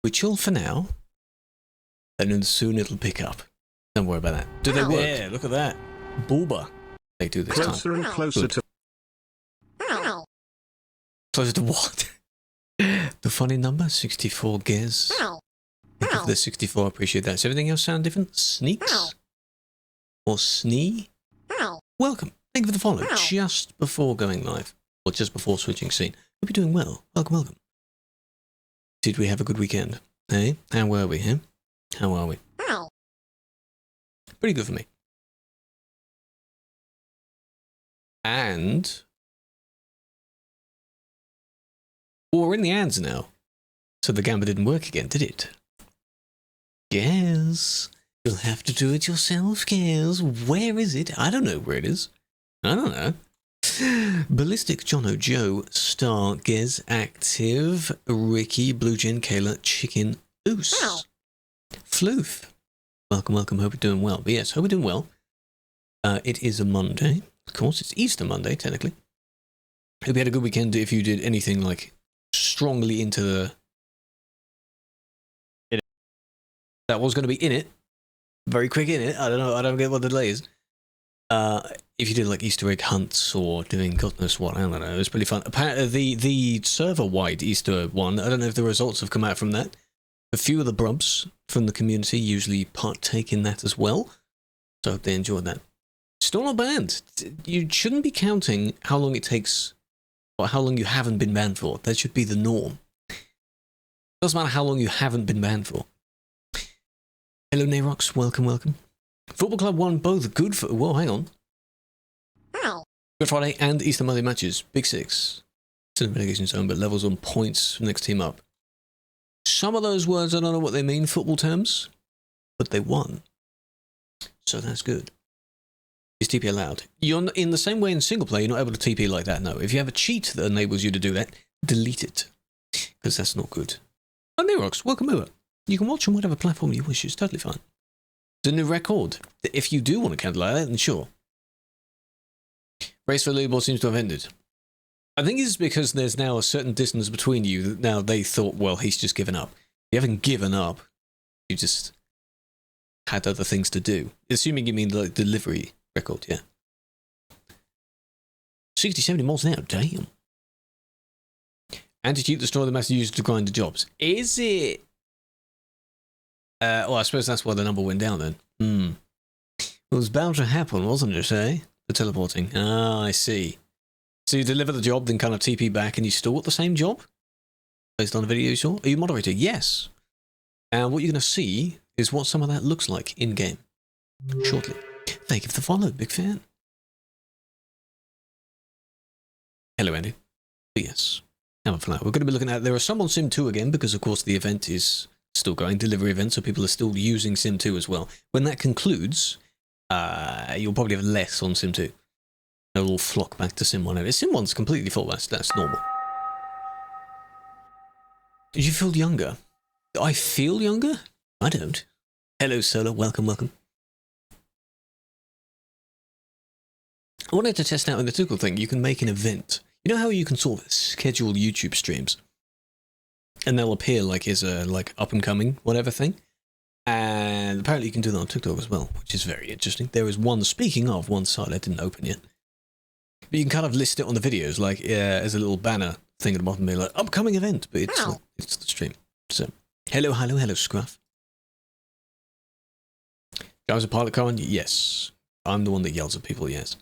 We chill for now, and then soon it'll pick up. Don't worry about that. Do they work? Yeah, look at that. Bulba. They do this Closer time. and closer to... Closer to what? The funny number? 64 gears. Thank you for the 64, I appreciate that. Does everything else sound different? Sneaks? Or snee? Welcome. Thank you for the follow. Just before going live. Or just before switching scene. Hope you're doing well. Welcome, welcome. Did we have a good weekend? Hey? How were we, huh? How are we? Pretty good for me. And... well, we're in the ands now. So the gamma didn't work again, did it? Yes. You'll have to do it yourself, Gaz. Where is it? I don't know where it is. I don't know. Ballistic, Jono, Joe, Star, Gez, Active, Ricky, Blue Gen, Kayla, Chicken, Oos. Floof. Welcome, welcome. Hope you're doing well. But yes, hope you're doing well. It is a Monday. Of course, it's Easter Monday, technically. Hope you had a good weekend if you did anything like strongly into the... that was going to be in it. Very quick in it. I don't know. I don't get what the delay is. If you did like Easter egg hunts or doing God knows what, I don't know. It was pretty fun. Apparently, the server-wide Easter one, I don't know if the results have come out from that. A few of the brubs from the community usually partake in that as well. So I hope they enjoyed that. Still not banned. You shouldn't be counting how long it takes or how long you haven't been banned for. That should be the norm. Doesn't matter how long you haven't been banned for. Hello, Narox. Welcome, welcome. Football Club won both good for... whoa, hang on. Good Friday and Easter Monday matches. Big Six. Still in relegation zone, but levels on points from next team up. Some of those words, I don't know what they mean, football terms, but they won. So that's good. Is TP allowed? You're in the same way in single player, you're not able to TP like that, no. If you have a cheat that enables you to do that, delete it. Because that's not good. Oh, Nerox, welcome over. You can watch on whatever platform you wish, it's totally fine. It's a new record. If you do want to count like that, then sure. Race for the leaderboard seems to have ended. I think it's because there's now a certain distance between you that now they thought, well, he's just given up. You haven't given up. You just had other things to do. Assuming you mean the delivery record, yeah. 60, 70 miles an hour, damn. Anti-cheat destroy the method used to grind the jobs. Is it? Well, I suppose that's why the number went down then. It was bound to happen, wasn't it, eh? The teleporting. Ah, I see. So you deliver the job, then kind of TP back, and you still got the same job? Based on a video you saw? Are you moderator? Yes. And what you're going to see is what some of that looks like in-game. Shortly. Thank you for the follow, big fan. Hello, Andy. Yes. Have a flat. We're going to be looking at... there are some on Sim 2 again, because of course the event is still going, delivery event, so people are still using Sim 2 as well. When that concludes, you'll probably have less on Sim 2. They'll all flock back to Sim 1. Sim 1's completely full, that's normal. Did you feel younger? Do I feel younger? I don't. Hello, Solar. Welcome, welcome. I wanted to test out in the Tickle thing, you can make an event. You know how you can sort of schedule YouTube streams? And they'll appear like as a up and coming whatever thing. And apparently you can do that on TikTok as well, which is very interesting. There is one, speaking of, one site I didn't open yet. But you can kind of list it on the videos, like as a little banner thing at the bottom, like upcoming event, but it's the stream. So, hello, Scruff. Guys, a pilot car on? Yes. I'm the one that yells at people, yes.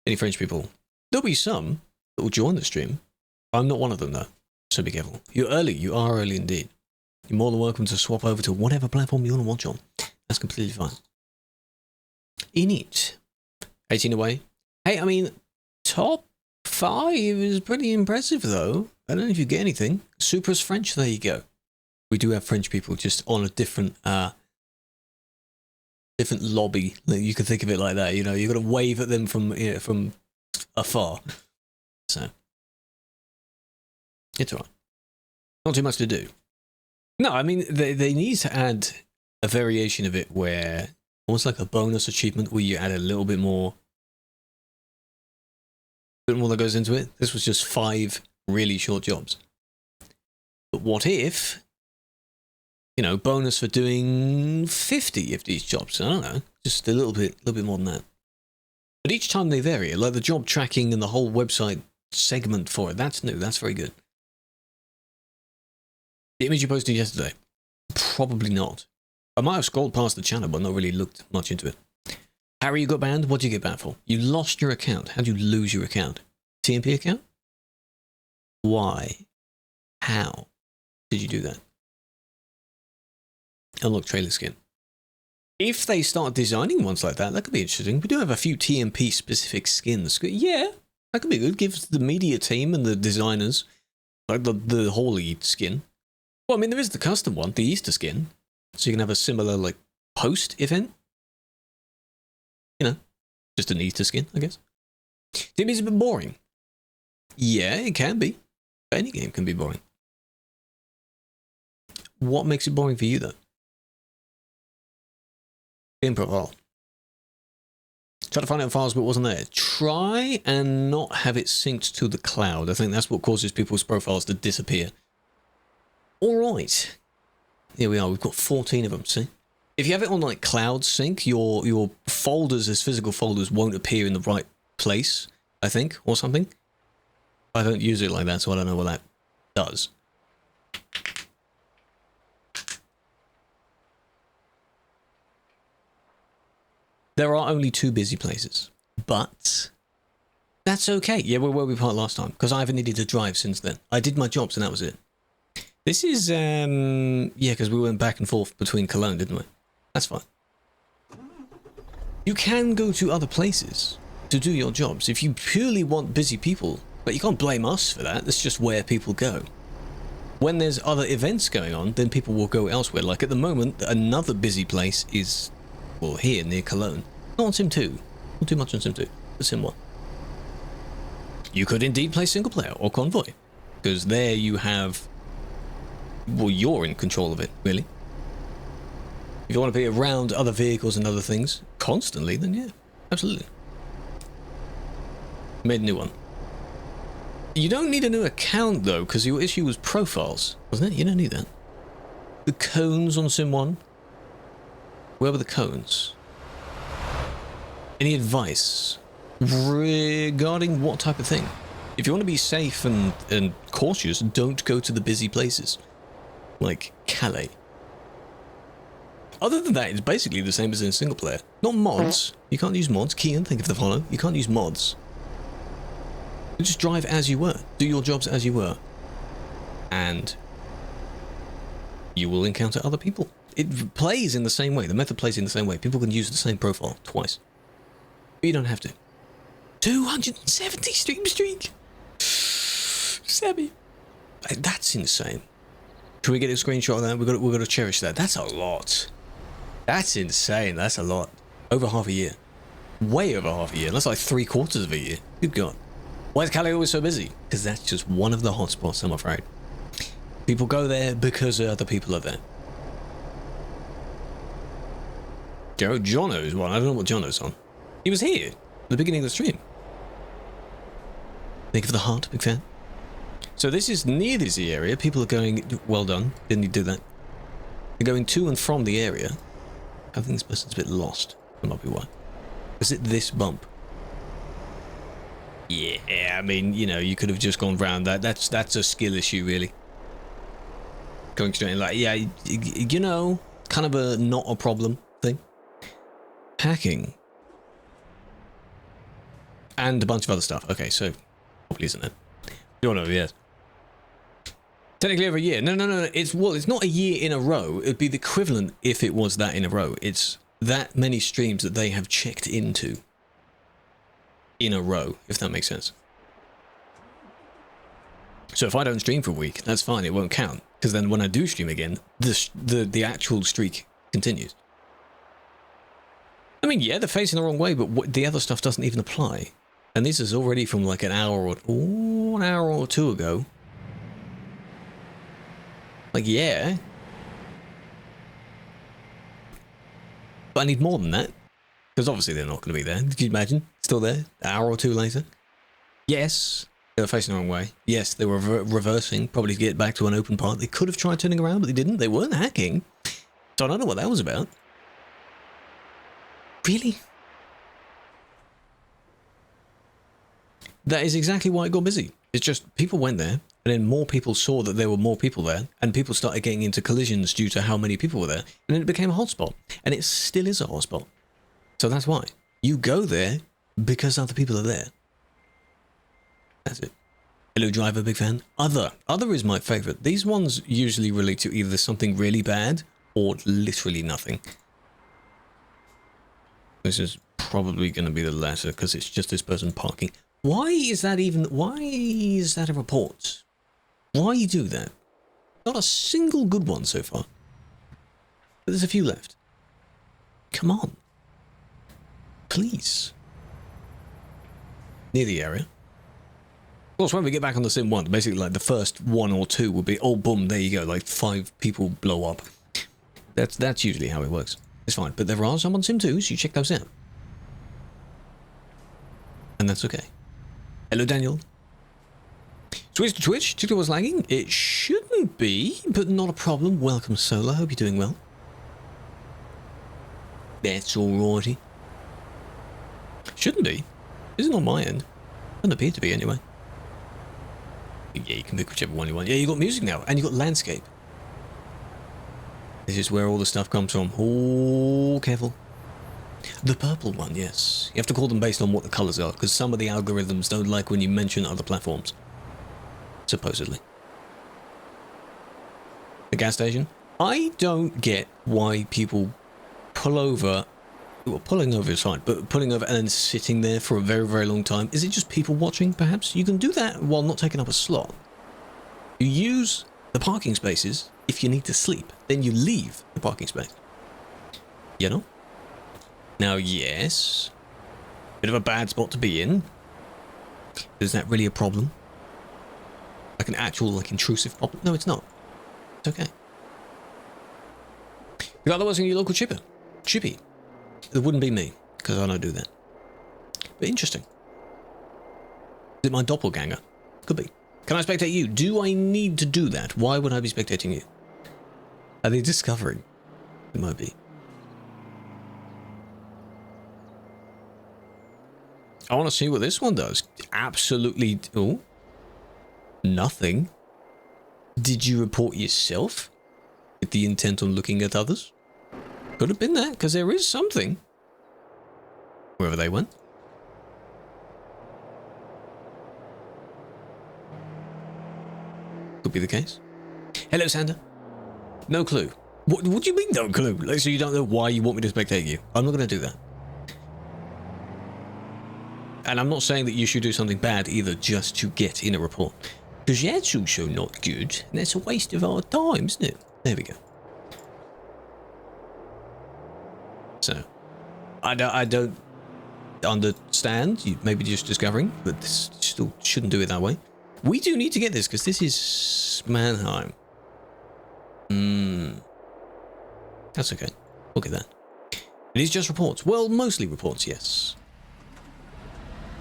Any French people? There'll be some that will join the stream. I'm not one of them, though. So be careful. You're early. You are early indeed. You're more than welcome to swap over to whatever platform you want to watch on. That's completely fine. In it. 18 away. Hey, I mean, top 5 is pretty impressive, though. I don't know if you get anything. Supra's French. There you go. We do have French people just on a different lobby. You can think of it like that. You know, you've got to wave at them from afar. So it's alright. Not too much to do. No, I mean they need to add a variation of it where almost like a bonus achievement where you add a little bit more more that goes into it. This was just 5 really short jobs. But what if you know, bonus for doing 50 of these jobs. I don't know, just a little bit more than that. But each time they vary, like the job tracking and the whole website segment for it, that's new. That's very good. The image you posted yesterday, probably not. I might have scrolled past the channel, but not really looked much into it. Harry, you got banned? What did you get banned for? You lost your account. How'd you lose your account? TMP account? Why? How did you do that? Unlock trailer skin. If they start designing ones like that, that could be interesting. We do have a few TMP specific skins. Yeah, that could be good. Gives the media team and the designers like the holy skin. Well, I mean, there is the custom one, the Easter skin. So you can have a similar like post event. You know, just an Easter skin, I guess. TMP is a bit boring. Yeah, it can be. Any game can be boring. What makes it boring for you, though? Game profile. Try to find out files, but it wasn't there. Try and not have it synced to the cloud. I think that's what causes people's profiles to disappear. All right. Here we are. We've got 14 of them, see? If you have it on like cloud sync, your folders as physical folders won't appear in the right place, I think, or something. I don't use it like that, so I don't know what that does. There are only 2 busy places, but that's okay. Yeah, we're where we parked last time, because I haven't needed to drive since then. I did my jobs and that was it. This is, yeah, because we went back and forth between Cologne, didn't we? That's fine. You can go to other places to do your jobs if you purely want busy people, but you can't blame us for that. That's just where people go. When there's other events going on, then people will go elsewhere. Like at the moment, another busy place is, well, here near Cologne. Not on Sim 2. Not too much on Sim 2. But Sim 1. You could indeed play single player or convoy. Because there you have, well, you're in control of it, really. If you want to be around other vehicles and other things constantly, then yeah, absolutely. Made a new one. You don't need a new account, though, because your issue was profiles, wasn't it? You don't need that. The cones on Sim 1? Where were the cones? Any advice regarding what type of thing? If you want to be safe and cautious, don't go to the busy places. Like Calais. Other than that, it's basically the same as in single player. Not mods. You can't use mods. Kian, think of the follow. You can't use mods. You just drive as you were. Do your jobs as you were. And you will encounter other people. It plays in the same way. The method plays in the same way. People can use the same profile twice. But you don't have to. 270 stream streak! Sammy. That's insane. Can we get a screenshot of that? We've got to cherish that. That's a lot. That's insane. That's a lot. Over half a year. Way over half a year. That's like 3/4 of a year. Good God. Why is Calais always so busy? Because that's just one of the hotspots, I'm afraid. People go there because other people are there. Jono's one. I don't know what Jono's on. He was here at the beginning of the stream. Think of the heart, big fan. So this is near this area. People are going, well done. Didn't you do that? They're going to and from the area. I think this person's a bit lost. That might be why. Is it this bump? Yeah, I mean, you know, you could have just gone round that. That's a skill issue, really. Going straight in, like, yeah, you know, kind of a not a problem thing. Hacking. And a bunch of other stuff. Okay, so probably isn't it? You don't know, yes. Technically over a year. No. It's, well, it's not a year in a row. It'd be the equivalent if it was that in a row. It's that many streams that they have checked into in a row, if that makes sense. So if I don't stream for a week, that's fine. It won't count. Because then when I do stream again, the actual streak continues. I mean, yeah, they're facing the wrong way, but the other stuff doesn't even apply. And this is already from like an hour or two ago. Like, yeah. But I need more than that. Because obviously they're not going to be there. Could you imagine? Still there? An hour or two later? Yes. They were facing the wrong way. Yes, they were reversing, probably to get back to an open path. They could have tried turning around, but they didn't. They weren't hacking. So I don't know what that was about. Really? That is exactly why it got busy. It's just people went there, and then more people saw that there were more people there, and people started getting into collisions due to how many people were there, and then it became a hotspot. And it still is a hotspot. So that's why. You go there because other people are there. That's it. Hello Driver, big fan. Other is my favorite. These ones usually relate to either something really bad or literally nothing. This is probably going to be the latter because it's just this person parking. Why is that a report? Why do that? Not a single good one so far. But there's a few left. Come on. Please. Near the area. Of course, when we get back on the Sim 1, basically like the first one or two will be, oh, boom, there you go, like 5 people blow up. That's usually how it works. It's fine, but there are some on Sim 2, so you check those out. And that's okay. Hello, Daniel. Switch to Twitch. TikTok was lagging. It shouldn't be, but not a problem. Welcome, Solar. Hope you're doing well. That's alrighty. Shouldn't be. Isn't on my end. Doesn't appear to be anyway. Yeah, you can pick whichever one you want. Yeah, you got music now, and you got landscape. This is where all the stuff comes from. Oh, careful. The purple one, yes. You have to call them based on what the colours are, because some of the algorithms don't like when you mention other platforms. Supposedly. The gas station? I don't get why people pull over. Well, pulling over is fine, but pulling over and then sitting there for a very, very long time. Is it just people watching, perhaps? You can do that while not taking up a slot. You use the parking spaces if you need to sleep. Then you leave the parking space. You know? Now, yes. Bit of a bad spot to be in. Is that really a problem? Like an actual, like, intrusive problem? No, it's not. It's okay. You got otherwise in your local chipper. Chippy. It wouldn't be me, because I don't do that. But interesting. Is it my doppelganger? Could be. Can I spectate you? Do I need to do that? Why would I be spectating you? Are they discovering? It might be. I want to see what this one does. Absolutely. Oh. Nothing. Did you report yourself? With the intent on looking at others? Could have been that, because there is something. Wherever they went. Could be the case. Hello, Sander. No clue. What do you mean, no clue? Like, so you don't know why you want me to spectate you? I'm not going to do that. And I'm not saying that you should do something bad either just to get in a report. Because that's also not good. And that's a waste of our time, isn't it? There we go. So, I don't understand. You maybe just discovering, but this still shouldn't do it that way. We do need to get this because this is Mannheim. That's okay. We'll get that. It is just reports. Well, mostly reports, yes.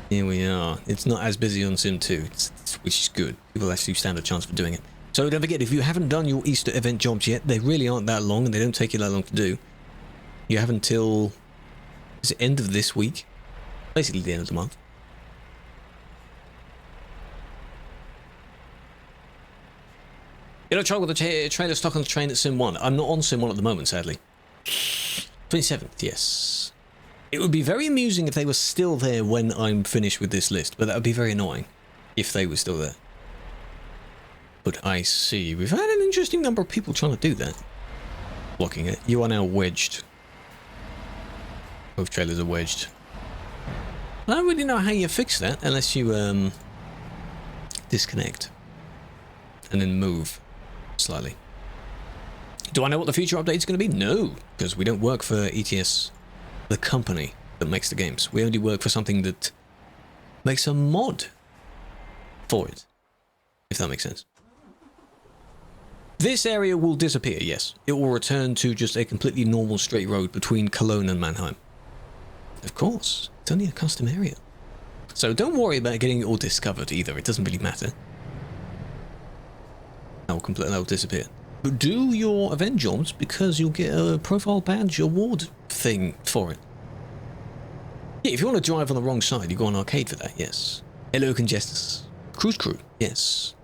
Here we are. It's not as busy on Sim 2, which is good. People actually stand a chance for doing it. So don't forget, if you haven't done your Easter event jobs yet, they really aren't that long and they don't take you that long to do. You have until, is it end of this week? Basically the end of the month. You know, try with the trailer stuck on the train at Sim 1. I'm not on Sim 1 at the moment, sadly. 27th, yes. It would be very amusing if they were still there when I'm finished with this list, but that would be very annoying if they were still there. But I see. We've had an interesting number of people trying to do that. Blocking it. You are now wedged. Both trailers are wedged. I don't really know how you fix that unless you disconnect and then move slightly. Do I know what the future update is going to be? No, because we don't work for ETS, the company that makes the games. We only work for something that makes a mod for it, if that makes sense. This area will disappear, yes. It will return to just a completely normal straight road between Cologne and Mannheim. Of course, it's only a custom area. So don't worry about getting it all discovered either. It doesn't really matter. That'll disappear. But do your event jobs because you'll get a profile badge award thing for it. Yeah, if you want to drive on the wrong side, you go on arcade for that, yes. Hello, Congestus. Cruise Crew, yes.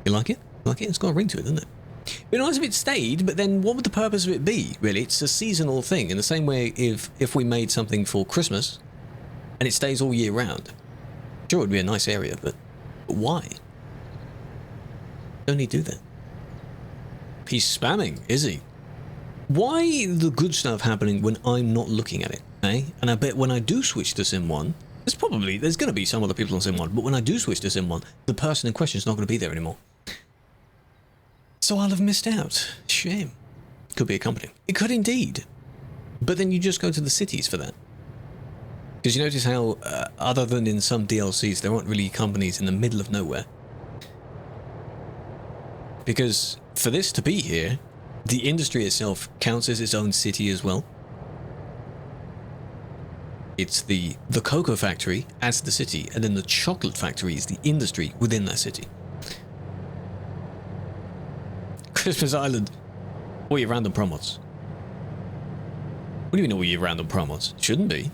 You like it? Like it? It's got a ring to it, doesn't it? It'd be nice if it stayed, but then what would the purpose of it be, really? It's a seasonal thing, in the same way if we made something for Christmas, and it stays all year round. Sure, it would be a nice area, but why? Don't he do that? He's spamming, is he? Why the good stuff happening when I'm not looking at it, eh? And I bet when I do switch to Sim 1, there's going to be some other people on Sim 1, but when I do switch to Sim 1, the person in question is not going to be there anymore. So I'll have missed out. Shame. Could be a company. It could indeed. But then you just go to the cities for that. Because you notice how, other than in some DLCs, there aren't really companies in the middle of nowhere. Because for this to be here, the industry itself counts as its own city as well. It's the cocoa factory as the city, and then the chocolate factory is the industry within that city. Christmas Island. All your random promos. What do you mean all your random promos? Shouldn't be.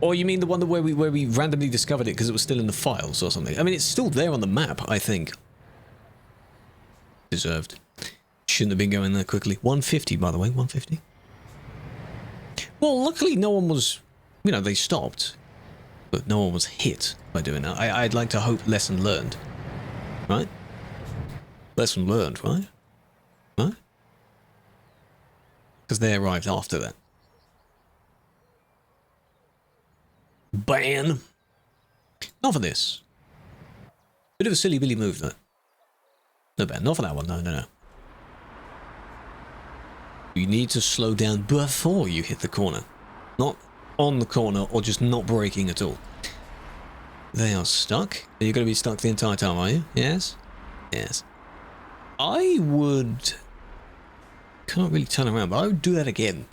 Or you mean the one where we randomly discovered it because it was still in the files or something? I mean, it's still there on the map, I think. Deserved. Shouldn't have been going there quickly. 150, by the way, 150. Well, luckily no one was, they stopped. But no one was hit by doing that. I'd like to hope lesson learned. Right? Lesson learned, right? Right? Because they arrived after that. Ban! Not for this. Bit of a silly Billy move, though. No ban. Not for that one. No. You need to slow down before you hit the corner. Not on the corner or just not braking at all. They are stuck. Are you going to be stuck the entire time, are you? Yes? Yes. I would... Can't really turn around, but I would do that again.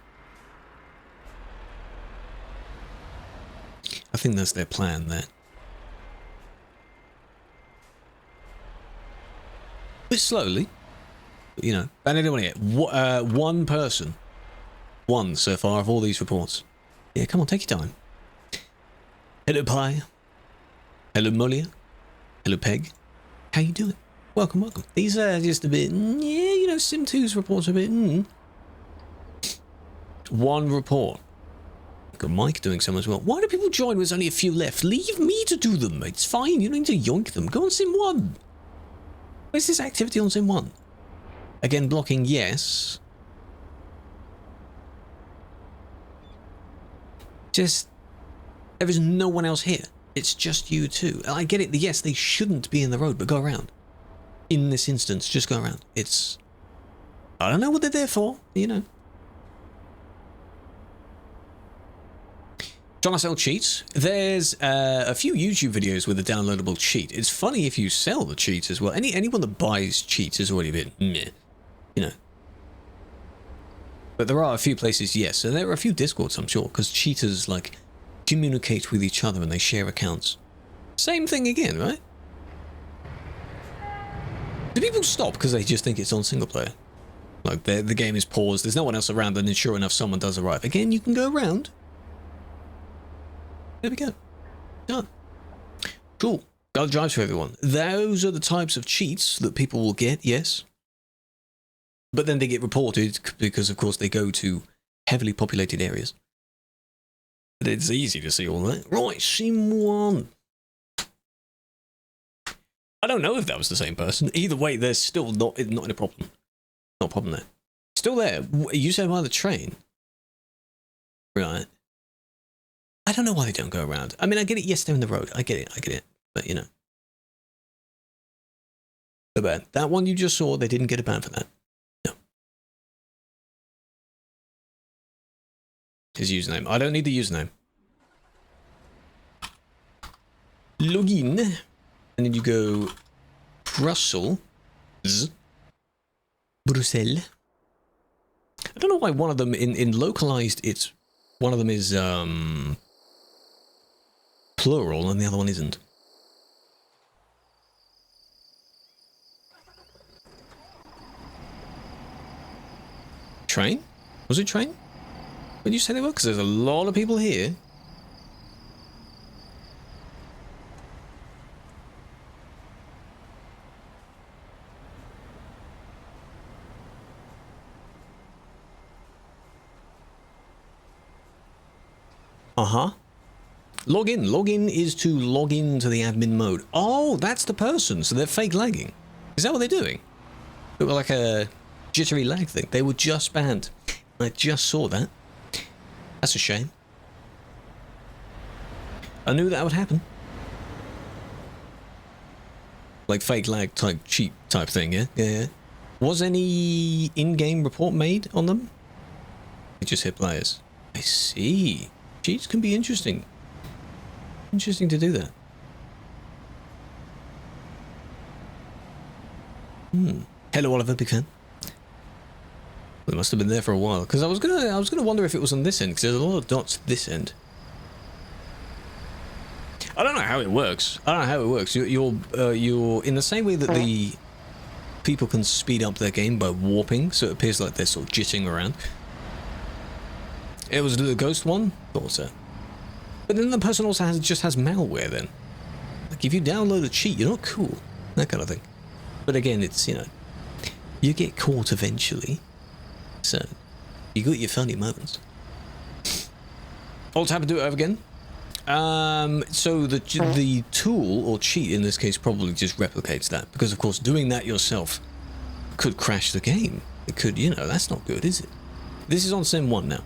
I think that's their plan there. Bit slowly. But, and I don't want to get one person. One so far of all these reports. Yeah, come on, take your time. Hello, Pie. Hello, Molia. Hello, Peg. How you doing? Welcome, welcome. These are just a bit, Sim 2's reports are a bit, One report. Got Mike doing some as well. Why do people join when there's only a few left? Leave me to do them. It's fine. You don't need to yoink them. Go on Sim 1. Where's this activity on Sim 1? Again, blocking, yes. Just, there is no one else here. It's just you two. I get it. Yes, they shouldn't be in the road, but go around. In this instance, just go around. It's... I don't know what they're there for, Trying to sell cheats? There's a few YouTube videos with a downloadable cheat. It's funny if you sell the cheats as well. Anyone that buys cheats is already a bit meh, But there are a few places, yes. And there are a few Discords, I'm sure, because cheaters, communicate with each other and they share accounts. Same thing again, right? Do people stop because they just think it's on single player? Like, the game is paused, there's no one else around, and then sure enough, someone does arrive. Again, you can go around. There we go. Done. Cool. Gotta drive for everyone. Those are the types of cheats that people will get, yes. But then they get reported because, of course, they go to heavily populated areas. But it's easy to see all that. Right, Sim 1. I don't know if that was the same person. Either way, they're still not in a problem. Not a problem there. Still there. You said by the train. Right. I don't know why they don't go around. I mean, I get it. Yes, they're in the road. I get it. But, So bad. That one you just saw, they didn't get a ban for that. No. His username. I don't need the username. Login. And then you go Brussels. Bruxelles. I don't know why one of them in localized, one of them is plural and the other one isn't. Train? Was it train? When you say they were? Because there's a lot of people here. Uh-huh. Log in. Log in is to log into the admin mode. Oh, that's the person. So they're fake lagging. Is that what they're doing? It was like a jittery lag thing. They were just banned. I just saw that. That's a shame. I knew that would happen. Like fake lag type cheat type thing, yeah? Yeah. Was any in-game report made on them? They just hit players. I see. Cheats can be interesting. Interesting to do that. Hello, Oliver, big fan. They must have been there for a while because I was gonna wonder if it was on this end because there's a lot of dots this end. I don't know how it works. You're in the same way that the people can speed up their game by warping, so it appears like they're sort of jitting around. It was the ghost one, thought so. But then the person also just has malware then. Like if you download a cheat, you're not cool. That kind of thing. But again, it's, you know, you get caught eventually. So, you got your funny moments. Alt tab and do it over again. So the tool, or cheat in this case, probably just replicates that. Because of course, doing that yourself could crash the game. It could, you know, that's not good, is it? This is on Sim 1 now.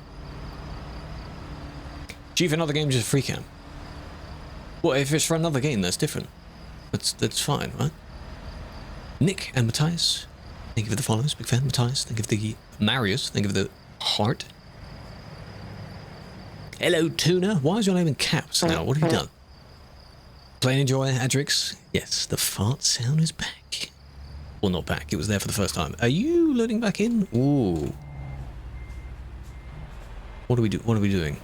Chief, another game just free cam. Well, if it's for another game, that's different. That's fine, right? Nick and Matthias, thank you for the follows. Big fan, Matthias. Thank you for the Marius. Thank you for the heart. Hello, Tuna. Why is your name in caps now? What have you done? Plain enjoy, Adrix. Yes, the fart sound is back. Well, not back. It was there for the first time. Are you loading back in? Ooh. What are we doing?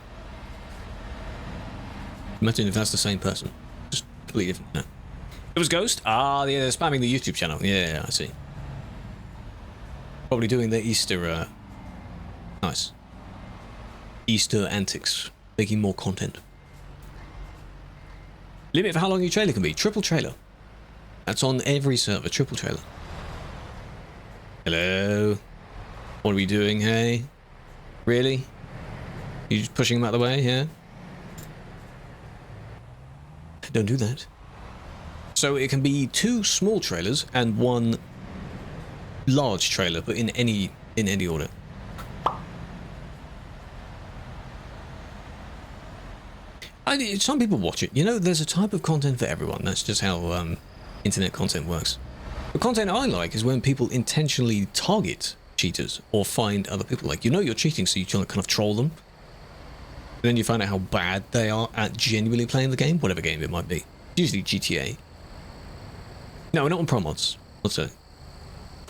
Imagine if that's the same person. Just completely different. No. It was Ghost? Ah, yeah, they're spamming the YouTube channel. Yeah, I see. Probably doing their Easter, nice. Easter antics. Making more content. Limit for how long your trailer can be. Triple trailer. That's on every server. Triple trailer. Hello? What are we doing, hey? Really? You just pushing him out of the way, yeah? Don't do that. So it can be 2 small trailers and 1 large trailer, but in any order. Some people watch it. You know, there's a type of content for everyone. That's just how internet content works. The content I like is when people intentionally target cheaters or find other people. Like, you know you're cheating, so you kind of troll them. Then you find out how bad they are at genuinely playing the game, whatever game it might be. Usually GTA. No, not on Pro Mods. What's that?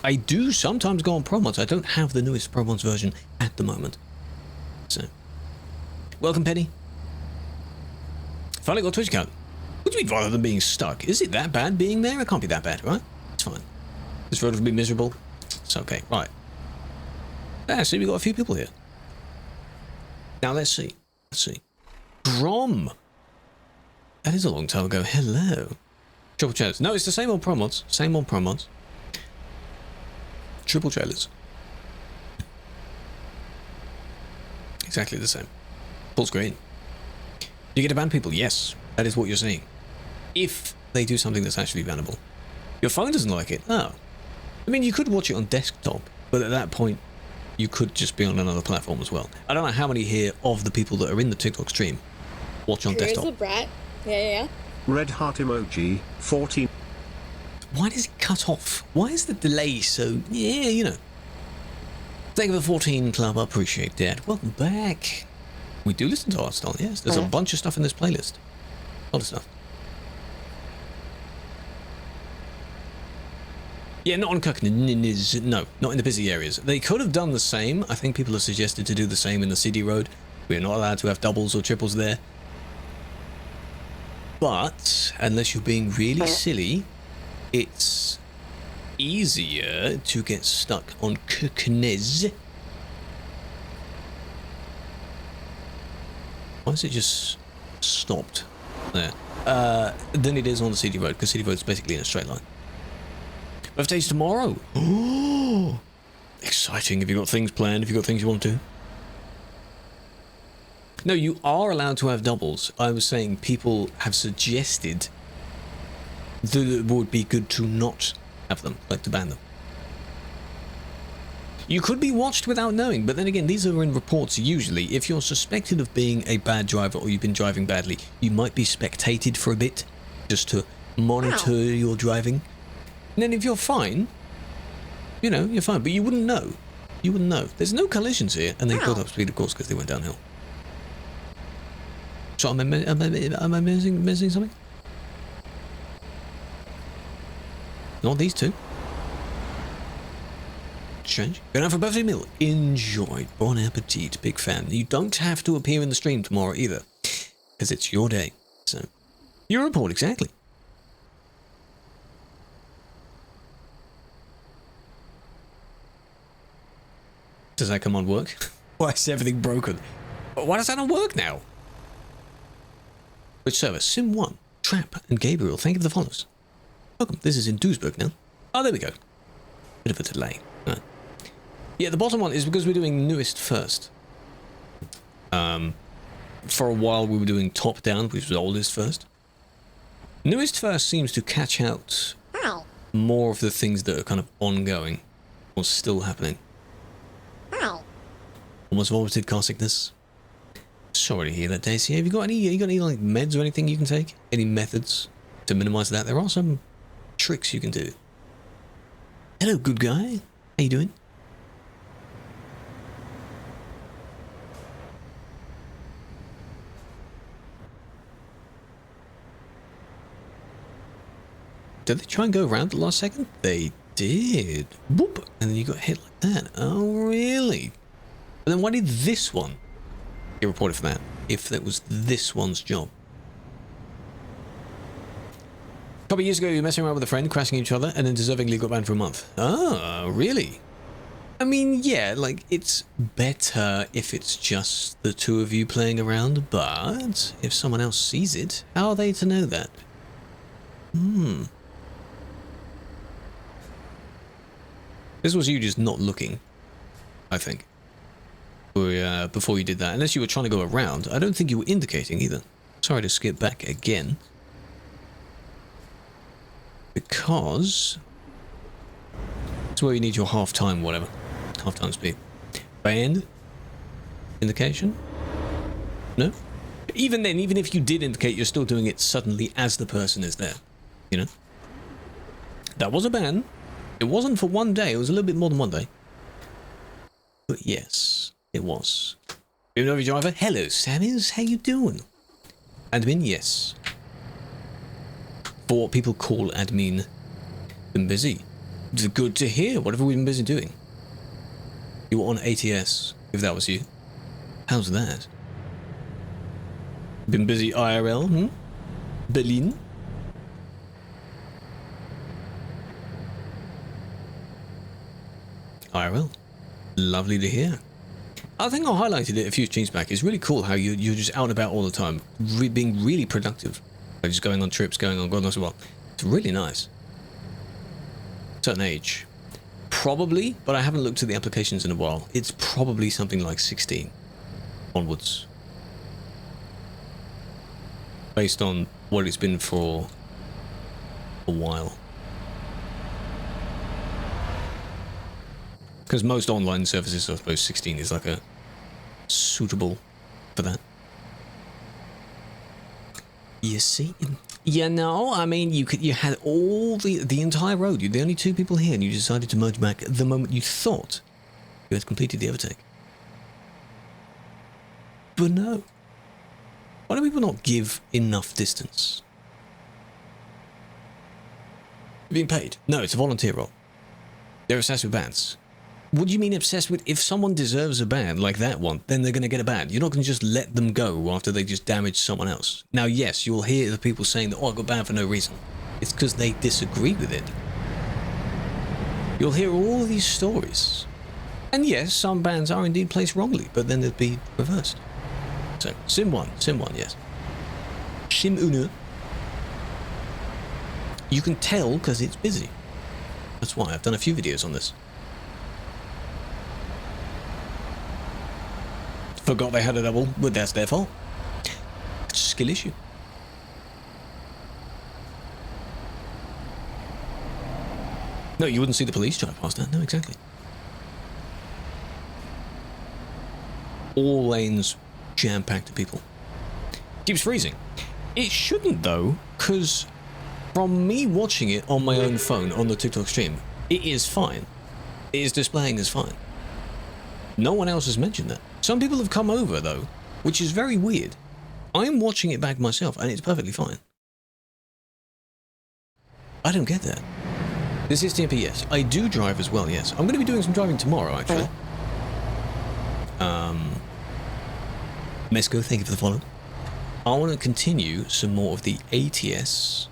I do sometimes go on Pro Mods. I don't have the newest Pro Mods version at the moment. So, welcome, Penny. Finally got a Twitch account. What do you mean rather than being stuck? Is it that bad being there? It can't be that bad, right? It's fine. This road will be miserable. It's okay. Right. Yeah, see, we got a few people here. Now, let's see. Let's see. Grom. That is a long time ago. Hello. Triple trailers. No, it's the same old Pro Mods. Same old Pro Mods. Triple trailers. Exactly the same. Full screen. You get to ban people? Yes. That is what you're saying. If they do something that's actually bannable. Your phone doesn't like it. Oh. I mean, you could watch it on desktop, but at that point, you could just be on another platform as well. I don't know how many here of the people that are in the TikTok stream watch on desktop. Here's the brat. Yeah. Red heart emoji, 14. Why does it cut off? Why is the delay so... Yeah, you know. Thank you for the 14 club. I appreciate that. Welcome back. We do listen to Artstyle, yes. There's a bunch of stuff in this playlist. A lot of stuff. Yeah, not on Kirkniz. No, not in the busy areas. They could have done the same. I think people have suggested to do the same in the CD road. We're not allowed to have doubles or triples there. But unless you're being really silly, it's easier to get stuck on Krewlex. Why is it just stopped there? Than it is on the city road, because city road is basically in a straight line. Birthday's tomorrow. Oh, exciting. Have you got things planned? Have you got things you want to do? No, you are allowed to have doubles. I was saying people have suggested that it would be good to not have them, like to ban them. You could be watched without knowing, but then again, these are in reports usually. If you're suspected of being a bad driver or you've been driving badly, you might be spectated for a bit, just to monitor your driving. And then if you're fine, you know, you're fine, but you wouldn't know. You wouldn't know. There's no collisions here, and they got up speed, of course, because they went downhill. So am I missing something? Not these two. Strange. Going out for a birthday meal. Enjoy. Bon appetit. Big fan. You don't have to appear in the stream tomorrow either, because it's your day. So, your report, exactly. Does that come on work? Why is everything broken? Why does that not work now? Which server? Sim1, Trap, and Gabriel. Thank you for the follows. Welcome. This is in Duisburg now. Oh, there we go. Bit of a delay. Yeah, the bottom one is because we're doing newest first. For a while we were doing top down, which was oldest first. Newest first seems to catch out more of the things that are kind of ongoing or still happening. Almost vomited car sickness. Sorry to hear that, Daisy. Have you got any like meds or anything you can take? Any methods to minimize that? There are some tricks you can do. Hello, good guy. How you doing? Did they try and go around the last second? They did. Boop. And then you got hit like that. Oh, really? And then why did this one get reported for that? If that was this one's job. A couple of years ago, you were messing around with a friend, crashing each other, and then deservingly got banned for a month. Ah, really? I mean, yeah, like, it's better if it's just the two of you playing around, but if someone else sees it, how are they to know that? This was you just not looking, I think, before you did that. Unless you were trying to go around. I don't think you were indicating either. Sorry to skip back again. Because it's where you need your half-time, whatever. Half-time speed. Band? Indication? No? Even then, even if you did indicate, you're still doing it suddenly as the person is there. You know? That was a ban. It wasn't for one day, it was a little bit more than one day. But yes, it was. BMW driver, hello Sammys, how you doing? Admin, yes. For what people call admin. Been busy. It's good to hear. What have we been busy doing? You were on ATS, if that was you. How's that? Been busy IRL, Berlin? IRL. Lovely to hear. I think I highlighted it a few streams back. It's really cool how you're just out and about all the time, being really productive. Like just going on trips, going on God knows what. It's really nice. Certain age. Probably, but I haven't looked at the applications in a while. It's probably something like 16 onwards. Based on what it's been for a while. Because most online services, I suppose 16 is like a suitable for that. You see? Yeah, no, I mean, you had all the entire road. You're the only two people here, and you decided to merge back the moment you thought you had completed the overtake. But no. Why do people not give enough distance? You're being paid? No, it's a volunteer role. They're assessed with bans. What do you mean obsessed with? If someone deserves a ban like that one, then they're going to get a ban. You're not going to just let them go after they just damage someone else. Now, yes, you'll hear the people saying that, oh, I got banned for no reason. It's because they disagree with it. You'll hear all these stories. And yes, some bans are indeed placed wrongly, but then they'd be reversed. So, Sim 1, yes. Sim 1. You can tell because it's busy. That's why I've done a few videos on this. Forgot they had a double, but that's their fault. It's a skill issue. No, you wouldn't see the police drive past that. No, exactly. All lanes jam-packed to people. Keeps freezing. It shouldn't, though, because from me watching it on my own phone on the TikTok stream, it is fine. It is displaying as fine. No one else has mentioned that. Some people have come over, though, which is very weird. I'm watching it back myself, and it's perfectly fine. I don't get that. This is TMP, yes. I do drive as well, yes. I'm going to be doing some driving tomorrow, actually. Mesco, thank you for the follow. I want to continue some more of the ATS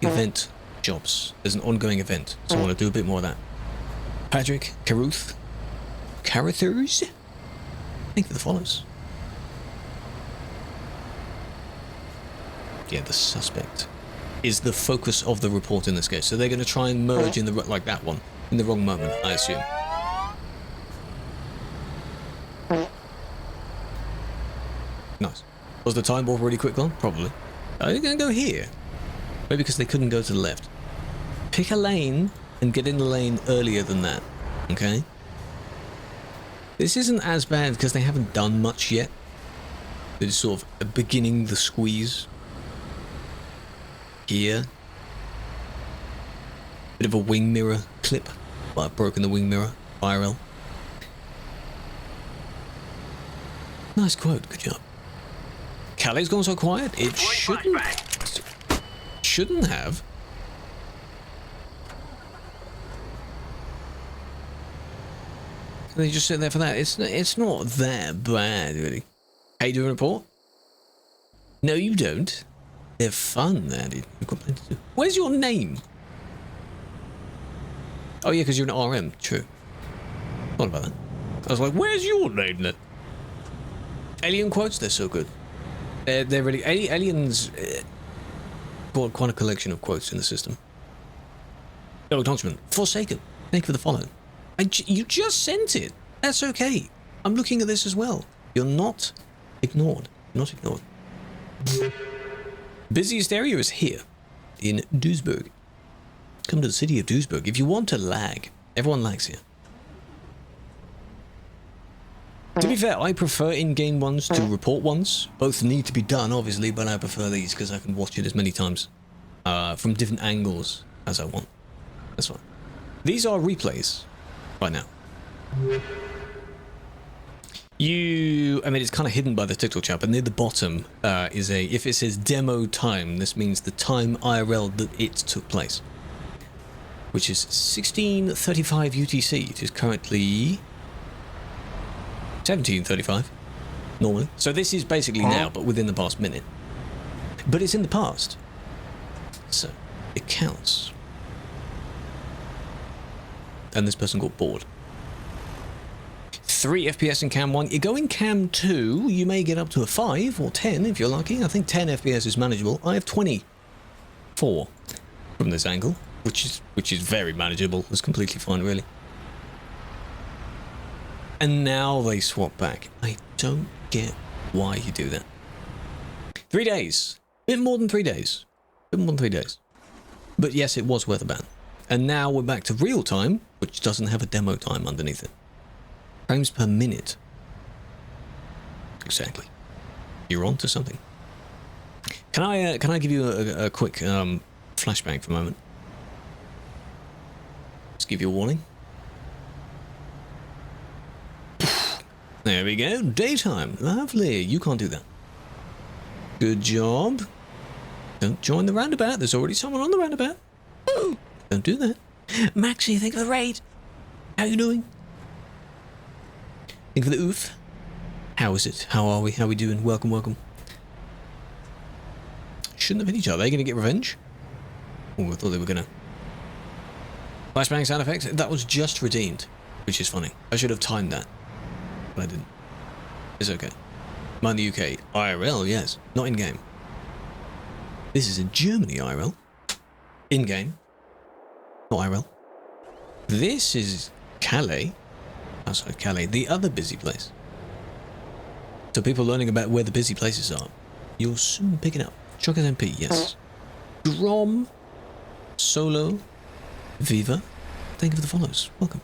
event jobs. There's an ongoing event, so I want to do a bit more of that. Patrick, Caruth, Carruthers, thank you for the follows. Yeah, the suspect is the focus of the report in this case. So they're going to try and merge in the like that one in the wrong moment, I assume. Nice. Was the time warp really quick one? Probably. Are they going to go here? Maybe because they couldn't go to the left. Pick a lane and get in the lane earlier than that. Okay? This isn't as bad because they haven't done much yet. They're sort of beginning the squeeze. Here. Bit of a wing mirror clip. But I've broken the wing mirror. IRL. Nice quote. Good job. Calais gone so quiet? It shouldn't have. They just sit there for that. It's not that bad, really. Hey, do a report? No, you don't. They're fun, Andy. You've got plenty to do. Where's your name? Oh, yeah, because you're an RM. True. What about that? I was like, where's your name, then? Alien quotes? They're so good. They're really... Aliens... got quite a collection of quotes in the system. No acknowledgement. Forsaken. Thank you for the follow. You just sent it. That's okay. I'm looking at this as well. You're not ignored. You're not ignored. Busiest area is here, in Duisburg. Come to the city of Duisburg. If you want to lag, everyone lags here. To be fair, I prefer in-game ones to report ones. Both need to be done, obviously, but I prefer these because I can watch it as many times from different angles as I want. That's fine. These are replays right now. I mean, it's kind of hidden by the TikTok chat, but near the bottom is if it says demo time, this means the time IRL that it took place, which is 16:35 UTC. It is currently 17:35 normally. So this is basically now, but within the past minute. But it's in the past, so it counts. And this person got bored. 3 FPS in cam 1. You go in cam 2, you may get up to a 5 or 10 if you're lucky. I think 10 FPS is manageable. I have 24 from this angle, which is very manageable. It's completely fine, really. And now they swap back. I don't get why you do that. 3 days. Bit more than 3 days. Bit more than 3 days. But yes, it was worth a ban. And now we're back to real time, which doesn't have a demo time underneath it. Frames per minute. Exactly. You're on to something. Can I give you a quick flashback for a moment? Just give you a warning. There we go. Daytime. Lovely. You can't do that. Good job. Don't join the roundabout. There's already someone on the roundabout. Oh, don't do that. Maxie, think of the raid. How you doing? Think for the oof. How is it? How are we? How we doing? Welcome, welcome. Shouldn't have hit each other. Are they going to get revenge? Oh, I thought they were going to. Flashbang sound effects? That was just redeemed, which is funny. I should have timed that, but I didn't. It's okay. Mind the UK. IRL, yes. Not in-game. This is in Germany, IRL. In-game. Not IRL. This is Calais. Outside Calais. The other busy place. So people learning about where the busy places are. You'll soon pick it up. TruckersMP, yes. Grom. Solo. Viva. Thank you for the follows. Welcome.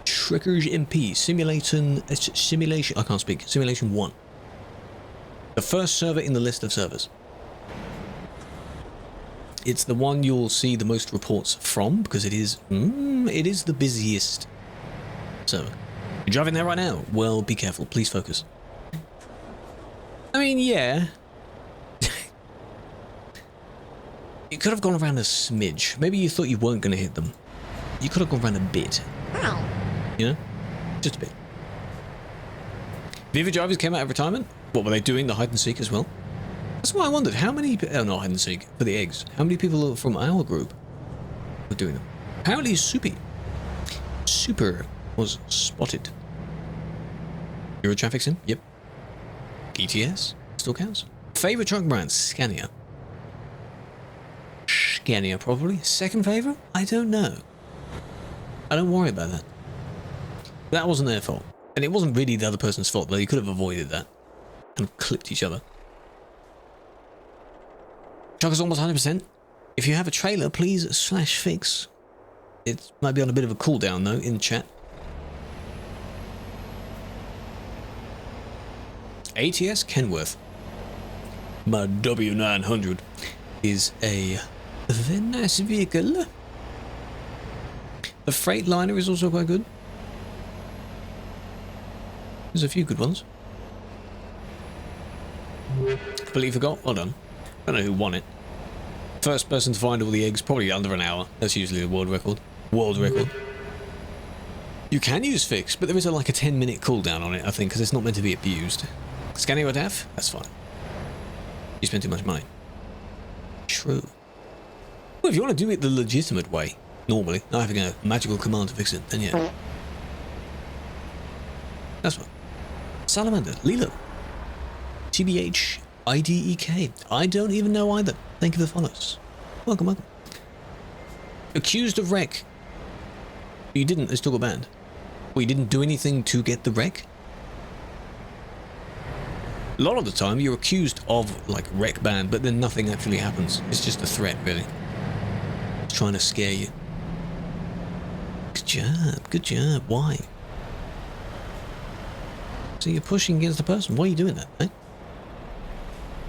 TruckersMP. Simulation. I can't speak. Simulation 1. The first server in the list of servers. It's the one you'll see the most reports from because it is the busiest server. You're driving there right now? Well, be careful. Please focus. I mean, yeah. You could have gone around a smidge. Maybe you thought you weren't going to hit them. You could have gone around a bit. You know? Just a bit. Viva drivers came out of retirement? What were they doing? The hide and seek as well? That's why I wondered how many. Oh, not hide and seek for the eggs. How many people from our group were doing them? Apparently, Super was spotted. Euro traffic sim? Yep. ETS still counts. Favorite truck brand? Scania. Scania probably. Second favorite? I don't know. I don't worry about that. That wasn't their fault. And it wasn't really the other person's fault, though. You could have avoided that. Kind of clipped each other. Truck is almost 100%. If you have a trailer, please /fix. It might be on a bit of a cooldown, though, in chat. ATS Kenworth. My W900 is a very nice vehicle. The Freightliner is also quite good. There's a few good ones. Completely forgot. Well done. I don't know who won it. First person to find all the eggs, probably under an hour. That's usually the world record. World record. You can use fix, but there is like a 10-minute cooldown on it, I think, because it's not meant to be abused. Scanning or DAF? That's fine. You spend too much money. True. Well, if you want to do it the legitimate way, normally, not having a magical command to fix it, then yeah. That's fine. Salamander, Lilo. TBH, IDEK. I don't even know either. Thank you for the follows. Welcome, welcome. Accused of wreck. You didn't, they still got banned. Well, you didn't do anything to get the wreck? A lot of the time, you're accused of, like, wreck ban, but then nothing actually happens. It's just a threat, really. It's trying to scare you. Good job, good job. Why? So you're pushing against the person. Why are you doing that, eh?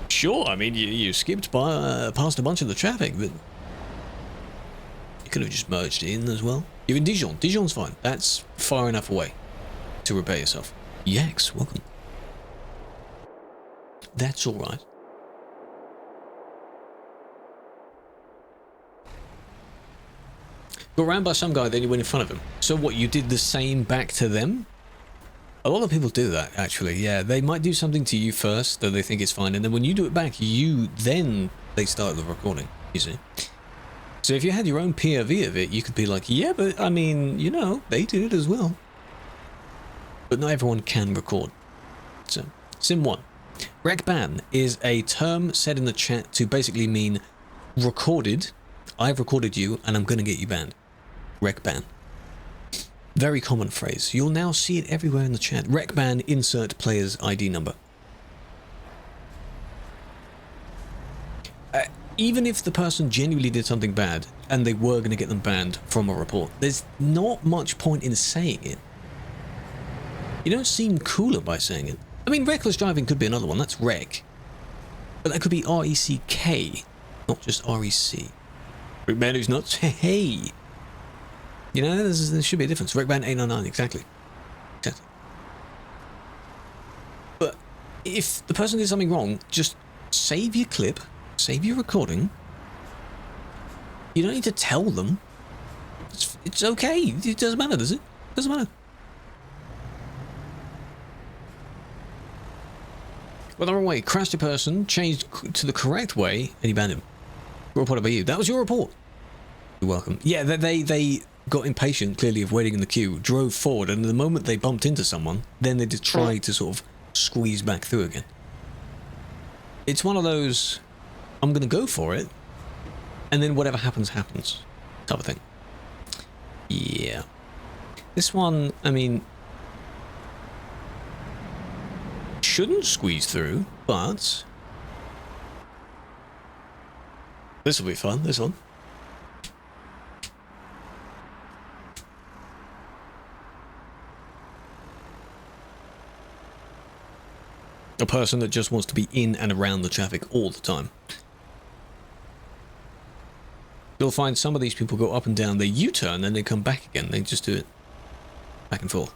Sure, I mean, you skipped by, past a bunch of the traffic, but you could have just merged in as well. You're in Dijon. Dijon's fine. That's far enough away to repair yourself. Yaks, welcome. That's all right. Got around by some guy, then you went in front of him. So what, you did the same back to them? A lot of people do that, actually, yeah. They might do something to you first, though they think it's fine, and then when you do it back, then they start the recording, you see. So if you had your own POV of it, you could be like, yeah, but, I mean, you know, they did it as well. But not everyone can record. So, Sim 1. Rec ban is a term said in the chat to basically mean recorded, I've recorded you, and I'm going to get you banned. Rec ban. Very common phrase. You'll now see it everywhere in the chat. Rec ban, insert player's ID number. Even if the person genuinely did something bad and they were going to get them banned from a report, there's not much point in saying it. You don't seem cooler by saying it. I mean, reckless driving could be another one. That's rec. But that could be R-E-C-K, not just R-E-C. Rec ban who's nuts? Hey! You know, there should be a difference. Rec ban 899, exactly. Exactly. But if the person did something wrong, just save your clip, save your recording. You don't need to tell them. It's okay. It doesn't matter, does it? Doesn't matter. Well, the wrong way. Crashed a person, changed to the correct way, and he banned him. Reported by you. That was your report. You're welcome. Yeah, they got impatient, clearly, of waiting in the queue, drove forward, and the moment they bumped into someone, then they just tried to sort of squeeze back through again. It's one of those, I'm going to go for it, and then whatever happens, happens, type of thing. Yeah. This one, I mean, shouldn't squeeze through, but this will be fun, this one. A person that just wants to be in and around the traffic all the time. You'll find some of these people go up and down, they U-turn, then they come back again. They just do it back and forth.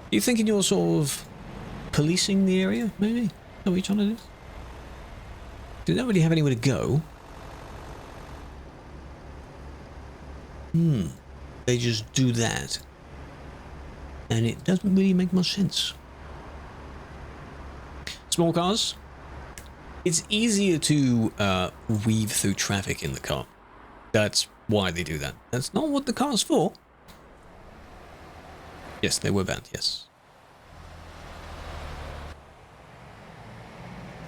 You thinking you're sort of policing the area, maybe? Is that what you're trying to do? They don't really have anywhere to go. They just do that. And it doesn't really make much sense. Small cars. It's easier to weave through traffic in the car. That's why they do that. That's not what the car's for. Yes, they were banned, yes.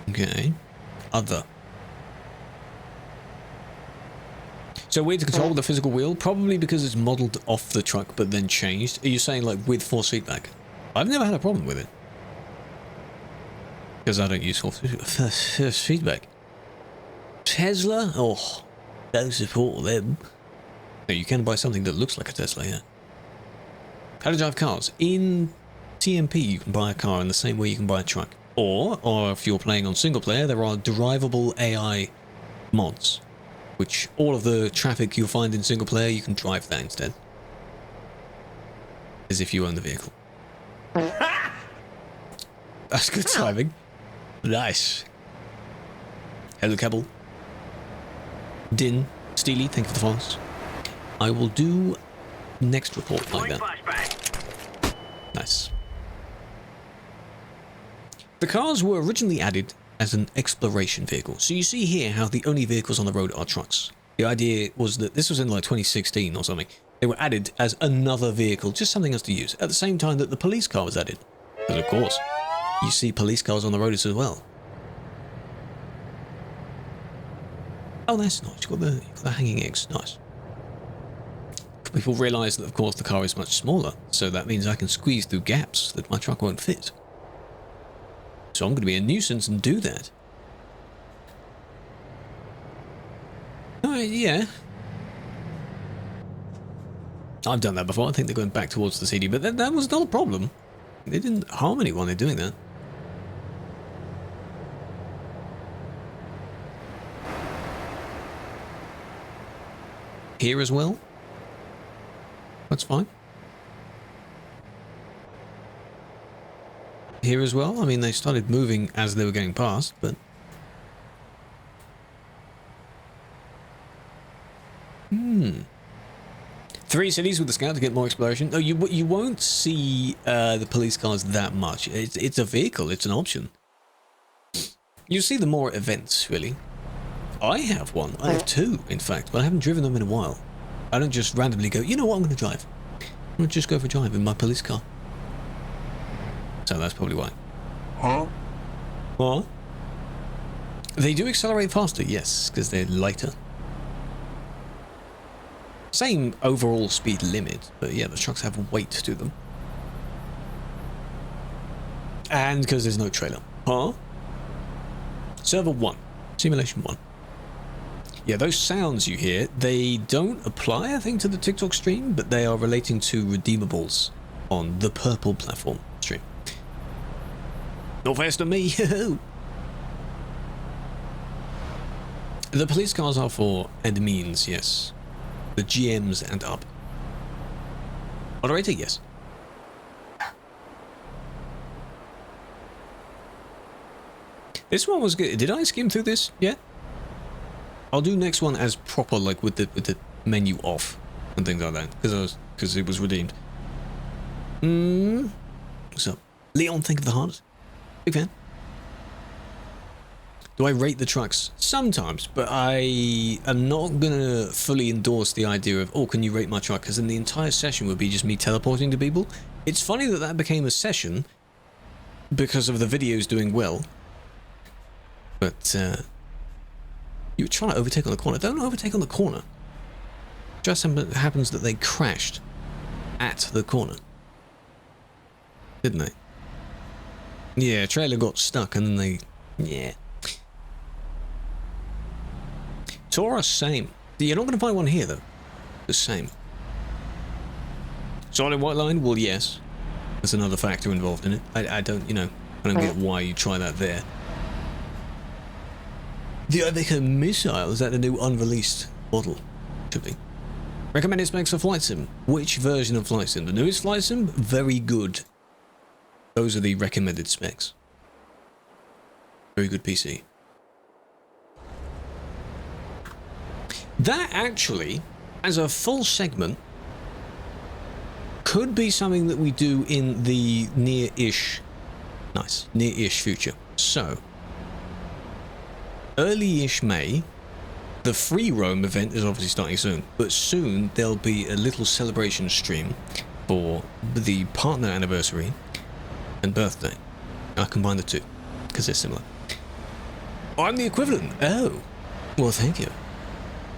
Okay. Other. So way to control the physical wheel, probably because it's modelled off the truck but then changed. Are you saying like with force feedback? I've never had a problem with it. Because I don't use force feedback. Tesla? Oh, don't support them. No, you can buy something that looks like a Tesla, yeah. How to drive cars. In TMP, you can buy a car in the same way you can buy a truck. Or if you're playing on single player, there are derivable AI mods, which all of the traffic you'll find in single player, you can drive that instead. As if you own the vehicle. That's good timing. Nice. Hello, Cabal. Din, Steely, thank you for the follows. I will do next report like that. Nice. The cars were originally added as an exploration vehicle. So you see here how the only vehicles on the road are trucks. The idea was that this was in like 2016 or something. They were added as another vehicle, just something else to use, at the same time that the police car was added. Because of course, you see police cars on the road as well. Oh, that's nice. You've got the hanging eggs. Nice. People realise that, of course, the car is much smaller, so that means I can squeeze through gaps that my truck won't fit. So I'm going to be a nuisance and do that. Yeah. I've done that before. I think they're going back towards the CD, but that was not a problem. They didn't harm anyone in doing that. Here as well. That's fine. Here as well. I mean, they started moving as they were going past, but... Three cities with the scout to get more exploration. No, you won't see the police cars that much. It's a vehicle. It's an option. You see them more at events, really. I have one. I have two, in fact, but I haven't driven them in a while. I don't just randomly go, you know what, I'm going to drive. I'm going to just go for a drive in my police car. So that's probably why. Huh? What? They do accelerate faster, yes, because they're lighter. Same overall speed limit, but yeah, the trucks have weight to them. And because there's no trailer. Huh? Server 1. Simulation 1. Yeah, those sounds you hear, they don't apply, I think, to the TikTok stream, but they are relating to redeemables on the purple platform stream. Not faster than me. The police cars are for admins, yes. The GMs and up. Moderator, yes. This one was good. Did I skim through this? Yeah. I'll do next one as proper, like with the menu off. and things like that because it was redeemed. What's up, Leon? Think of the heart. Big fan. Do I rate the trucks? Sometimes, but I am not gonna fully endorse the idea of, oh, can you rate my truck? Because then the entire session would be just me teleporting to people. It's funny that that became a session because of the videos doing well. But you were trying to overtake on the corner. Don't overtake on the corner. Just happens that they crashed at the corner, didn't they? Yeah, trailer got stuck and then they, yeah. Taurus, same. You're not going to find one here, though. The same. Solid white line? Well, yes. There's another factor involved in it. I don't, you know, I don't get why you try that there. The Iveco missile, is that the new unreleased model? Should be. Recommended specs for Flight Sim. Which version of Flight Sim? The newest Flight Sim? Very good. Those are the recommended specs. Very good PC. That actually, as a full segment, could be something that we do in the near-ish, near-ish future. So, early-ish May, the free roam event is obviously starting soon, but soon there'll be a little celebration stream for the partner anniversary and birthday. I'll combine the two, because they're similar. I'm the equivalent. Oh, well, thank you.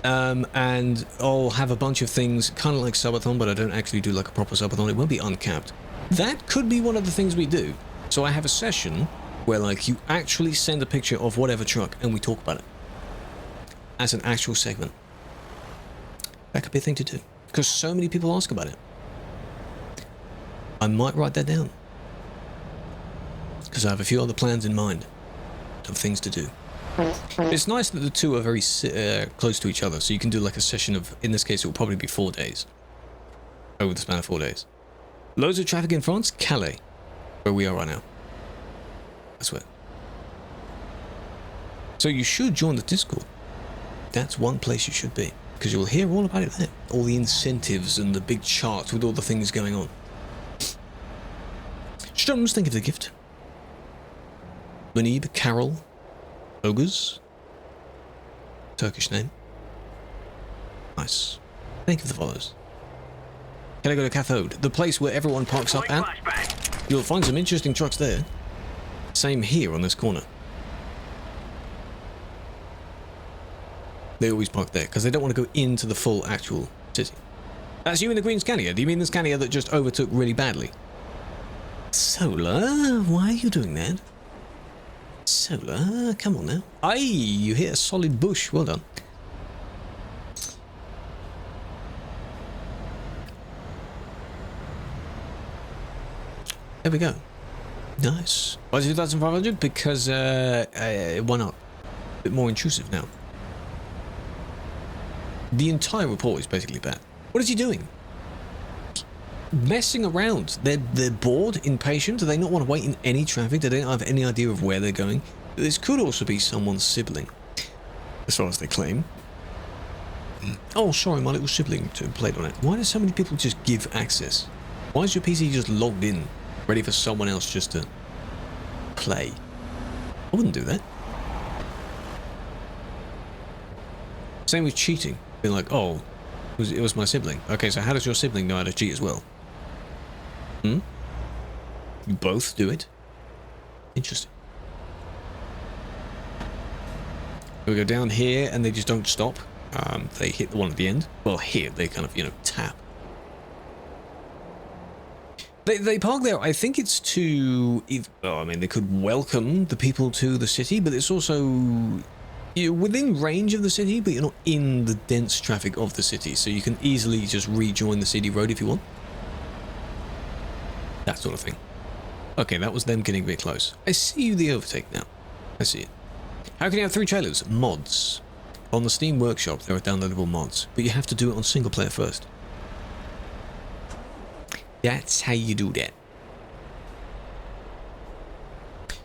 And I'll have a bunch of things, kind of like subathon, but I don't actually do like a proper subathon. It won't be uncapped. That could be one of the things we do. So I have a session where like you actually send a picture of whatever truck and we talk about it as an actual segment. That could be a thing to do because so many people ask about it. I might write that down because I have a few other plans in mind of things to do. It's nice that the two are very close to each other, so you can do like a session of, in this case, it will probably be 4 days. Over the span of 4 days. Loads of traffic in France? Calais, where we are right now. I swear. So you should join the Discord. That's one place you should be, because you'll hear all about it there. All the incentives and the big charts with all the things going on. Strums, think of the gift. Munib, Carol. Ogres. Turkish name. Nice. Thank you for the follows. Can I go to Cathode? The place where everyone parks up at? You'll find some interesting trucks there. Same here on this corner. They always park there because they don't want to go into the full actual city. That's you in the green Scania. Do you mean the Scania that just overtook really badly? Solar? Why are you doing that? Solar, come on now. Aye, you hit a solid bush. Well done. There we go. Nice. Why is it 2,500? Because, why not? A bit more intrusive now. The entire report is basically bad. What is he doing? Messing around. They're bored, impatient. Do they not want to wait in any traffic? Do they not have any idea of where they're going? This could also be someone's sibling, as far as they claim. Oh, sorry, my little sibling played on it. Why do so many people just give access? Why is your PC just logged in, ready for someone else just to play? I wouldn't do that. Same with cheating. Being like, oh, it was my sibling. Okay, so how does your sibling know how to cheat as well? You both do it? Interesting. We go down here and they just don't stop. They hit the one at the end. Well, here they kind of, you know, tap. They park there. I think it's to... Oh, I mean, they could welcome the people to the city, but it's also... You're within range of the city, but you're not in the dense traffic of the city, so you can easily just rejoin the city road if you want. That sort of thing. Okay, that was them getting a bit close. I see you the overtake now. I see it. How can you have 3 trailers? Mods. On the Steam Workshop, there are downloadable mods, but you have to do it on single player first. That's how you do that.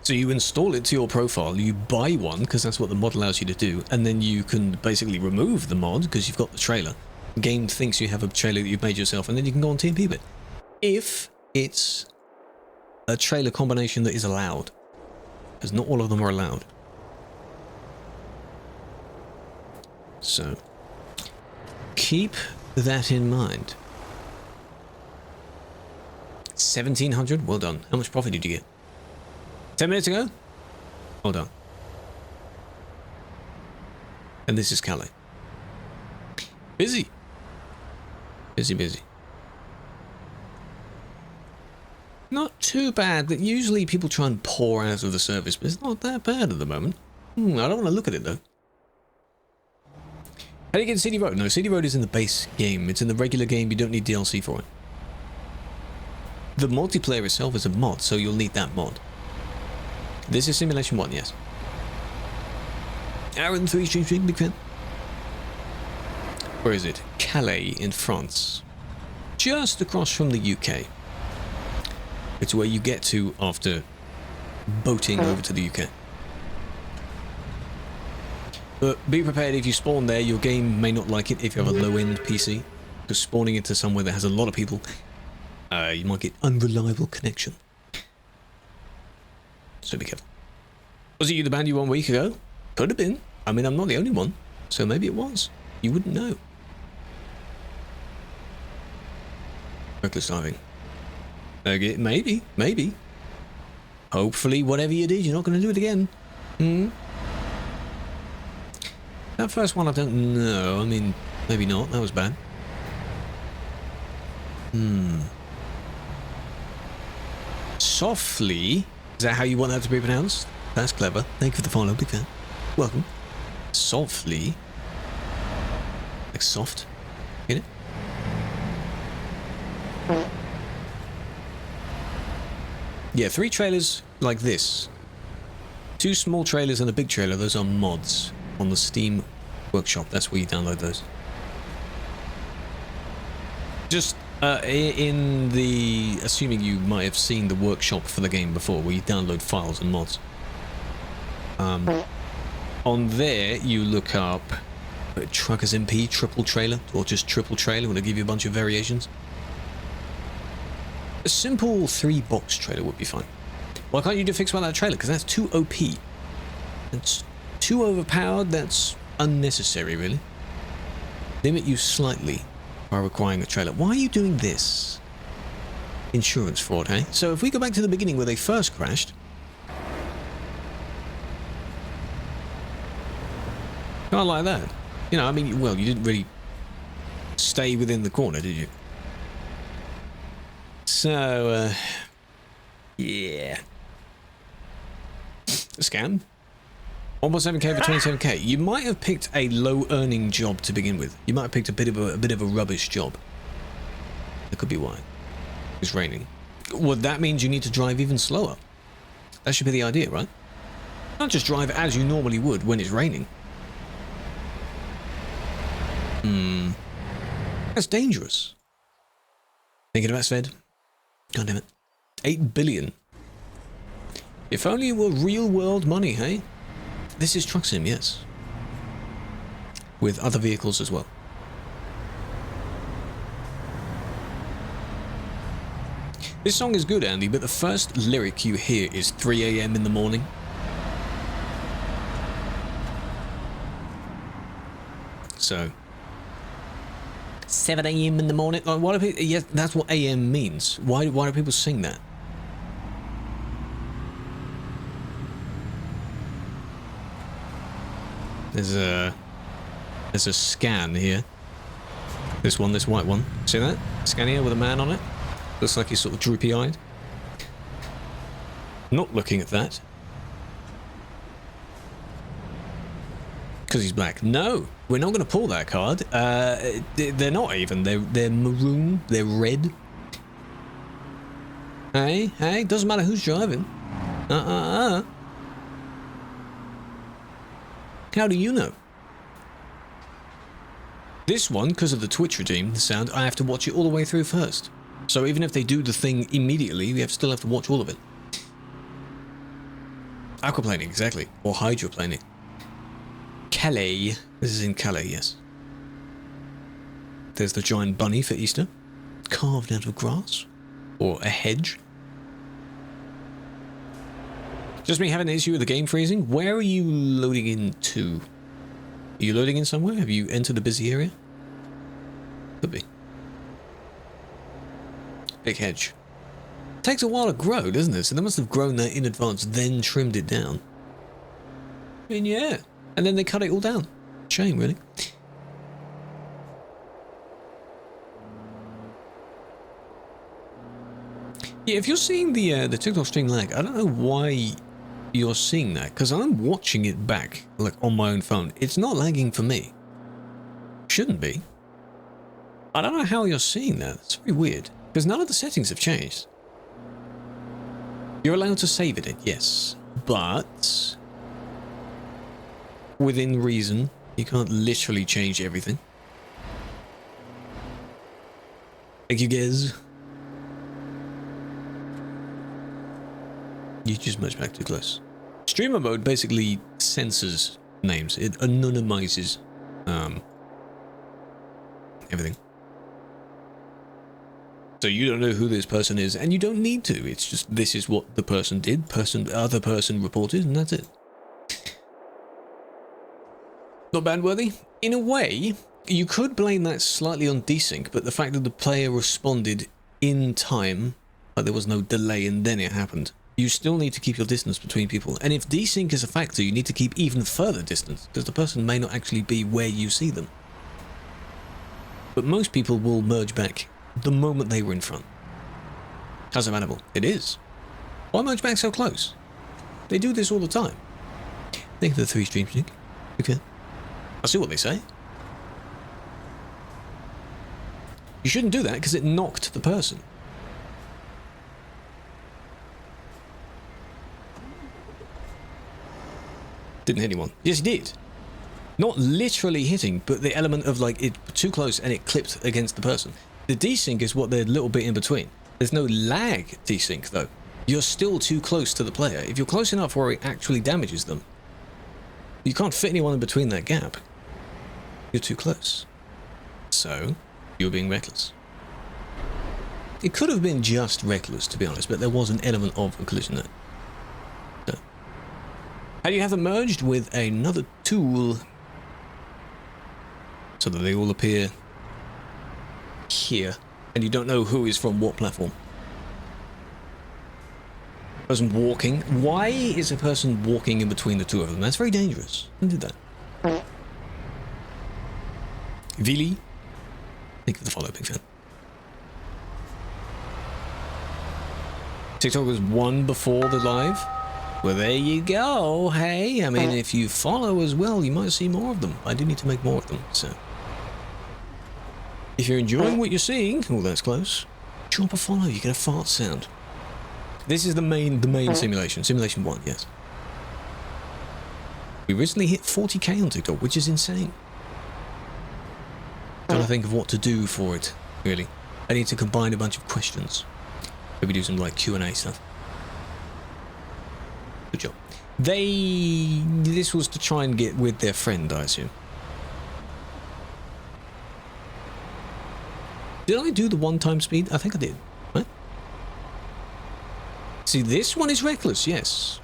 So you install it to your profile, you buy one, because that's what the mod allows you to do, and then you can basically remove the mod, because you've got the trailer, The game thinks you have a trailer that you've made yourself, and then you can go on TMP with it. If it's a trailer combination that is allowed, because not all of them are allowed. So, keep that in mind. 1,700, well done. How much profit did you get? 10 minutes ago? Well done. And this is Calais. Busy. Busy, busy. Not too bad. That usually people try and pour out of the service, but it's not that bad at the moment. I don't want to look at it though. How do you get CD Road? No, CD Road is in the base game. It's in the regular game. You don't need DLC for it. The multiplayer itself is a mod, so you'll need that mod. This is Simulation 1, yes. Aaron 3 stream, big fan. Where is it? Calais in France. Just across from the UK. It's where you get to after boating over to the UK. But be prepared, if you spawn there, your game may not like it if you have a low-end PC. Because spawning into somewhere that has a lot of people, you might get unreliable connection. So be careful. Was it you that banned you 1 week ago? Could have been. I mean, I'm not the only one. So maybe it was. You wouldn't know. Reckless driving. Okay, maybe. Maybe. Hopefully, whatever you did, you're not going to do it again. That first one, I don't know. I mean, maybe not. That was bad. Softly. Is that how you want that to be pronounced? That's clever. Thank you for the follow, big fan. Welcome. Softly. Like soft. Get it? Yeah, 3 trailers like this. 2 small trailers and a big trailer. Those are mods on the Steam Workshop. That's where you download those. Just in the... Assuming you might have seen the workshop for the game before, where you download files and mods. On there, you look up TruckersMP triple trailer, or just triple trailer, when they give you a bunch of variations. A simple 3-box trailer would be fine. Why can't you do fix about that trailer? Because that's too OP. It's too overpowered. That's unnecessary, really. Limit you slightly by requiring a trailer. Why are you doing this? Insurance fraud, hey? So if we go back to the beginning where they first crashed. Can't like that. You know, I mean, well, you didn't really stay within the corner, did you? So, yeah. A scam. 1.7k for 27k. You might have picked a low-earning job to begin with. You might have picked a bit of a rubbish job. That could be why. It's raining. Well, that means you need to drive even slower. That should be the idea, right? Not just drive as you normally would when it's raining. That's dangerous. Thinking about Sved? God damn it. 8 billion. If only it were real-world money, hey? This is Truck Sim, yes. With other vehicles as well. This song is good, Andy, but the first lyric you hear is 3 AM in the morning. So... 7 AM in the morning? Like, why do people... Yes, that's what AM means. Why do people sing that? There's a scan here. This white one. See that? Scan here with a man on it. Looks like he's sort of droopy-eyed. Not looking at that. Because he's black. No, we're not going to pull that card. They're not even. They're maroon. They're red. Hey, doesn't matter who's driving. How do you know? This one, because of the Twitch regime, the sound, I have to watch it all the way through first. So even if they do the thing immediately, we still have to watch all of it. Aquaplaning, exactly. Or hydroplaning. Calais. This is in Calais, yes. there's the giant bunny for Easter, carved out of grass or a hedge. Just me having an issue with the game freezing. Where are you loading into? Are you loading in somewhere? Have you entered a busy area? Could be. Big hedge. Takes a while to grow, doesn't it? So they must have grown that in advance, then trimmed it down. I mean, yeah. And then they cut it all down. Shame, really. Yeah, if you're seeing the TikTok stream lag, I don't know why you're seeing that, because I'm watching it back, like on my own phone. It's not lagging for me. Shouldn't be. I don't know how you're seeing that. It's very weird, because none of the settings have changed. You're allowed to save it, yes, but within reason. You can't literally change everything. Thank you, guys. You just merge back too close. Streamer mode basically censors names. It anonymizes everything. So you don't know who this person is, and you don't need to. It's just this is what the person did, other person reported, and that's it. Not ban-worthy? In a way, you could blame that slightly on desync, but the fact that the player responded in time, like there was no delay and then it happened. You still need to keep your distance between people. And if desync is a factor, you need to keep even further distance, because the person may not actually be where you see them. But most people will merge back the moment they were in front. How's it manageable? It is. Why merge back so close? They do this all the time. Think of the 3 streams, Nick. Okay. I see what they say. You shouldn't do that because it knocked the person. Didn't hit anyone. Yes, he did. Not literally hitting, but the element of like it too close and it clipped against the person. The desync is what they're a little bit in between. There's no lag desync though. You're still too close to the player. If you're close enough where it actually damages them, you can't fit anyone in between that gap. You're too close. So, you're being reckless. It could have been just reckless, to be honest, but there was an element of a collision there. So, how do you have them merged? With another tool, so that they all appear here, and you don't know who is from what platform. Person walking. Why is a person walking in between the two of them? That's very dangerous. Don't do that. Vili, thank you for the follow, big fan. TikTok was 1 before the live. Well, there you go. Hey, I mean, if you follow as well, you might see more of them. I do need to make more of them, so. If you're enjoying what you're seeing, oh, that's close. Drop a follow, you get a fart sound. This is the main simulation. Simulation 1, yes. We recently hit 40k on TikTok, which is insane. Trying to think of what to do for it, really. I need to combine a bunch of questions. Maybe do some like Q&A stuff. Good job. This was to try and get with their friend, I assume. Did I do the 1-time speed? I think I did. Right? See, this one is reckless, yes.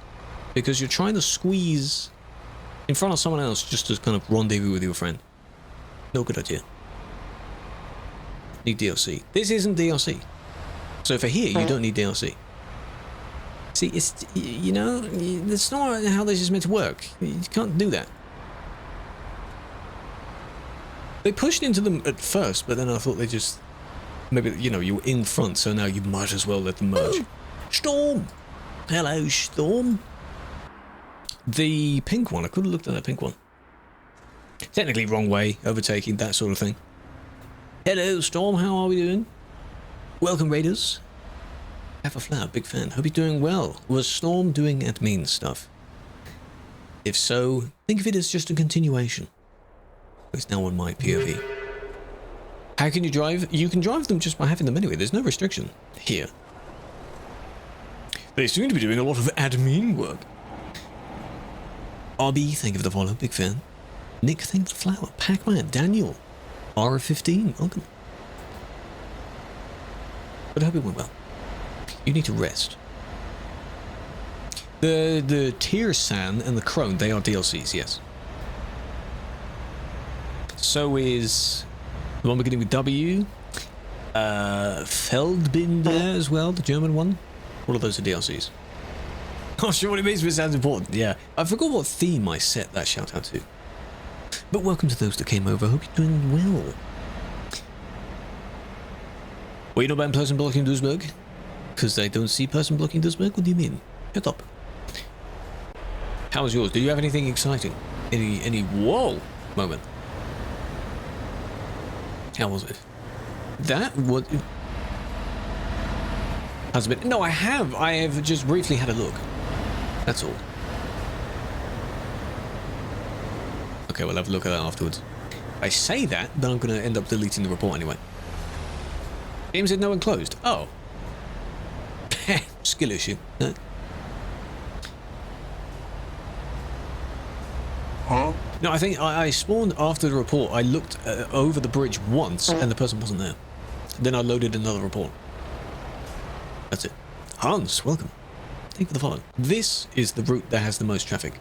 Because you're trying to squeeze in front of someone else just to kind of rendezvous with your friend. No good idea. Need DLC. This isn't DLC. So for here, you don't need DLC. See, it's, you know, that's not how this is meant to work. You can't do that. They pushed into them at first, but then I thought they just... Maybe, you know, you were in front, so now you might as well let them merge. Storm! Hello, Storm. The pink one, I could have looked at that pink one. Technically wrong way, overtaking, that sort of thing. Hello, Storm, how are we doing? Welcome, Raiders. Have a flower, big fan. Hope you're doing well. Was Storm doing admin stuff? If so, think of it as just a continuation. It's now on my POV. How can you drive? You can drive them just by having them anyway. There's no restriction here. They seem to be doing a lot of admin work. RB, thank you for the follow. Big fan. Nick, thank you for the flower. Pac-Man, Daniel. R15, welcome. But I hope it went well. You need to rest. The Tearsan and the Crone, they are DLCs, yes. So is the one beginning with W. Feldbinder as well, the German one. All of those are DLCs. Not sure what it means, but it sounds important. Yeah, I forgot what theme I set that shout out to. But welcome to those that came over. Hope you're doing well. Well, you know about person blocking Duisburg? Because I don't see person blocking Duisburg? What do you mean? Shut up. How was yours? Did you have anything exciting? Any whoa moment? How was it? That was... Has it been? No, I have just briefly had a look. That's all. Okay, we'll have a look at that afterwards. I say that, but I'm going to end up deleting the report anyway. Game said no one closed. Oh. Skill issue. No. Huh? No, I think I spawned after the report. I looked over the bridge once, and the person wasn't there. Then I loaded another report. That's it. Hans, welcome. Thank you for the follow. This is the route that has the most traffic.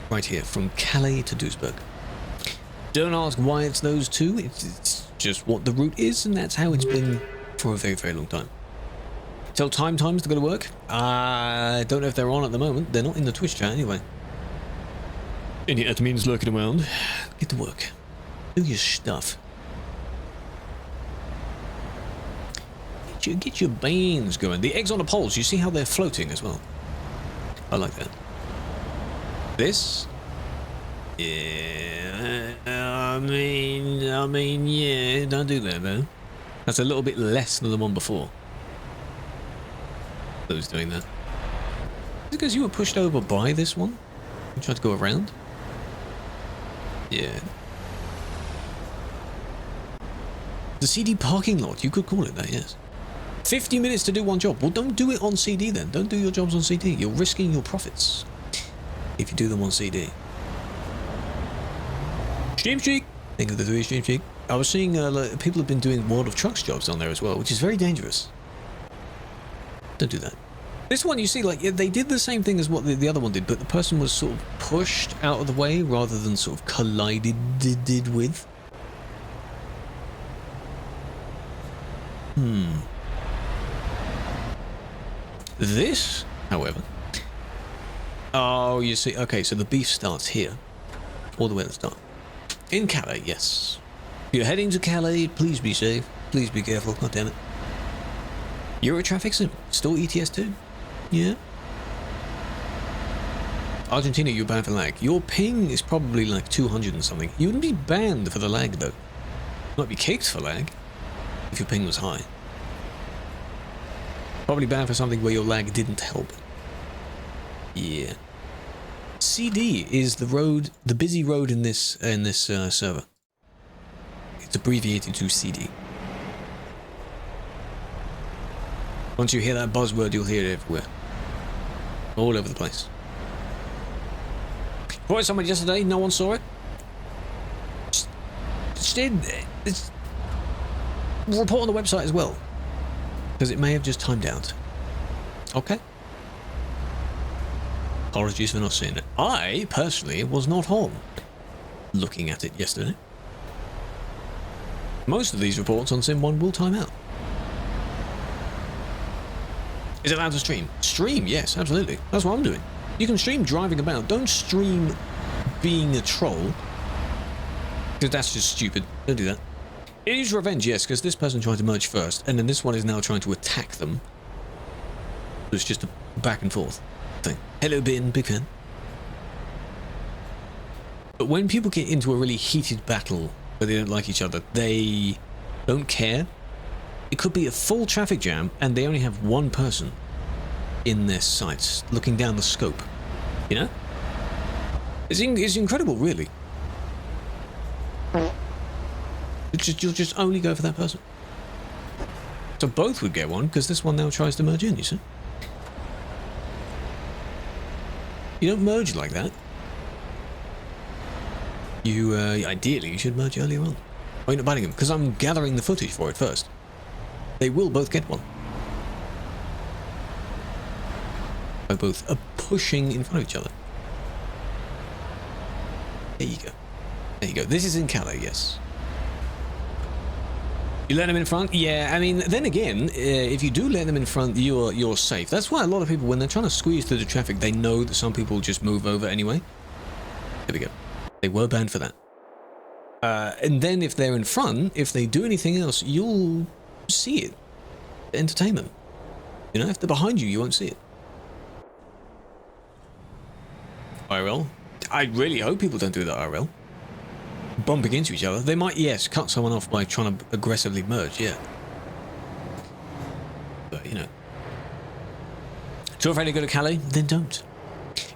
Right here, from Calais to Duisburg. Don't ask why it's those two. It's just what the route is, and that's how it's been for a very, very long time. Tell times to go to work. I don't know if they're on at the moment. They're not in the Twitch chat anyway. Any admins lurking around. Get to work. Do your stuff. Get your beans going. The eggs on the poles, you see how they're floating as well. I like that. This? Yeah. I mean, yeah. Don't do that though. That's a little bit less than the one before. Who's doing that? Is it because you were pushed over by this one? You tried to go around? Yeah. The CD parking lot, you could call it that, yes. 50 minutes to do one job. Well, don't do it on CD then. Don't do your jobs on CD. You're risking your profits if you do them on CD. Stream Streak! Think of the 3 Stream Streak. I was seeing people have been doing World of Trucks jobs on there as well, which is very dangerous. Don't do that. This one, you see, like, they did the same thing as what the other one did, but the person was sort of pushed out of the way rather than sort of collided with. This, however... Oh, you see, okay, so the beef starts here. All the way at the start. In Calais, yes. If you're heading to Calais, please be safe. Please be careful, god damn it. Euro traffic sim, still ETS 2? Yeah. Argentina, you're banned for lag. Your ping is probably like 200 and something. You wouldn't be banned for the lag though. You might be kicked for lag if your ping was high. Probably banned for something where your lag didn't help. Yeah. CD is the road, the busy road in this server. It's abbreviated to CD. Once you hear that buzzword, you'll hear it everywhere. All over the place. Brought someone yesterday, no one saw it. It's report on the website as well. Because it may have just timed out. Okay. Apologies for not seeing it. I, personally, was not home looking at it yesterday. Most of these reports on Sim 1 will time out. Is it allowed to stream? Stream, yes, absolutely. That's what I'm doing. You can stream driving about. Don't stream being a troll. Because that's just stupid. Don't do that. It is revenge, yes, because this person tried to merge first, and then this one is now trying to attack them. It's just a back and forth thing. Hello, Bin, big fan. But when people get into a really heated battle where they don't like each other, they don't care. It could be a full traffic jam, and they only have one person in their sights, looking down the scope. You know? It's incredible, really. You'll just only go for that person. So both would get one, because this one now tries to merge in, you see? You don't merge like that. You, ideally, you should merge earlier on. Why are you not banning them? Because I'm gathering the footage for it first. They will both get one. They both are pushing in front of each other. There you go. There you go. This is in Calais, yes. You let them in front? Yeah, I mean, then again, if you do let them in front, you're safe. That's why a lot of people, when they're trying to squeeze through the traffic, they know that some people just move over anyway. There we go. They were banned for that. And then if they're in front, if they do anything else, you'll see it. Entertain them. You know, if they're behind you, you won't see it. IRL. I really hope people don't do that IRL. Bumping into each other. They might, yes, cut someone off by trying to aggressively merge, yeah. But, you know. Too afraid to go to Calais? Then don't.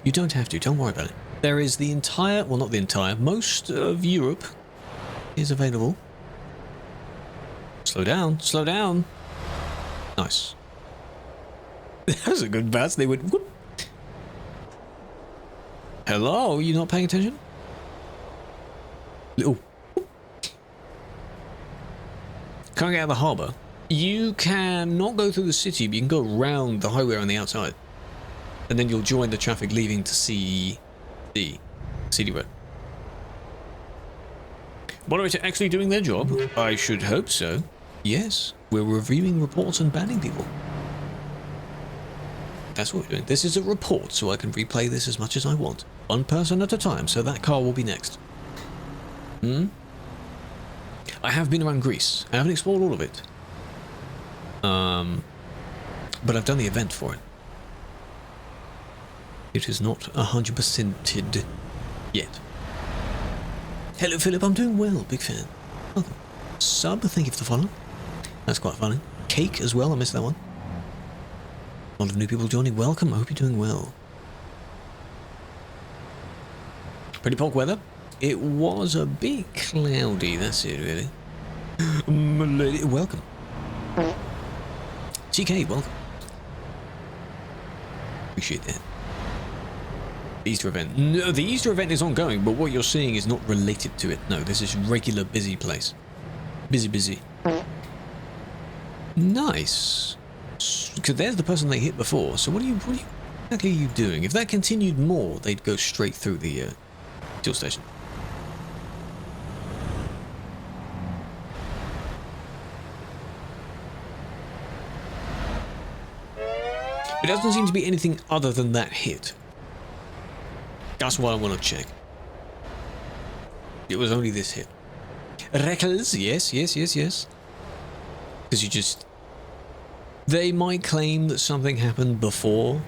You don't have to, don't worry about it. There is the entire, well, not the entire, most of Europe is available. Slow down, slow down. Nice. That was a good bounce. They would, whoop. Hello, you not paying attention? Little. Coming out of the harbour, you can not go through the city, but you can go around the highway on the outside. And then you'll join the traffic leaving to CD Road. Moderator actually doing their job? I should hope so. Yes, we're reviewing reports and banning people. That's what we're doing. This is a report, so I can replay this as much as I want. One person at a time, so that car will be next. I have been around Greece. I haven't explored all of it. But I've done the event for it. It is not 100%ed yet. Hello, Philip. I'm doing well. Big fan. Welcome. Sub, thank you for the follow. That's quite funny. Cake as well. I missed that one. A lot of new people joining. Welcome. I hope you're doing well. Pretty pork weather. It was a bit cloudy. That's it, really. Welcome. TK, welcome. Appreciate that. Easter event. No, the Easter event is ongoing, but what you're seeing is not related to it. No, this is regular busy place. Busy. Nice. Because there's the person they hit before. So what exactly are you doing? If that continued more, they'd go straight through the fuel station. It doesn't seem to be anything other than that hit. That's what I want to check. It was only this hit. Reckless, yes. Because you just... They might claim that something happened before.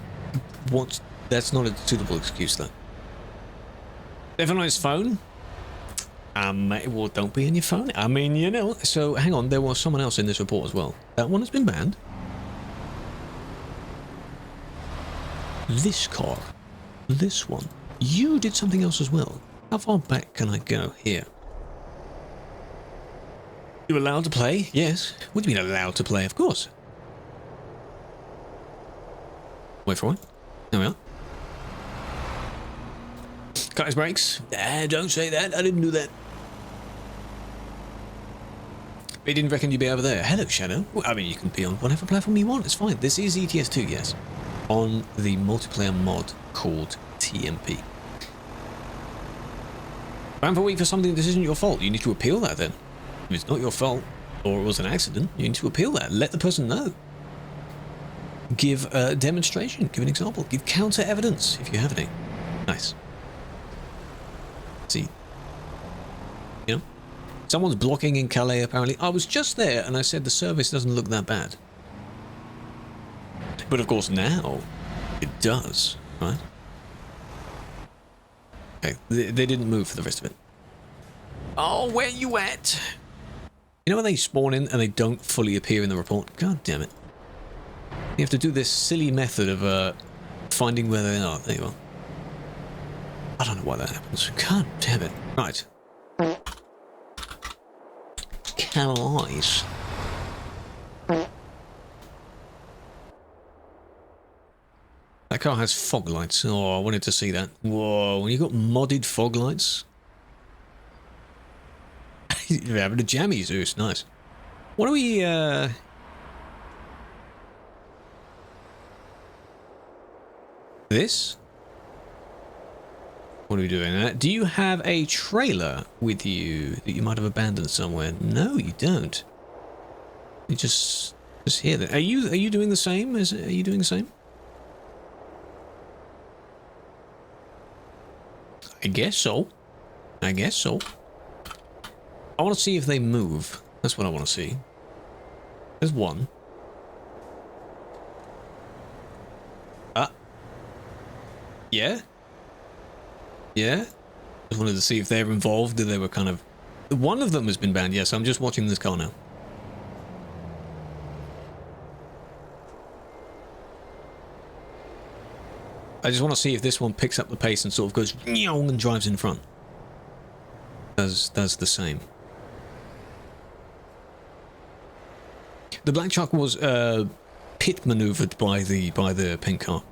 That's not a suitable excuse, though. Everyone on his phone? Well, don't be on your phone. I mean, you know. So, hang on. There was someone else in this report as well. That one has been banned. This car. This one. You did something else as well. How far back can I go here? You allowed to play? Yes. What do you mean allowed to play? Of course. Wait for one. There we are. Cut his brakes. Don't say that. I didn't do that. They didn't reckon you'd be over there. Hello, Shadow. Well, I mean, you can be on whatever platform you want. It's fine. This is ETS2, yes. On the multiplayer mod called TMP. Ban for a week for something that isn't your fault. You need to appeal that then. If it's not your fault, or it was an accident, you need to appeal that. Let the person know. Give a demonstration. Give an example. Give counter evidence if you have any. Nice. See? You know? Someone's blocking in Calais apparently. I was just there and I said the service doesn't look that bad. But of course now it does, right? Okay, they didn't move for the rest of it. Oh, where you at? You know when they spawn in and they don't fully appear in the report? God damn it. You have to do this silly method of finding where they are. There you are. I don't know why that happens. God damn it. Right. Calais. That car has fog lights. Oh, I wanted to see that. Whoa, when you got modded fog lights. You're having a jammy, Zeus. Nice. What do we, This? What are we doing? Do you have a trailer with you that you might have abandoned somewhere? No, you don't. You just here. Then. Are you doing the same? Are you doing the same? I guess so. I guess so. I want to see if they move. That's what I want to see. There's one. Yeah? Yeah? Just wanted to see if they're involved, if they were kind of... One of them has been banned, yes, I'm just watching this car now. I just want to see if this one picks up the pace and sort of goes and drives in front. Does the same. The black truck was pit maneuvered by the pink car.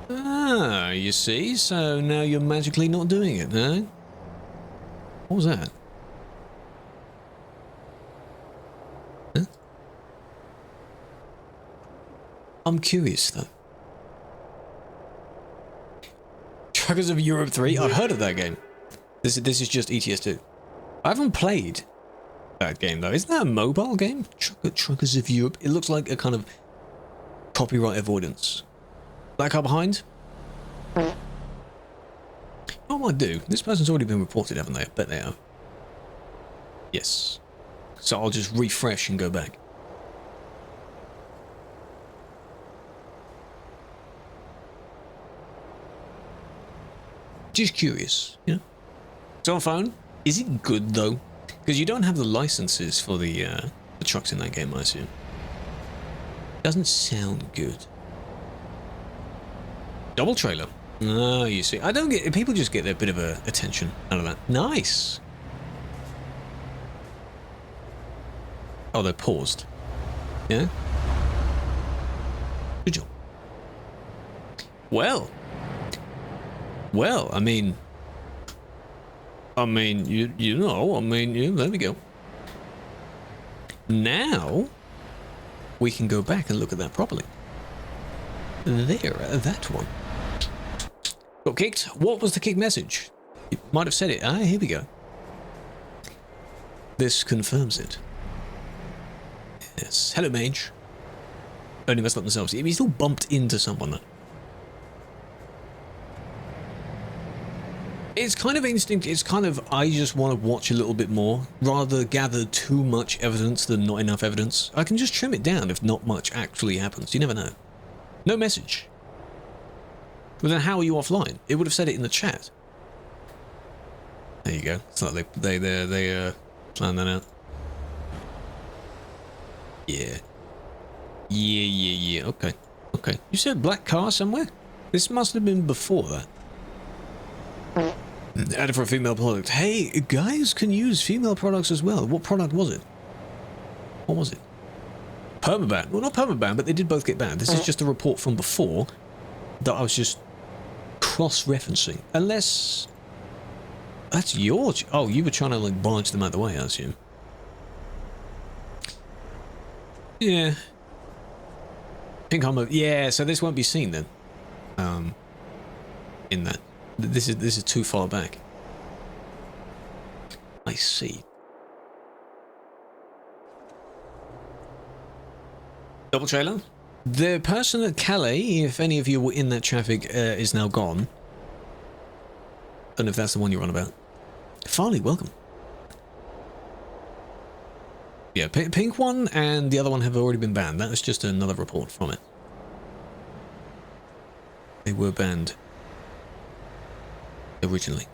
Ah, you see, so now you're magically not doing it, huh? What was that? Huh? I'm curious though. Truckers of Europe 3? I've heard of that game. This is just ETS2. I haven't played that game though. Isn't that a mobile game? Truckers of Europe. It looks like a kind of copyright avoidance. That car behind? What I do? This person's already been reported, haven't they? I bet they have. Yes. So I'll just refresh and go back. Just curious, you know? Cell phone, is it good though? Because you don't have the licenses for the trucks in that game, I assume. Doesn't sound good. Double trailer. Oh, you see. I don't get... People just get a bit of attention out of that. Nice. Oh, they're paused. Yeah? Good job. Well, I mean, you know, there we go. Now, we can go back and look at that properly. There, that one. Got kicked. What was the kick message? You might have said it. Ah, here we go. This confirms it. Yes. Hello, Mage. Only messed up themselves. He still bumped into someone though. It's kind of instinct. It's kind of, I just want to watch a little bit more, rather gather too much evidence than not enough evidence. I can just trim it down if not much actually happens. You never know. No message. Well, then how are you offline? It would have said it in the chat. There you go. It's like they planned that out. Yeah. Yeah. Okay. You said black car somewhere? This must have been before that. Added for a female product. Hey, guys can use female products as well. What product was it? What was it? Permaban. Well, not permaban, but they did both get banned. This is just a report from before that I was just cross-referencing. Unless... That's your... Oh, you were trying to, like, barge them out of the way, I assume. Yeah. Pink armor. Yeah, so this won't be seen then. In that. This is too far back. I see. Double trailer. The person at Calais, if any of you were in that traffic, is now gone. Don't know if that's the one you're on about. Farley, welcome. Yeah, pink one and the other one have already been banned. That was just another report from it. They were banned. Originally.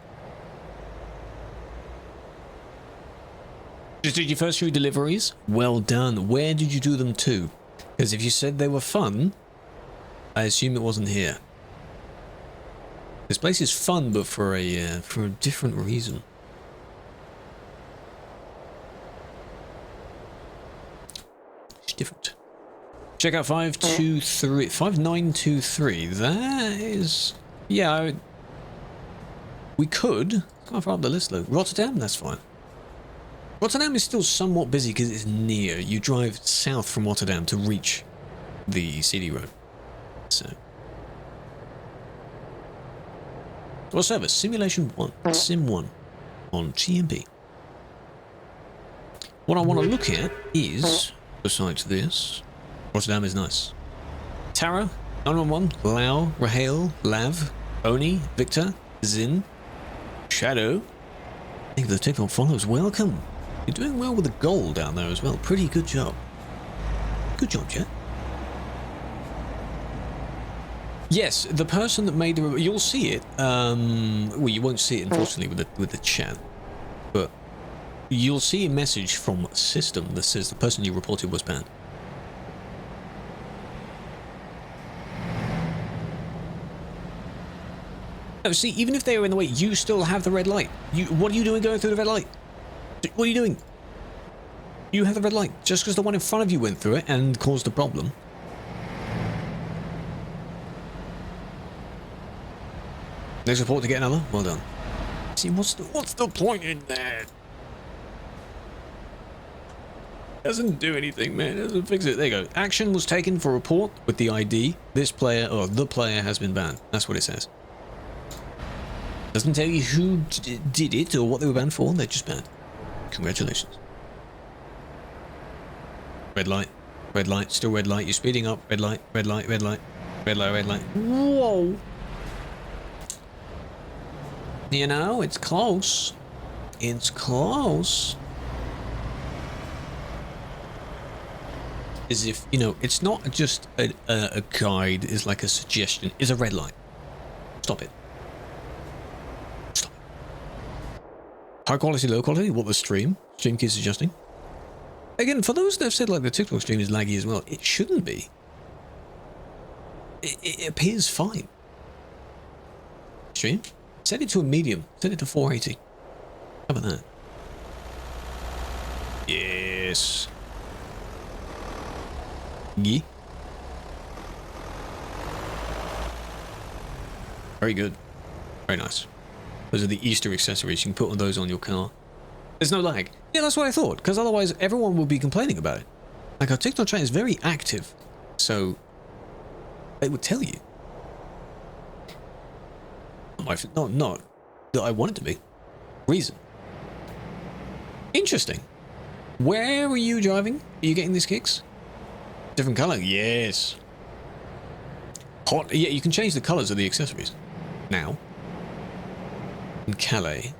Just did your first few deliveries? Well done. Where did you do them to? Because if you said they were fun, I assume it wasn't here. This place is fun, but for a different reason. It's different. Check out 5923. That is, yeah. We could. Can't far up the list though. Rotterdam, that's fine. Rotterdam is still somewhat busy because it's near. You drive south from Rotterdam to reach the CD road. So. What service? Simulation 1. Sim 1 on GMP. What I want to look at is, besides this, Rotterdam is nice. Tara, 911, Lau, Rahel, Lav, Oni, Victor, Zin, Shadow. Thank you for the TikTok follows. Welcome. You're doing well with the goal down there as well. Pretty good job. Good job, chat. Yes, the person that made the... You'll see it. Well, you won't see it, unfortunately, with the chat. But you'll see a message from system that says the person you reported was banned. No, see, even if they are in the way, you still have the red light. What are you doing going through the red light? What are you doing? You have the red light. Just because the one in front of you went through it and caused a problem. Next report to get another? Well done. See, what's the point in that? Doesn't do anything, man. Doesn't fix it. There you go. Action was taken for report with the ID. This player, or the player, has been banned. That's what it says. Doesn't tell you who did it or what they were banned for. They're just banned. Congratulations. Red light. Red light. Still red light. You're speeding up. Red light. Red light. Red light. Red light. Red light. Whoa. You know, it's close. It's close. As if, you know, it's not just a guide. It's like a suggestion. It's a red light. Stop it. High quality, low quality, what the stream keeps adjusting. Again, for those that have said like the TikTok stream is laggy as well, it shouldn't be. It appears fine. Stream? Set it to a medium. Set it to 480. How about that? Yes. Yeah. Very good. Very nice. Those are the Easter accessories. You can put those on your car. There's no lag. Yeah, that's what I thought. Because otherwise, everyone would be complaining about it. Like, our TikTok chat is very active. So, they would tell you. Not that I want it to be. Reason. Interesting. Where are you driving? Are you getting these kicks? Different color? Yes. Hot. Yeah, you can change the colors of the accessories. Now. In Calais.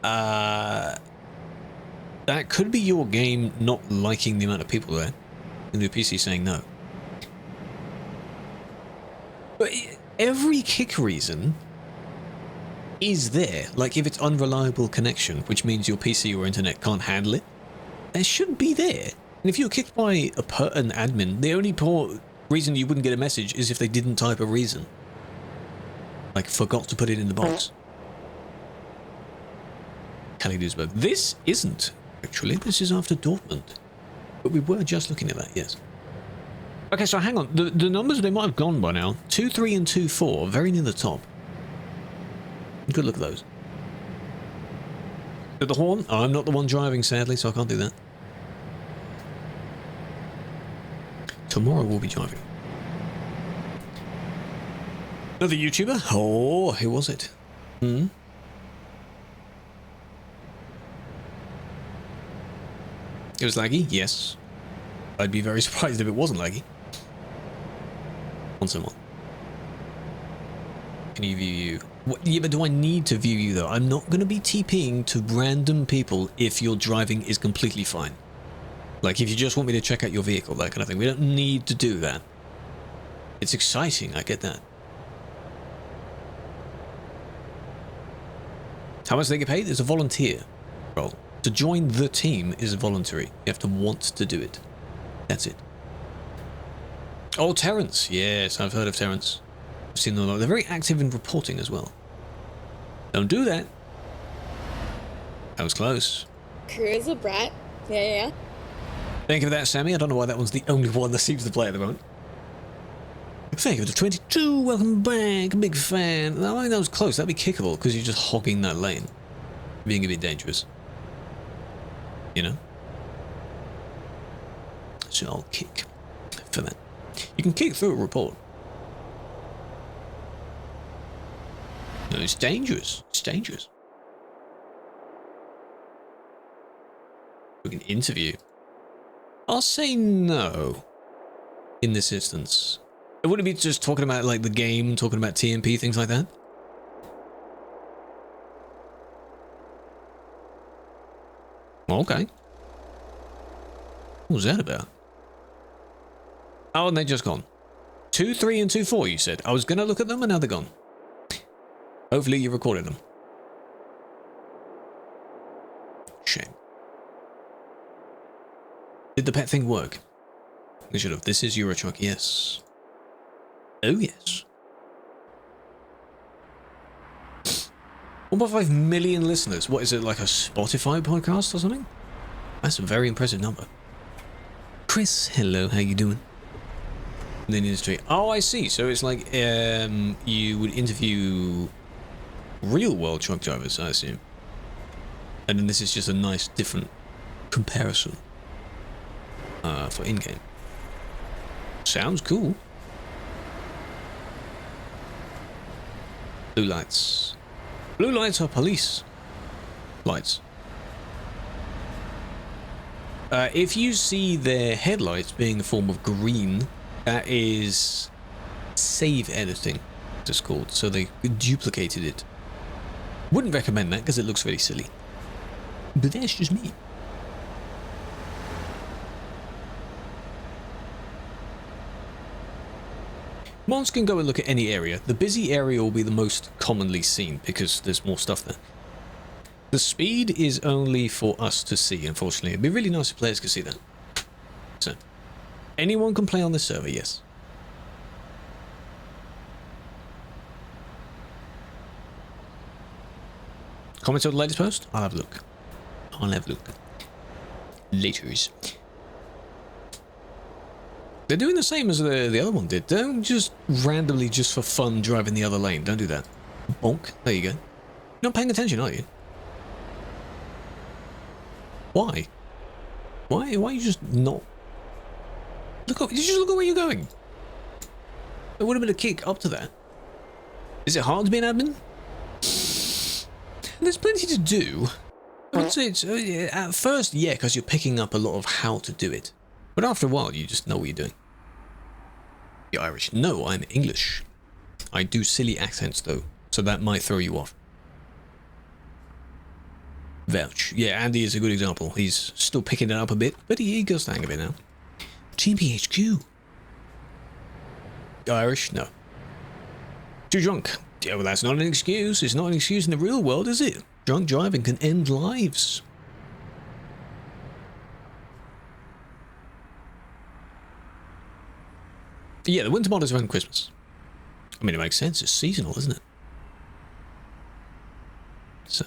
That could be your game not liking the amount of people there. And the PC saying no. But every kick reason is there. Like if it's unreliable connection, which means your PC or internet can't handle it, it should be there. And if you're kicked by an admin, the only reason you wouldn't get a message is if they didn't type a reason. Like forgot to put it in the box. Calais Duisburg. This isn't, actually. This is after Dortmund. But we were just looking at that, yes. Okay, so hang on. The numbers, they might have gone by now. 2, 3, and 2, 4. Very near the top. Good look at those. At the horn? Oh, I'm not the one driving, sadly, so I can't do that. Tomorrow we'll be driving. Another YouTuber? Oh, who was it? Hmm? It was laggy? Yes. I'd be very surprised if it wasn't laggy. On someone. Can you view you? What, yeah, but do I need to view you though? I'm not going to be TPing to random people if your driving is completely fine. Like if you just want me to check out your vehicle, that kind of thing. We don't need to do that. It's exciting, I get that. How much do they get paid? It's a volunteer role. To join the team is voluntary. You have to want to do it. That's it. Oh, Terrence. Yes, I've heard of Terrence. I've seen them a lot. They're very active in reporting as well. Don't do that. That was close. Crew is a brat. Yeah. Thank you for that, Sammy. I don't know why that one's the only one that seems to play at the moment. Thank you for the 22. Welcome back. Big fan. I think that was close. That'd be kickable because you're just hogging that lane. Being a bit dangerous. you know? So I'll kick for that. You can kick through a report. No, it's dangerous. It's dangerous. We can interview. I'll say no in this instance. It wouldn't be just talking about like the game, talking about TMP, things like that. Okay. What was that about? Oh, and they're just gone. 2.3 and 2.4, you said. I was going to look at them and now they're gone. Hopefully you recorded them. Shame. Did the pet thing work? We should have. This is Eurotruck, yes. Oh, yes. 1.5 million listeners. What is it, like a Spotify podcast or something? That's a very impressive number. Chris, hello, how you doing? In the industry. Oh, I see. So it's like you would interview real world truck drivers, I assume. And then this is just a nice different comparison for in-game. Sounds cool. Blue lights. Blue lights are police lights. If you see their headlights being a form of green, that is save editing, it's called. So they duplicated it. Wouldn't recommend that because it looks very silly. But that's just me. Mons can go and look at any area. The busy area will be the most commonly seen because there's more stuff there. The speed is only for us to see, unfortunately. It'd be really nice if players could see that. So, anyone can play on this server, yes. Comment on the latest post? I'll have a look. I'll have a look. Laters. They're doing the same as the other one did. Don't just randomly, just for fun, drive in the other lane. Don't do that. Bonk. There you go. You're not paying attention, are you? Why? Why are you just not? Look up. You just look at where you're going. There would have been a kick up to that. Is it hard to be an admin? There's plenty to do. At first, yeah, because you're picking up a lot of how to do it. But after a while, you just know what you're doing. You're Irish. No, I'm English. I do silly accents, though, so that might throw you off. Vouch. Yeah, Andy is a good example. He's still picking it up a bit, but he goes the hang of it now. GPHQ. Irish? No. Too drunk. Yeah, well, that's not an excuse. It's not an excuse in the real world, is it? Drunk driving can end lives. Yeah, the winter mod is around Christmas. I mean, it makes sense. It's seasonal, isn't it? So.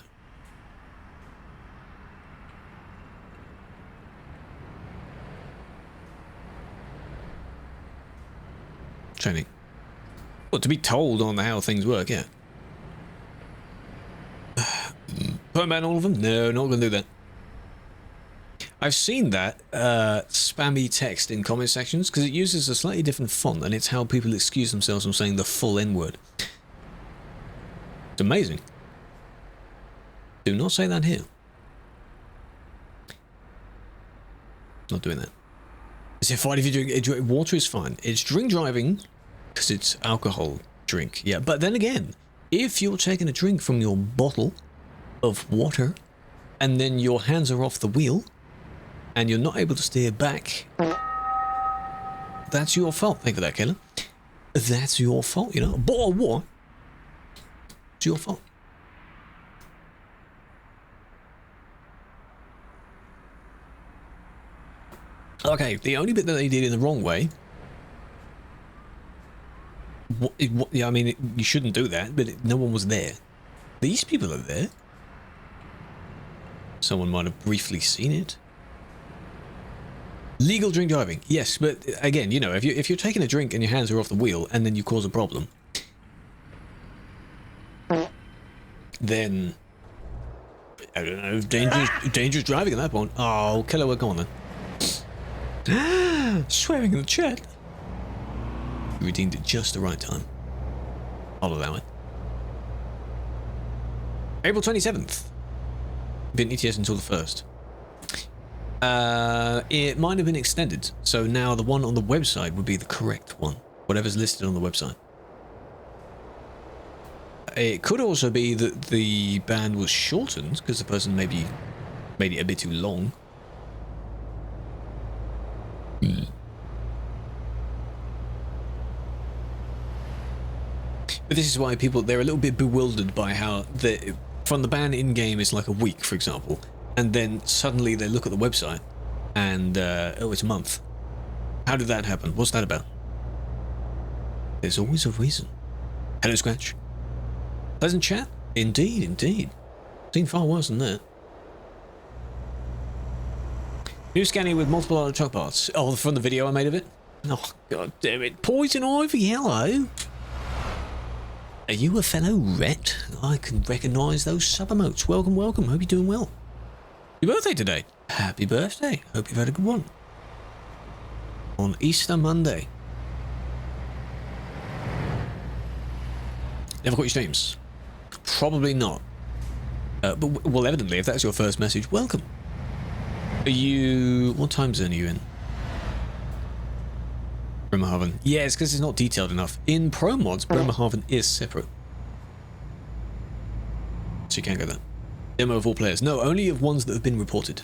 Training. Well, to be told on how things work, yeah. Perman all of them? No, not going to do that. I've seen that spammy text in comment sections because it uses a slightly different font and it's how people excuse themselves from saying the full N-word. It's amazing. Do not say that here. Not doing that. Is it fine if you drink water? Is fine. It's drink driving because it's alcohol drink. Yeah, but then again, if you're taking a drink from your bottle of water and then your hands are off the wheel and you're not able to steer back, that's your fault. Thank you for that, Kayla. That's your fault, you know. A bottle of water, it's your fault. Okay, the only bit that they did in the wrong way. Yeah, I mean, you shouldn't do that, but no one was there. These people are there. Someone might have briefly seen it. Legal drink driving, yes, but again, you know, if you're taking a drink and your hands are off the wheel and then you cause a problem, then I don't know. Dangerous driving at that point. Oh, killer, we're gone then. Swearing in the chat. You redeemed it just the right time. I'll allow it. April 27th. Been ETS until the 1st. It might have been extended, so now the one on the website would be the correct one. Whatever's listed on the website. It could also be that the ban was shortened because the person maybe made it a bit too long. But this is why people, they're a little bit bewildered by how from the ban in-game is like a week, for example, and then suddenly they look at the website and, oh, it's a month. How did that happen? What's that about? There's always a reason. Hello, Scratch. Pleasant chat? Indeed, indeed. Seen far worse than that. New scanning with multiple other truck parts. Oh, from the video I made of it? Oh, god damn it. Poison Ivy, hello. Are you a fellow Rhett? I can recognise those sub-emotes. Welcome, welcome. Hope you're doing well. Your birthday today. Happy birthday. Hope you've had a good one. On Easter Monday. Never got your streams? Probably not. But, well, evidently, if that's your first message, welcome. Are you... What time zone are you in? Bremerhaven. Yeah, it's because it's not detailed enough. In Pro Mods, Bremerhaven is separate. So you can't go there. Demo of all players. No, only of ones that have been reported.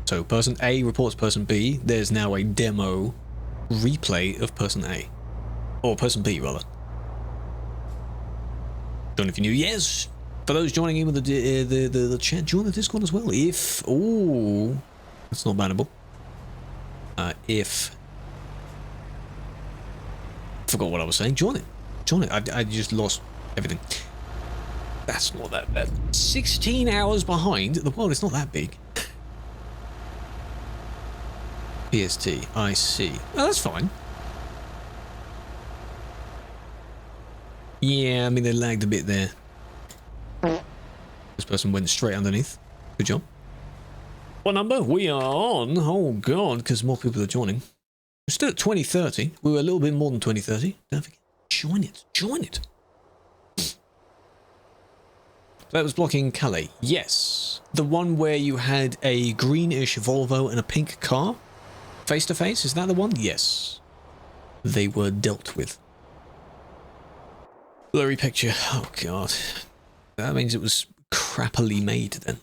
So person A reports person B. There's now a demo replay of person A. Or person B, rather. Don't know if you knew. Yes! For those joining in with the chat, join the Discord as well. If... Oh, that's not bannable. If... Forgot what I was saying. Join it. Join it. I just lost everything. That's not that bad. 16 hours behind. The world is not that big. PST. I see. Oh, that's fine. Yeah, I mean, they lagged a bit there. This person went straight underneath. Good job. What number? We are on. Oh, God, because more people are joining. We're still at 2030. We were a little bit more than 2030. Don't forget. Join it. Join it. That was blocking Calais. Yes. The one where you had a greenish Volvo and a pink car? Face to face? Is that the one? Yes. They were dealt with. Blurry picture. Oh, God. That means it was crappily made then.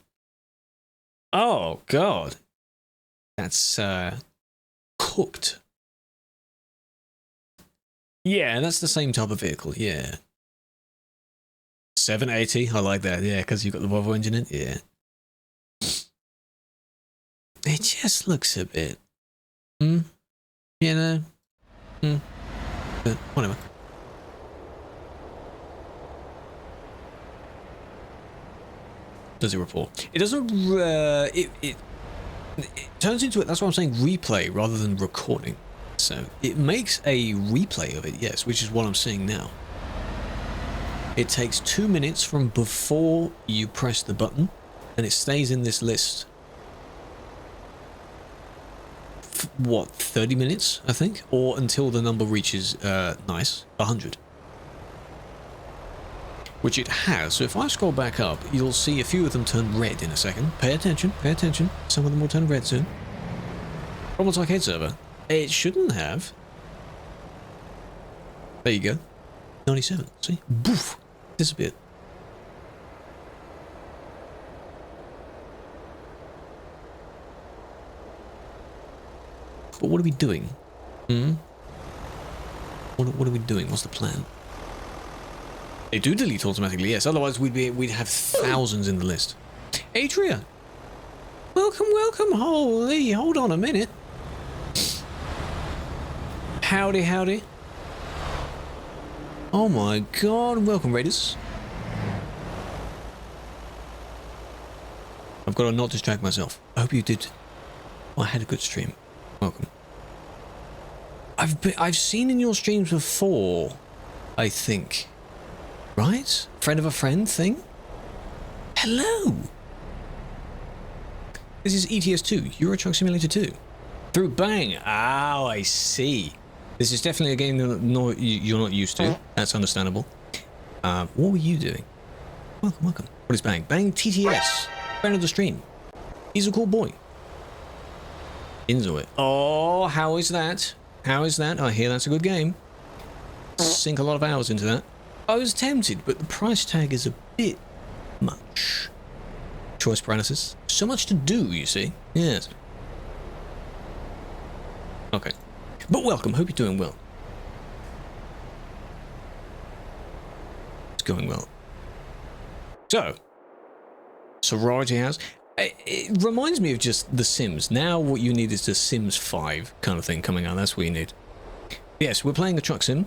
Oh, God. That's, cooked. Yeah, that's the same type of vehicle, yeah. 780, I like that, yeah, because you've got the Volvo engine in, yeah. It just looks a bit... you know? But whatever. Does it report? It doesn't, it turns into it, that's what I'm saying, replay rather than recording. So, it makes a replay of it, yes, which is what I'm seeing now. It takes 2 minutes from before you press the button, and it stays in this list. What, 30 minutes, I think? Or until the number reaches, nice, 100. Which it has. So if I scroll back up, you'll see a few of them turn red in a second. Pay attention, pay attention. Some of them will turn red soon. Roblox Arcade server. It shouldn't have. There you go. 97. See? Boof. Disappeared. But what are we doing? What are we doing? What's the plan? They do delete automatically, yes. Otherwise, we'd have thousands in the list. Adria, welcome, welcome. Holy, hold on a minute. Howdy, howdy. Oh my God! Welcome, Raiders. I've got to not distract myself. I hope you did. I had a good stream. Welcome. I've seen in your streams before. I think. Right? Friend of a friend thing? hello. This is ETS2, Euro Truck Simulator 2. Through Bang. Oh, I see. This is definitely a game you're not used to. That's understandable. What were you doing? Welcome, welcome. What is Bang? Bang TTS. Friend of the stream. He's a cool boy. Into it. Oh, how is that? How is that? I hear that's a good game. Sink a lot of hours into that. I was tempted, but the price tag is a bit much. Choice paralysis. So much to do, you see. Yes. Okay. But welcome. Hope you're doing well. It's going well. So, Sorority House. It reminds me of just The Sims. Now what you need is the Sims 5 kind of thing coming out. That's what you need. Yes, we're playing a truck sim.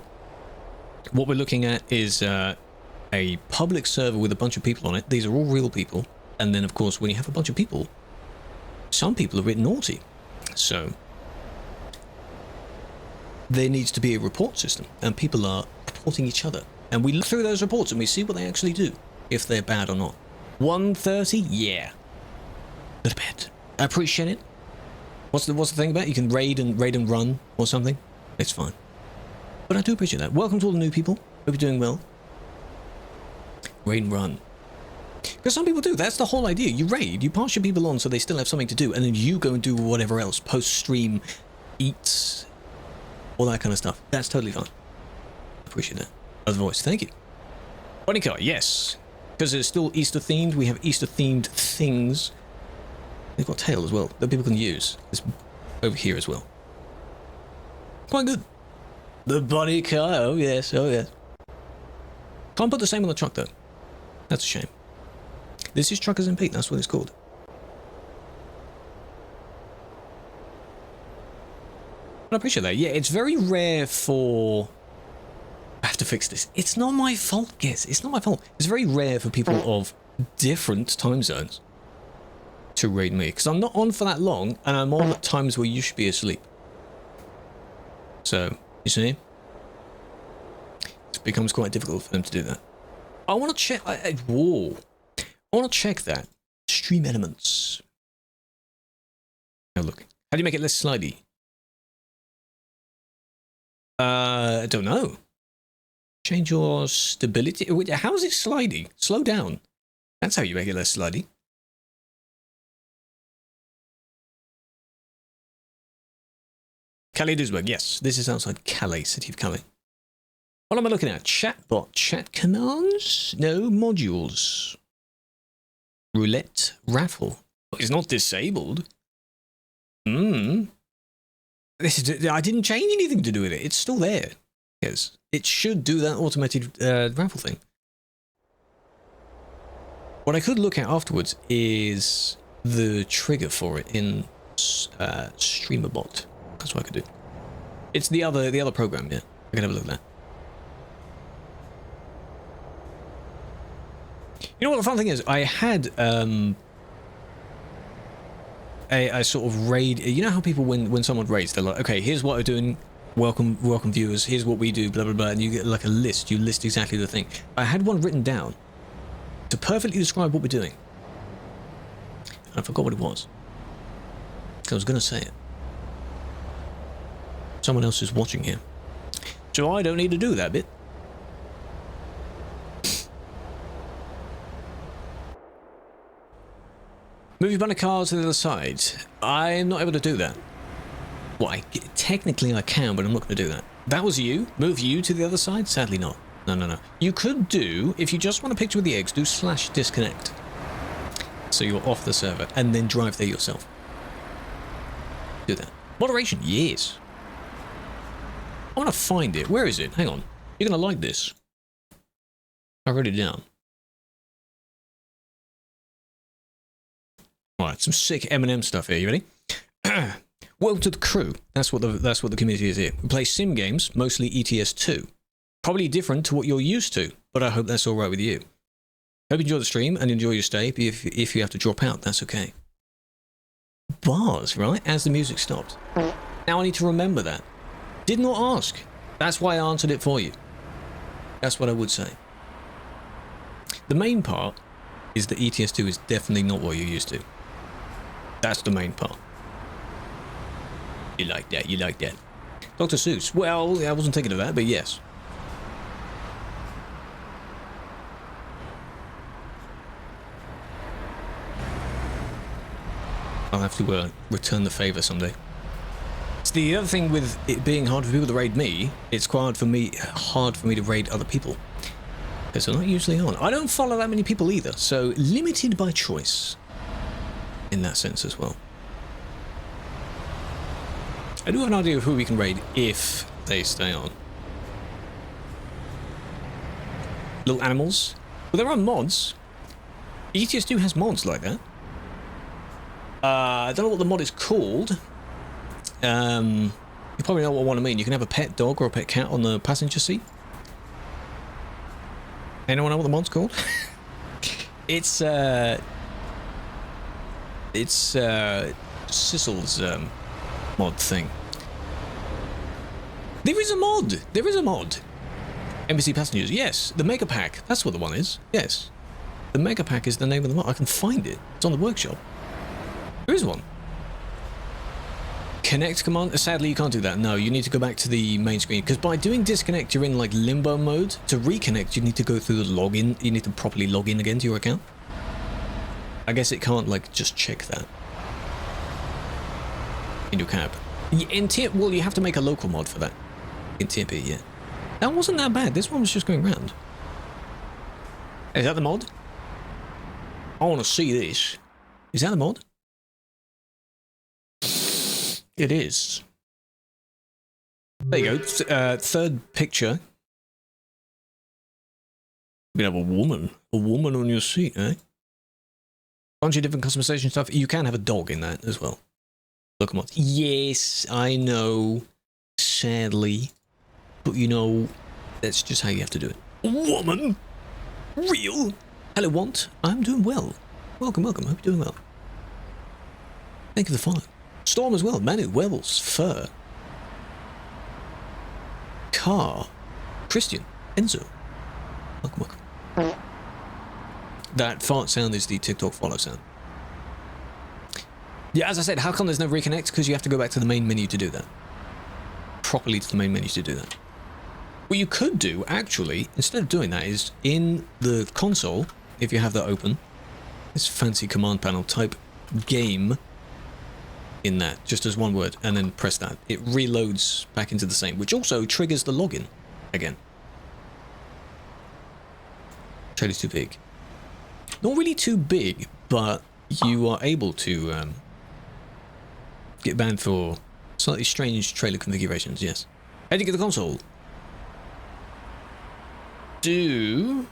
What we're looking at is a public server with a bunch of people on it. These are all real people. And then, of course, when you have a bunch of people, some people are a bit naughty. So, there needs to be a report system. And people are reporting each other. And we look through those reports and we see what they actually do. If they're bad or not. 130? Yeah. Go to bed. I appreciate it. What's the thing about it? You can raid and run or something? It's fine. But I do appreciate that. Welcome to all the new people. Hope you're doing well. Raid and run. Because some people do. That's the whole idea. You raid, you pass your people on so they still have something to do, and then you go and do whatever else. Post-stream, eats, all that kind of stuff. That's totally fine. Appreciate that. Other voice. Thank you. Bunny car, yes. Because it's still Easter themed. We have Easter themed things. They've got tail as well that people can use. It's over here as well. Quite good. The bunny car. Oh yes. Oh yes. Can't put the same on the truck though. That's a shame. This is TruckersMP. That's what it's called. I appreciate that. Yeah, it's very rare for... I have to fix this. It's not my fault, guys. It's not my fault. It's very rare for people of different time zones to raid me. Because I'm not on for that long, and I'm on at times where you should be asleep. So, you see? It becomes quite difficult for them to do that. I want to check... whoa. I want to check that. Stream elements. Now look. How do you make it less slidey? I don't know. Change your stability. How is it slidey? Slow down. That's how you make it less slidey. Calais Duisburg. Yes, this is outside Calais, city of Calais. What am I looking at? Chatbot. Chat commands? No, modules. Roulette raffle. It's not disabled. This is, I didn't change anything to do with it. It's still there. Yes. It should do that automated raffle thing. What I could look at afterwards is the trigger for it in StreamerBot. That's what I could do. It's the other program, yeah. I can have a look at that. You know what the fun thing is? I had a sort of raid. You know how people when someone raids, they're like, okay, here's what we're doing. Welcome viewers. Here's what we do. Blah blah blah. And you get like a list. You list exactly the thing. I had one written down to perfectly describe what we're doing. I forgot what it was. I was going to say it. Someone else is watching here, so I don't need to do that bit. Move your bunny cars to the other side. I'm not able to do that. Well, technically I can, but I'm not going to do that. That was you. Move you to the other side? Sadly not. No. You could do, if you just want a picture with the eggs, do /disconnect. So you're off the server, and then drive there yourself. Do that. Moderation, yes. I want to find it. Where is it? Hang on. You're going to like this. I wrote it down. Alright, some sick M&M stuff here. You ready? Welcome to the crew. That's what the community is here. We play sim games, mostly ETS2. Probably different to what you're used to, but I hope that's all right with you. Hope you enjoy the stream and enjoy your stay. If you have to drop out, that's okay. Bars, right? As the music stopped. Now I need to remember that. Did not ask. That's why I answered it for you. That's what I would say. The main part is that ETS2 is definitely not what you're used to. That's the main part. You like that, you like that. Dr. Seuss, well, I wasn't thinking of that, but yes. I'll have to return the favor someday. It's the other thing with it being hard for people to raid me, it's quite hard for me to raid other people. Because they're not usually on. I don't follow that many people either, so limited by choice. In that sense as well. I do have an idea of who we can raid if they stay on. Little animals. Well, there are mods. ETS2 has mods like that. I don't know what the mod is called. You probably know what one I mean. You can have a pet dog or a pet cat on the passenger seat. Anyone know what the mod's called? It's Sissel's mod thing. There is a mod. There is a mod. Embassy passengers. Yes, the Mega Pack. That's what the one is. Yes, the Mega Pack is the name of the mod. I can find it. It's on the workshop. There is one. Connect command. Sadly, you can't do that. No, you need to go back to the main screen because by doing disconnect, you're in like limbo mode. To reconnect, you need to go through the login. You need to properly log in again to your account. I guess it can't like just check that in your cab. Well, you have to make a local mod for that in TMP. Yeah, that wasn't that bad. This one was just going round. Is that the mod? I want to see this. Is that the mod? It is. There you go. Third picture. You have a woman on your seat, eh? Bunch of different customization stuff. You can have a dog in that as well. Locomotive. Yes, I know. Sadly, but you know, that's just how you have to do it. Woman, real. Hello, Want. I'm doing well. Welcome, welcome. Hope you're doing well. Thank you for the follow. Storm as well. Manu, Werewolves, Fur, Car, Christian, Enzo. Welcome, welcome. That fart sound is the TikTok follow sound. Yeah, as I said, how come there's no reconnect? Because you have to go back to the main menu to do that. Properly to the main menu to do that. What you could do, actually, instead of doing that, is in the console, if you have that open, this fancy command panel, type game in that, just as one word, and then press that. It reloads back into the same, which also triggers the login again. Trailer's too big. Not really too big, but you are able to get banned for slightly strange trailer configurations, yes. How do you get the console? Do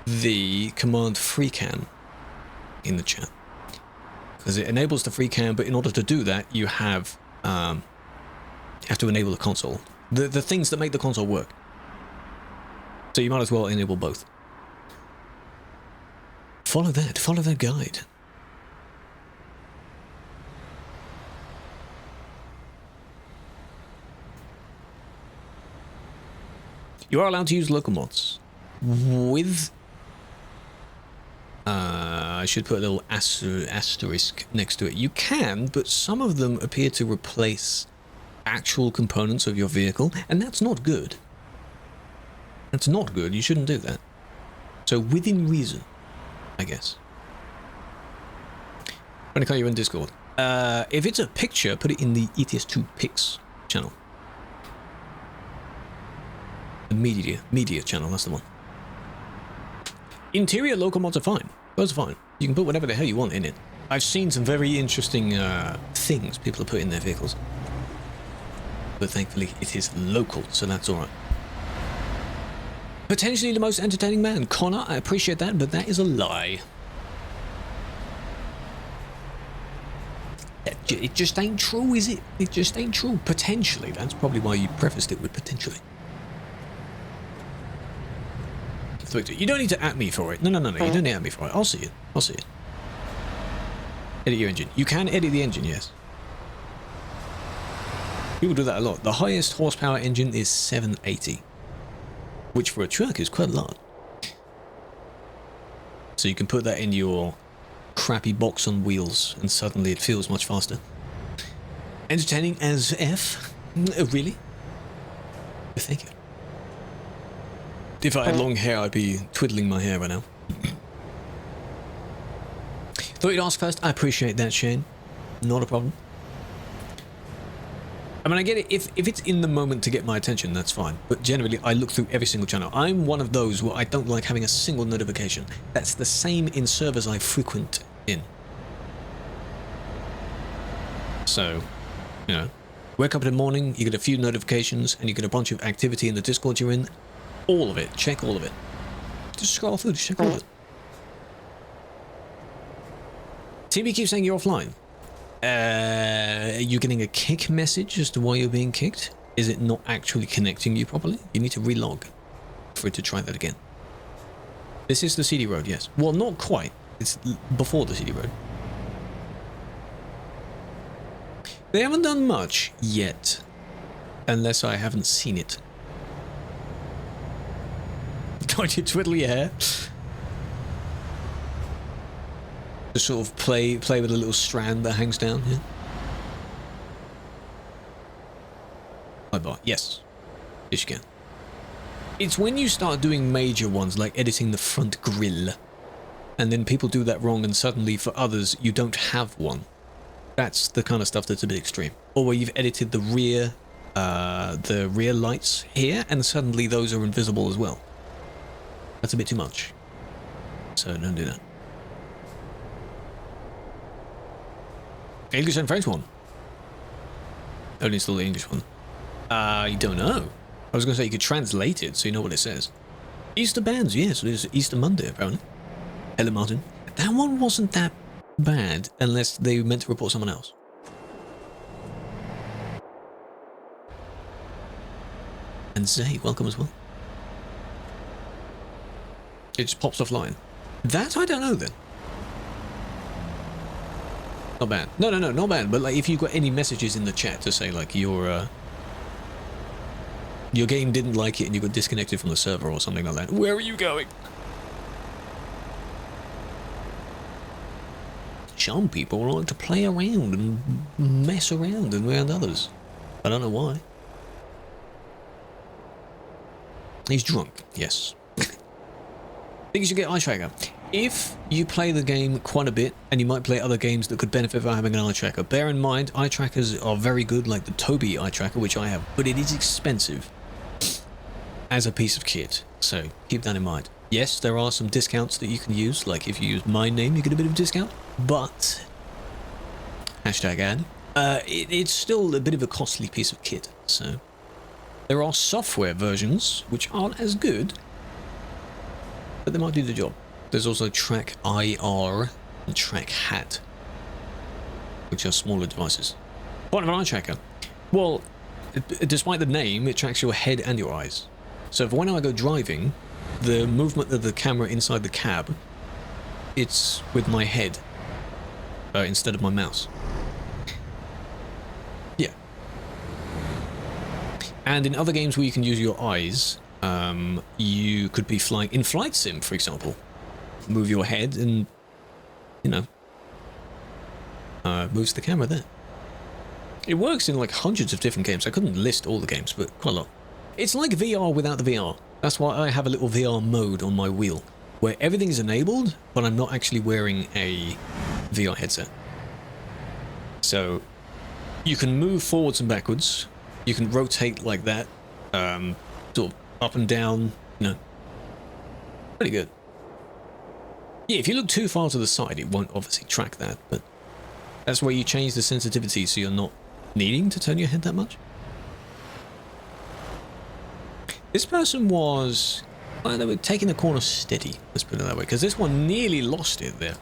the command freecam in the chat. Because it enables the freecam, but in order to do that, you have to enable the console. The things that make the console work. So you might as well enable both. Follow that guide. You are allowed to use local mods with I should put a little asterisk next to it. You can, but some of them appear to replace actual components of your vehicle, and that's not good. That's not good. You shouldn't do that. So within reason, I guess. When I call you in Discord, if it's a picture, put it in the ETS2 Pics channel. The media channel, that's the one. Interior local mods are fine. Those are fine. You can put whatever the hell you want in it. I've seen some very interesting things people have put in their vehicles. But thankfully it is local, so that's alright. Potentially the most entertaining man. Connor, I appreciate that, but that is a lie. It just ain't true, is it? It just ain't true. Potentially. That's probably why you prefaced it with potentially. You don't need to at me for it. No. You don't need to at me for it. I'll see it. I'll see it. Edit your engine. You can edit the engine, yes. People do that a lot. The highest horsepower engine is 780. Which for a truck is quite a lot. So you can put that in your crappy box on wheels, and suddenly it feels much faster. Entertaining as F? Really? Thank you. If I had long hair, I'd be twiddling my hair right now. Thought you'd ask first. I appreciate that, Shane. Not a problem. I mean, I get it. If it's in the moment to get my attention, that's fine. But generally, I look through every single channel. I'm one of those where I don't like having a single notification. That's the same in servers I frequent in. So, you know, wake up in the morning, you get a few notifications, and you get a bunch of activity in the Discord you're in. All of it. Check all of it. Just scroll through. Just check all of it. TB keeps saying you're offline. You're getting a kick message as to why you're being kicked. Is it not actually connecting you properly? You need to relog for it to try that again. This is the CD road, yes. Well, not quite. It's before the CD road. They haven't done much yet, unless I haven't seen it. Don't you twiddle your hair? Just sort of play with a little strand that hangs down here. Sidebar. Yes. Yes, you can. It's when you start doing major ones, like editing the front grille, and then people do that wrong, and suddenly for others, you don't have one. That's the kind of stuff that's a bit extreme. Or where you've edited the rear lights here, and suddenly those are invisible as well. That's a bit too much. So don't do that. English and French one. Only install the English one. I don't know. I was going to say you could translate it so you know what it says. Easter bands, yes, it is Easter Monday apparently. Hello, Martin. That one wasn't that bad unless they meant to report someone else. And Zay, welcome as well. It just pops offline. That I don't know then. Not bad. No, not bad. But like, if you've got any messages in the chat to say like your game didn't like it and you got disconnected from the server or something like that, where are you going? Some people like to play around and mess around and around others. I don't know why. He's drunk. Yes. Think you should get eye tracker. If you play the game quite a bit, and you might play other games that could benefit from having an eye tracker, bear in mind, eye trackers are very good, like the Tobii eye tracker, which I have, but it is expensive as a piece of kit, so keep that in mind. Yes, there are some discounts that you can use, like if you use my name, you get a bit of a discount, but hashtag ad, it's still a bit of a costly piece of kit, so there are software versions which aren't as good, but they might do the job. There's also Track IR and Track Hat, which are smaller devices. Point of an eye tracker. Well, despite the name, it tracks your head and your eyes. So if when I go driving, the movement of the camera inside the cab, it's with my head instead of my mouse. Yeah. And in other games where you can use your eyes, you could be flying in Flight Sim, for example. Move your head and, you know, moves the camera there. It works in like hundreds of different games. I couldn't list all the games, but quite a lot. It's like VR without the VR. That's why I have a little VR mode on my wheel, where everything is enabled, but I'm not actually wearing a VR headset. So you can move forwards and backwards. You can rotate like that, sort of up and down, you know. Pretty good. Yeah, if you look too far to the side, it won't obviously track that, but that's where you change the sensitivity so you're not needing to turn your head that much. This person was... well, they were taking the corner steady, let's put it that way, because this one nearly lost it there.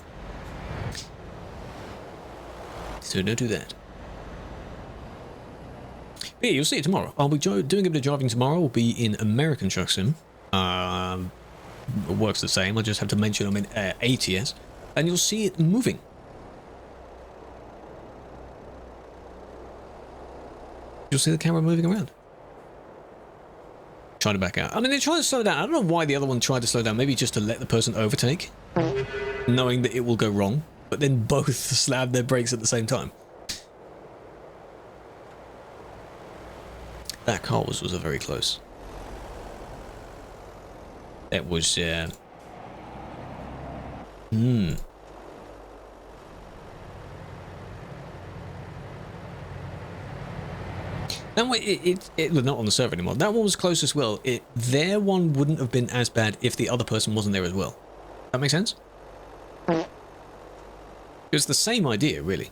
So don't do that. But yeah, you'll see it tomorrow. I'll be doing a bit of driving tomorrow. We'll be in American Truck Sim. It works the same. I just have to mention I'm in ATS, and you'll see it moving. You'll see the camera moving around. trying to back out. I mean, they're trying to slow down. I don't know why the other one tried to slow down. Maybe just to let the person overtake, knowing that it will go wrong. But then both slammed their brakes at the same time. That car was a very close. That was, That way, it was not on the server anymore. That one was close as well. Their one wouldn't have been as bad if the other person wasn't there as well. That makes sense? It was the same idea, really.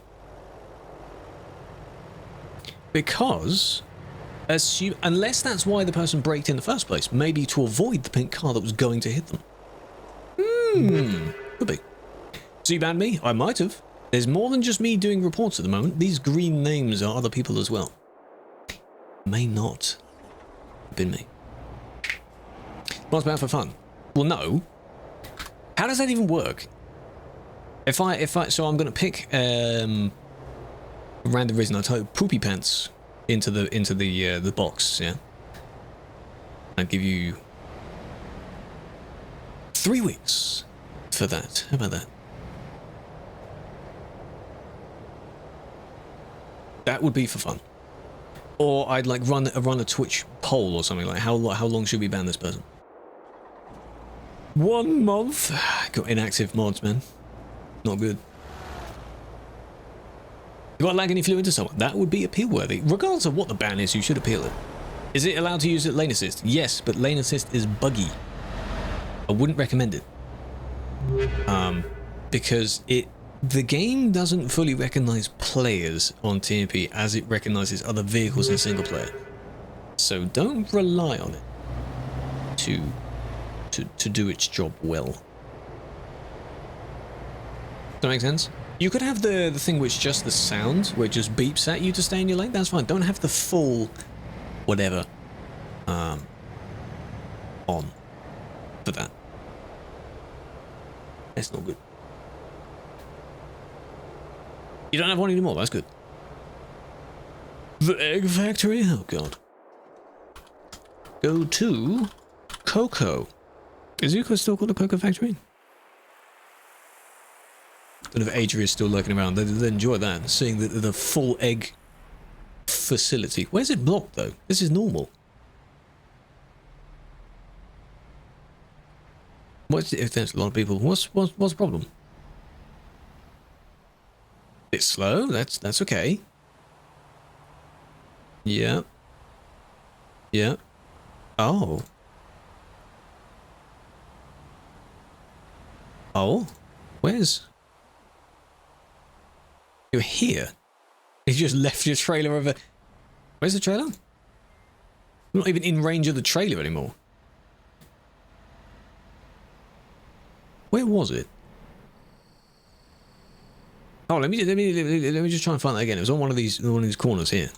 Because, unless that's why the person braked in the first place, maybe to avoid the pink car that was going to hit them. Could be. So you banned me? I might have. There's more than just me doing reports at the moment. These green names are other people as well. May not have been me. What's bad for fun? Well, no. How does that even work? So I'm gonna pick random reason. I type poopy pants into the box. Yeah. I give you 3 weeks for that. How about that? That would be for fun. Or I'd like run a Twitch poll or something like how long should we ban this person? 1 month. Got inactive mods, man. Not good. You got lag and you flew into someone. That would be appeal worthy. Regardless of what the ban is, you should appeal it. Is it allowed to use it lane assist? Yes, but lane assist is buggy. I wouldn't recommend it. Because the game doesn't fully recognize players on TMP as it recognizes other vehicles in single player. So don't rely on it to do its job well. Does that make sense? You could have the thing which just the sound, where it just beeps at you to stay in your lane. That's fine. Don't have the full whatever on for that. That's not good. You don't have one anymore, that's good. The egg factory? Oh god. Go to Cocoa. Is Zuko still called the Cocoa Factory? I don't know if Adria is still lurking around. They enjoy that, seeing the full egg facility. Where's it blocked though? This is normal. If there's a lot of people, what's the problem? It's slow. That's okay. Yeah. Yeah. Oh. Oh. Where's? You're here. You just left your trailer over. Where's the trailer? I'm not even in range of the trailer anymore. Where was it? Oh, let me just try and find that again. It was on one of these corners here.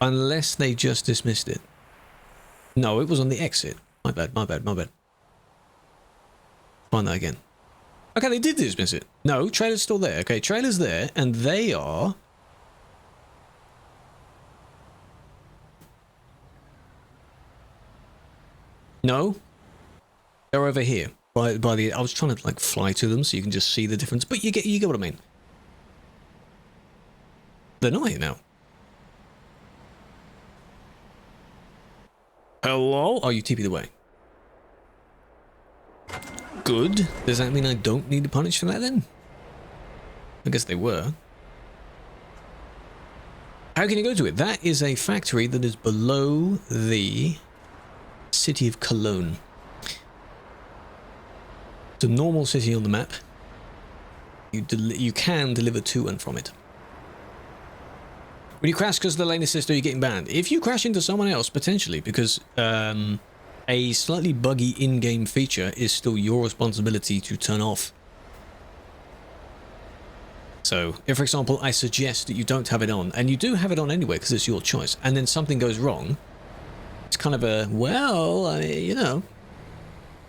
Unless they just dismissed it. No, it was on the exit. My bad. Find that again. Okay, they did dismiss it. No, trailer's still there. Okay, trailer's there, and they are. No, they're over here. By the, I was trying to like fly to them so you can just see the difference, but you get what I mean. They're not here now. Hello? Oh, you TP'd away. Good. Does that mean I don't need to punish for that then? I guess they were. How can you go to it? That is a factory that is below the city of Cologne. It's a normal city on the map. You can deliver to and from it. When you crash because of the lane assist, are you getting banned? If you crash into someone else, potentially, because a slightly buggy in-game feature is still your responsibility to turn off. So, if for example, I suggest that you don't have it on, and you do have it on anyway because it's your choice, and then something goes wrong, it's kind of a, well, you know,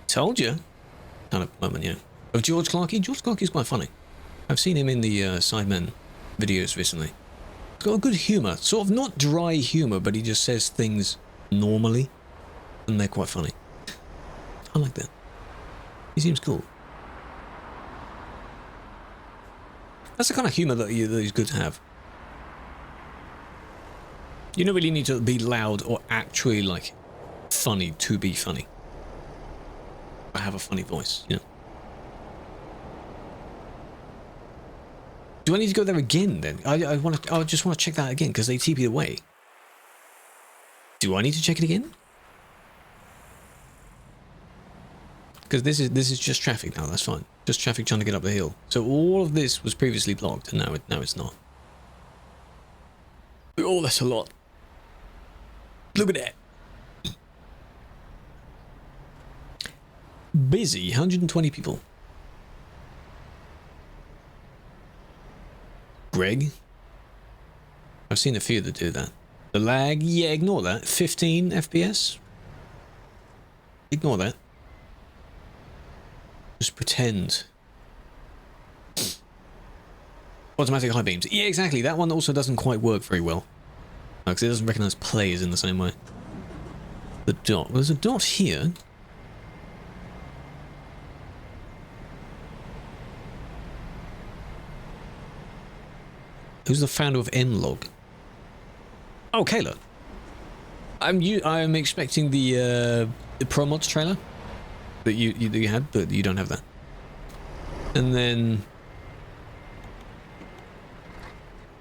told you. Kind of moment, yeah. Of George Clarkey? George Clarkey's quite funny. I've seen him in the Sidemen videos recently. got a good humour. Sort of not dry humour, but he just says things normally. And they're quite funny. I like that. He seems cool. That's the kind of humour that is good to have. You don't really need to be loud or actually, like, funny to be funny. I have a funny voice, you know. Do I need to go there again, then? I just want to check that again, because they TP'd away. Do I need to check it again? Because this is just traffic now, that's fine. Just traffic trying to get up the hill. So all of this was previously blocked, and now it's not. Oh, that's a lot. Look at that. Busy, 120 people. Greg? I've seen a few that do that. The lag, yeah, ignore that. 15 FPS? Ignore that. Just pretend. Automatic high beams. Yeah, exactly. That one also doesn't quite work very well. Because it doesn't recognize players in the same way. The dot. Well, there's a dot here. Who's the founder of Nlog? Oh, Kayla. I'm expecting the Pro Mods trailer that you had, but you don't have that. And then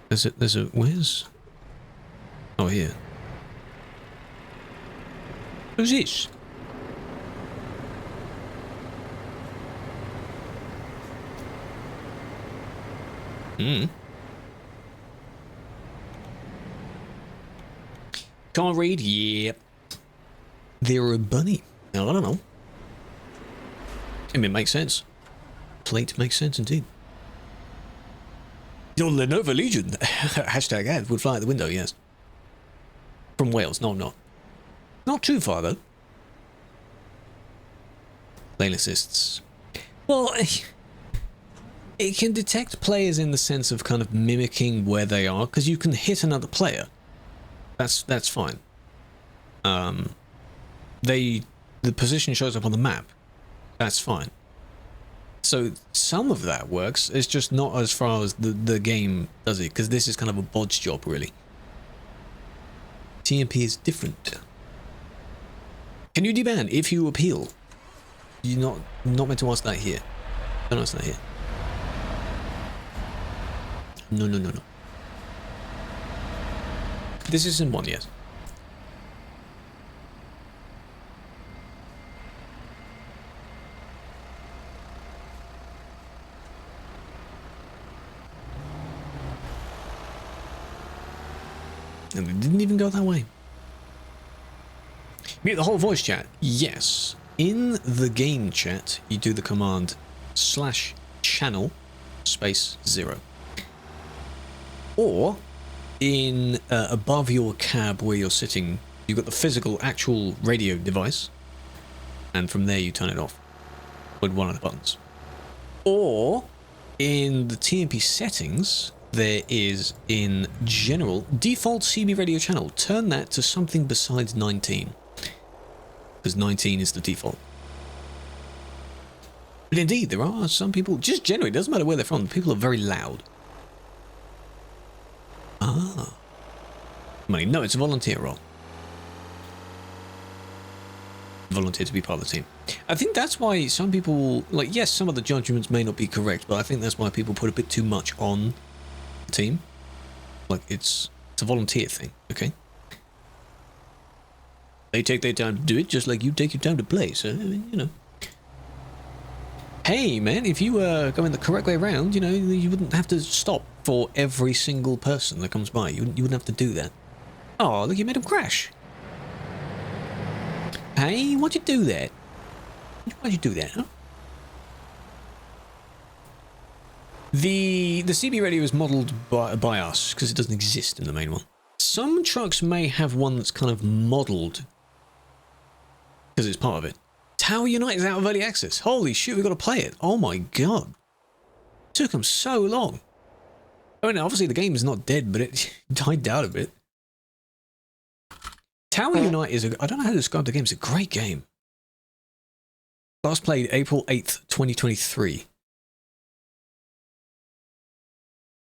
there's a where's? Oh, here. Who's this? Can't read? Yep. They're a bunny. Now, I don't know. I mean, it makes sense. Plate makes sense indeed. Your Lenovo Legion. Hashtag ad would fly out the window, yes. From Wales. No, I'm not. Not too far, though. Lane assists. Well, it can detect players in the sense of kind of mimicking where they are, because you can hit another player. That's fine. The position shows up on the map. That's fine. So some of that works. It's just not as far as the game does it, because this is kind of a bodge job, really. TMP is different. Can you deban if you appeal? You're not meant to ask that here. Don't ask that here. No. This isn't one, yes. And it didn't even go that way. Mute the whole voice chat. Yes. In the game chat, you do the command /channel /0. Or in above your cab where you're sitting, you've got the physical actual radio device, and from there you turn it off with one of the buttons. Or in the TMP settings, there is in general default CB radio channel. Turn that to something besides 19, because 19 is the default. But indeed, there are some people, just generally, it doesn't matter where they're from, people are very loud. Ah. Money. No, it's a volunteer role. Volunteer to be part of the team. I think that's why some people, like, yes, some of the judgments may not be correct, but I think that's why people put a bit too much on the team. Like, it's a volunteer thing, okay? They take their time to do it, just like you take your time to play, so, you know. Hey, man, if you were going the correct way around, you know, you wouldn't have to stop for every single person that comes by. You wouldn't have to do that. Oh, look, you made him crash. Hey, why'd you do that? Why'd you do that, huh? The CB radio is modelled by us, because it doesn't exist in the main one. Some trucks may have one that's kind of modelled, because it's part of it. Tower Unite is out of early access. Holy shit, we've got to play it. Oh my god. Took them so long. I mean, obviously the game is not dead, but it died down a bit. Tower Unite is I don't know how to describe the game. It's a great game. Last played April 8th, 2023.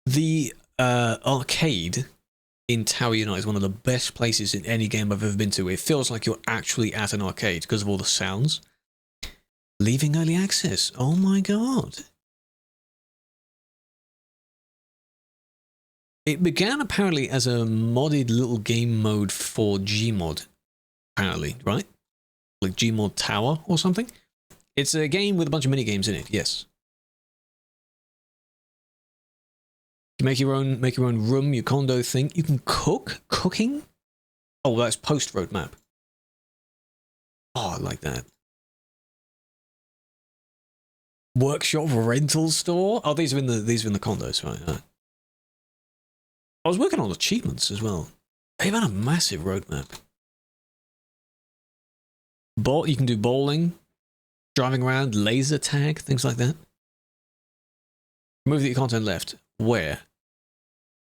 The arcade in Tower Unite is one of the best places in any game I've ever been to. It feels like you're actually at an arcade because of all the sounds. Leaving early access. Oh my god. It began apparently as a modded little game mode for Gmod. Apparently, right? Like Gmod Tower or something. It's a game with a bunch of mini games in it, yes. You make your own room, your condo thing. You can cook. Cooking? Oh, that's post roadmap. Oh, I like that. Workshop rental store. Oh, these are in the condos, right? I was working on achievements as well. They've had a massive roadmap. You can do bowling, driving around, laser tag, things like that. Remove the content left. Where?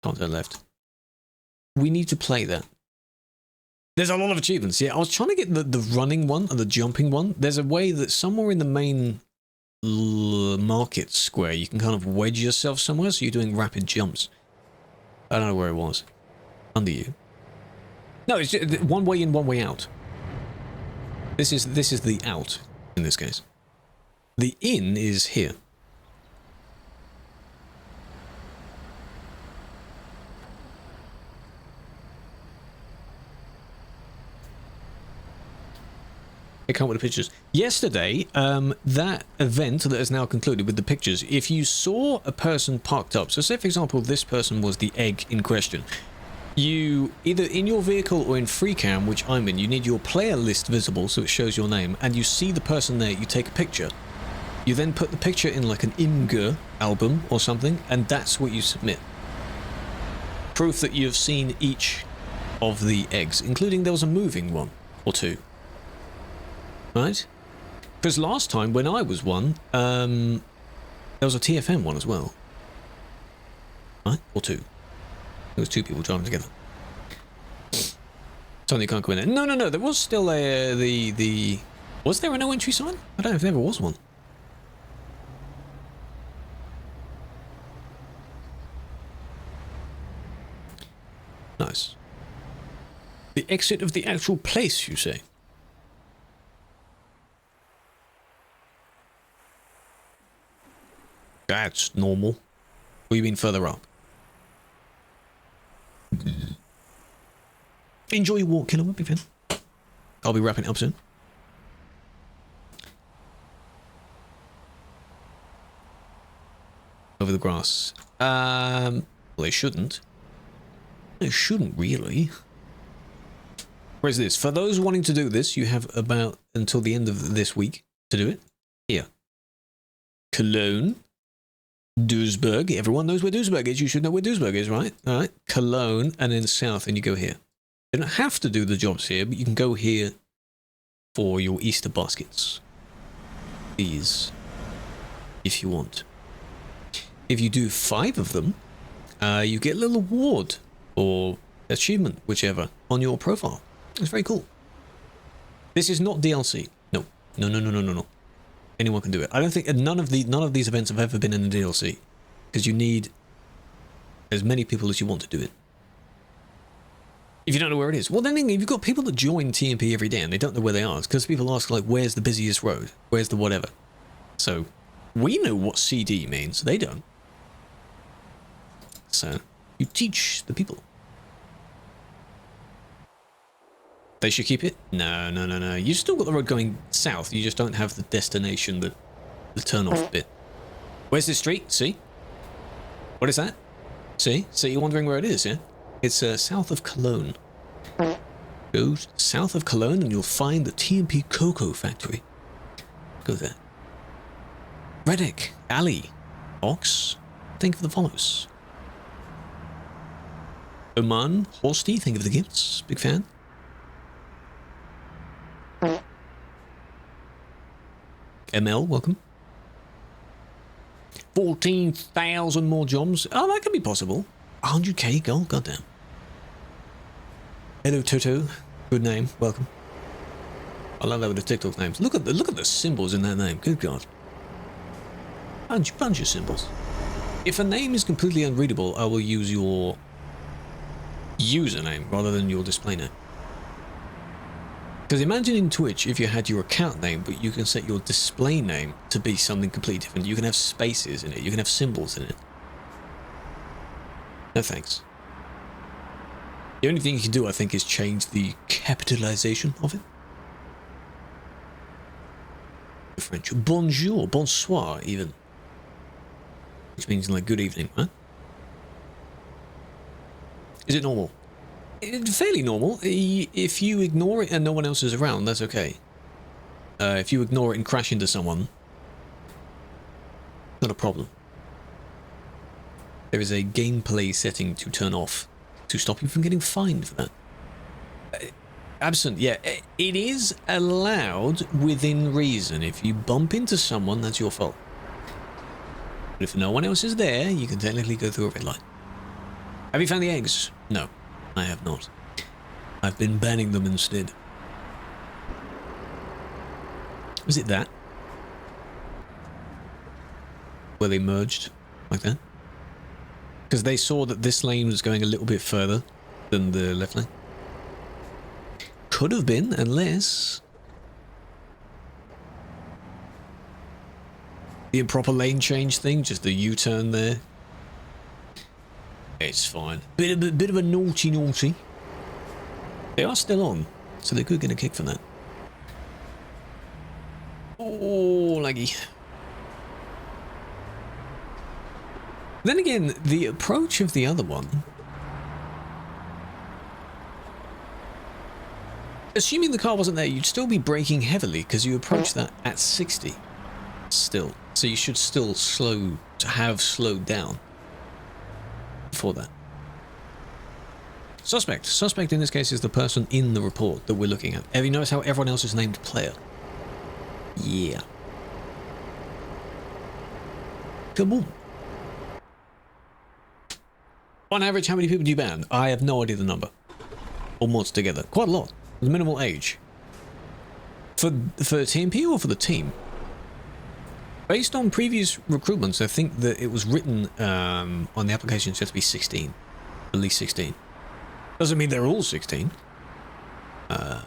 Content left. We need to play that. There's a lot of achievements. Yeah, I was trying to get the running one and the jumping one. There's a way that somewhere in the main market square you can kind of wedge yourself somewhere, so you're doing rapid jumps. I don't know where it was. Under you. No, it's just one way in, one way out. This is the out in this case. The in is here. I can't with the pictures. Yesterday, that event that is now concluded with the pictures, if you saw a person parked up, so say for example this person was the egg in question, you, either in your vehicle or in FreeCam, which I'm in, you need your player list visible so it shows your name, and you see the person there, you take a picture. You then put the picture in like an img album or something, and that's what you submit. Proof that you've seen each of the eggs, including there was a moving one or two. Right? Because last time when I was one, there was a TFM one as well. Right? Or two. There was two people driving together. Something you can't go in there. No. There was still a was there a no entry sign? I don't know if there ever was one. Nice. The exit of the actual place, you say? That's normal. Or you mean further up? Enjoy your walk, Killer. Be fun. I'll be wrapping it up soon. Over the grass. Well, they shouldn't. They shouldn't really. Where's this? For those wanting to do this, you have about until the end of this week to do it. Here. Cologne. Duisburg. Everyone knows where Duisburg is. You should know where Duisburg is, right? All right. Cologne, and then south, and you go here. You don't have to do the jobs here, but you can go here for your Easter baskets. These, if you want. If you do 5 of them, you get a little award or achievement, whichever, on your profile. It's very cool. This is not DLC. No. Anyone can do it. I don't think none of these events have ever been in a DLC, because you need as many people as you want to do it. If you don't know where it is, well then you've got people that join TMP every day and they don't know where they are, because people ask like, where's the busiest road? Where's the whatever? So we know what CD means. They don't. So you teach the people. They should keep it? No. You still got the road going south. You just don't have the destination, the turn-off bit. Where's this street? See? What is that? See? So you're wondering where it is, yeah? It's south of Cologne. Go south of Cologne and you'll find the TMP Cocoa Factory. Go there. Reddick, Ali, Ox, thank you for the follows. Oman, Horsty, thank you for the gifts. Big fan. ML, welcome. 14,000 more jobs. Oh, that could be possible. 100k gold, goddamn. Hello, Toto. Good name. Welcome. I love that with the TikTok names. Look at the symbols in that name. Good God. Bunch of symbols. If a name is completely unreadable, I will use your username rather than your display name. Because imagine in Twitch if you had your account name, but you can set your display name to be something completely different. You can have spaces in it. You can have symbols in it. No thanks. The only thing you can do, I think, is change the capitalization of it. French. Bonjour, bonsoir, even. Which means, like, good evening, right? Is it normal? It's fairly normal. If you ignore it and no one else is around, that's okay. If you ignore it and crash into someone, not a problem. There is a gameplay setting to turn off to stop you from getting fined for that. Absent, yeah, it is allowed within reason. If you bump into someone, that's your fault. But if no one else is there, you can technically go through a red light. Have you found the eggs? No, I have not. I've been banning them instead. Was it that? Where they merged like that? Because they saw that this lane was going a little bit further than the left lane. Could have been, unless the improper lane change thing, just the U-turn there. It's fine. Bit of a naughty. They are still on, so they could get a kick from that. Oh, laggy. Then again, the approach of the other one, assuming the car wasn't there, you'd still be braking heavily because you approach that at 60 still. So you should still have slowed down before that. Suspect in this case is the person in the report that we're looking at. Have you noticed how everyone else is named player? Yeah. Come on. On average, how many people do you ban? I have no idea the number. Or mods together. Quite a lot. The minimal age. For TMP or for the team? Based on previous recruitments, I think that it was written on the application it's to be 16. At least 16. Doesn't mean they're all 16. That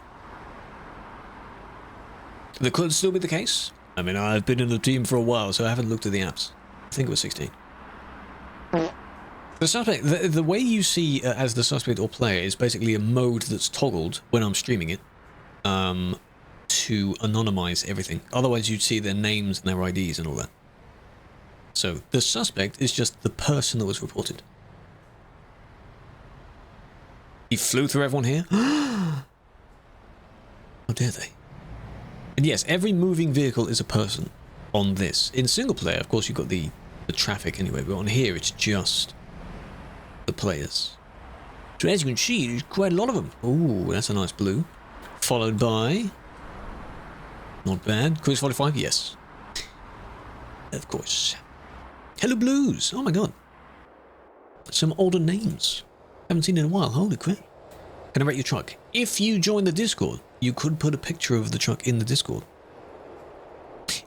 could still be the case. I mean, I've been in the team for a while, so I haven't looked at the apps. I think it was 16. The suspect, the way you see as the suspect or player is basically a mode that's toggled when I'm streaming it to anonymize everything. Otherwise, you'd see their names and their IDs and all that. So the suspect is just the person that was reported. He flew through everyone here? How dare they? And yes, every moving vehicle is a person on this. In single player, of course, you've got the traffic anyway, but on here it's just the players. So as you can see, there's quite a lot of them. Ooh, that's a nice blue. Followed by... Not bad. Cruise 45, yes. Of course. Hello Blues. Oh my god. Some older names. Haven't seen in a while. Holy crap. Can I rate your truck? If you join the Discord, you could put a picture of the truck in the Discord.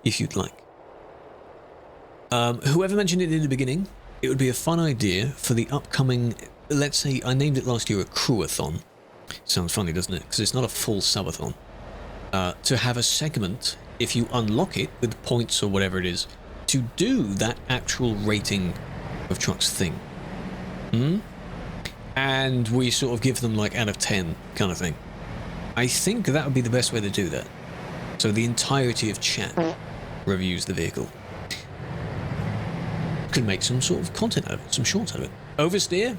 If you'd like. Whoever mentioned it in the beginning, it would be a fun idea for the upcoming, let's say, I named it last year a Crewathon. Sounds funny, doesn't it? Because it's not a full subathon. To have a segment, if you unlock it with points or whatever it is, to do that actual rating of trucks thing. And we sort of give them like out of 10 kind of thing. I think that would be the best way to do that. So the entirety of chat reviews the vehicle. Could make some sort of content out of it, some shorts out of it. Oversteer?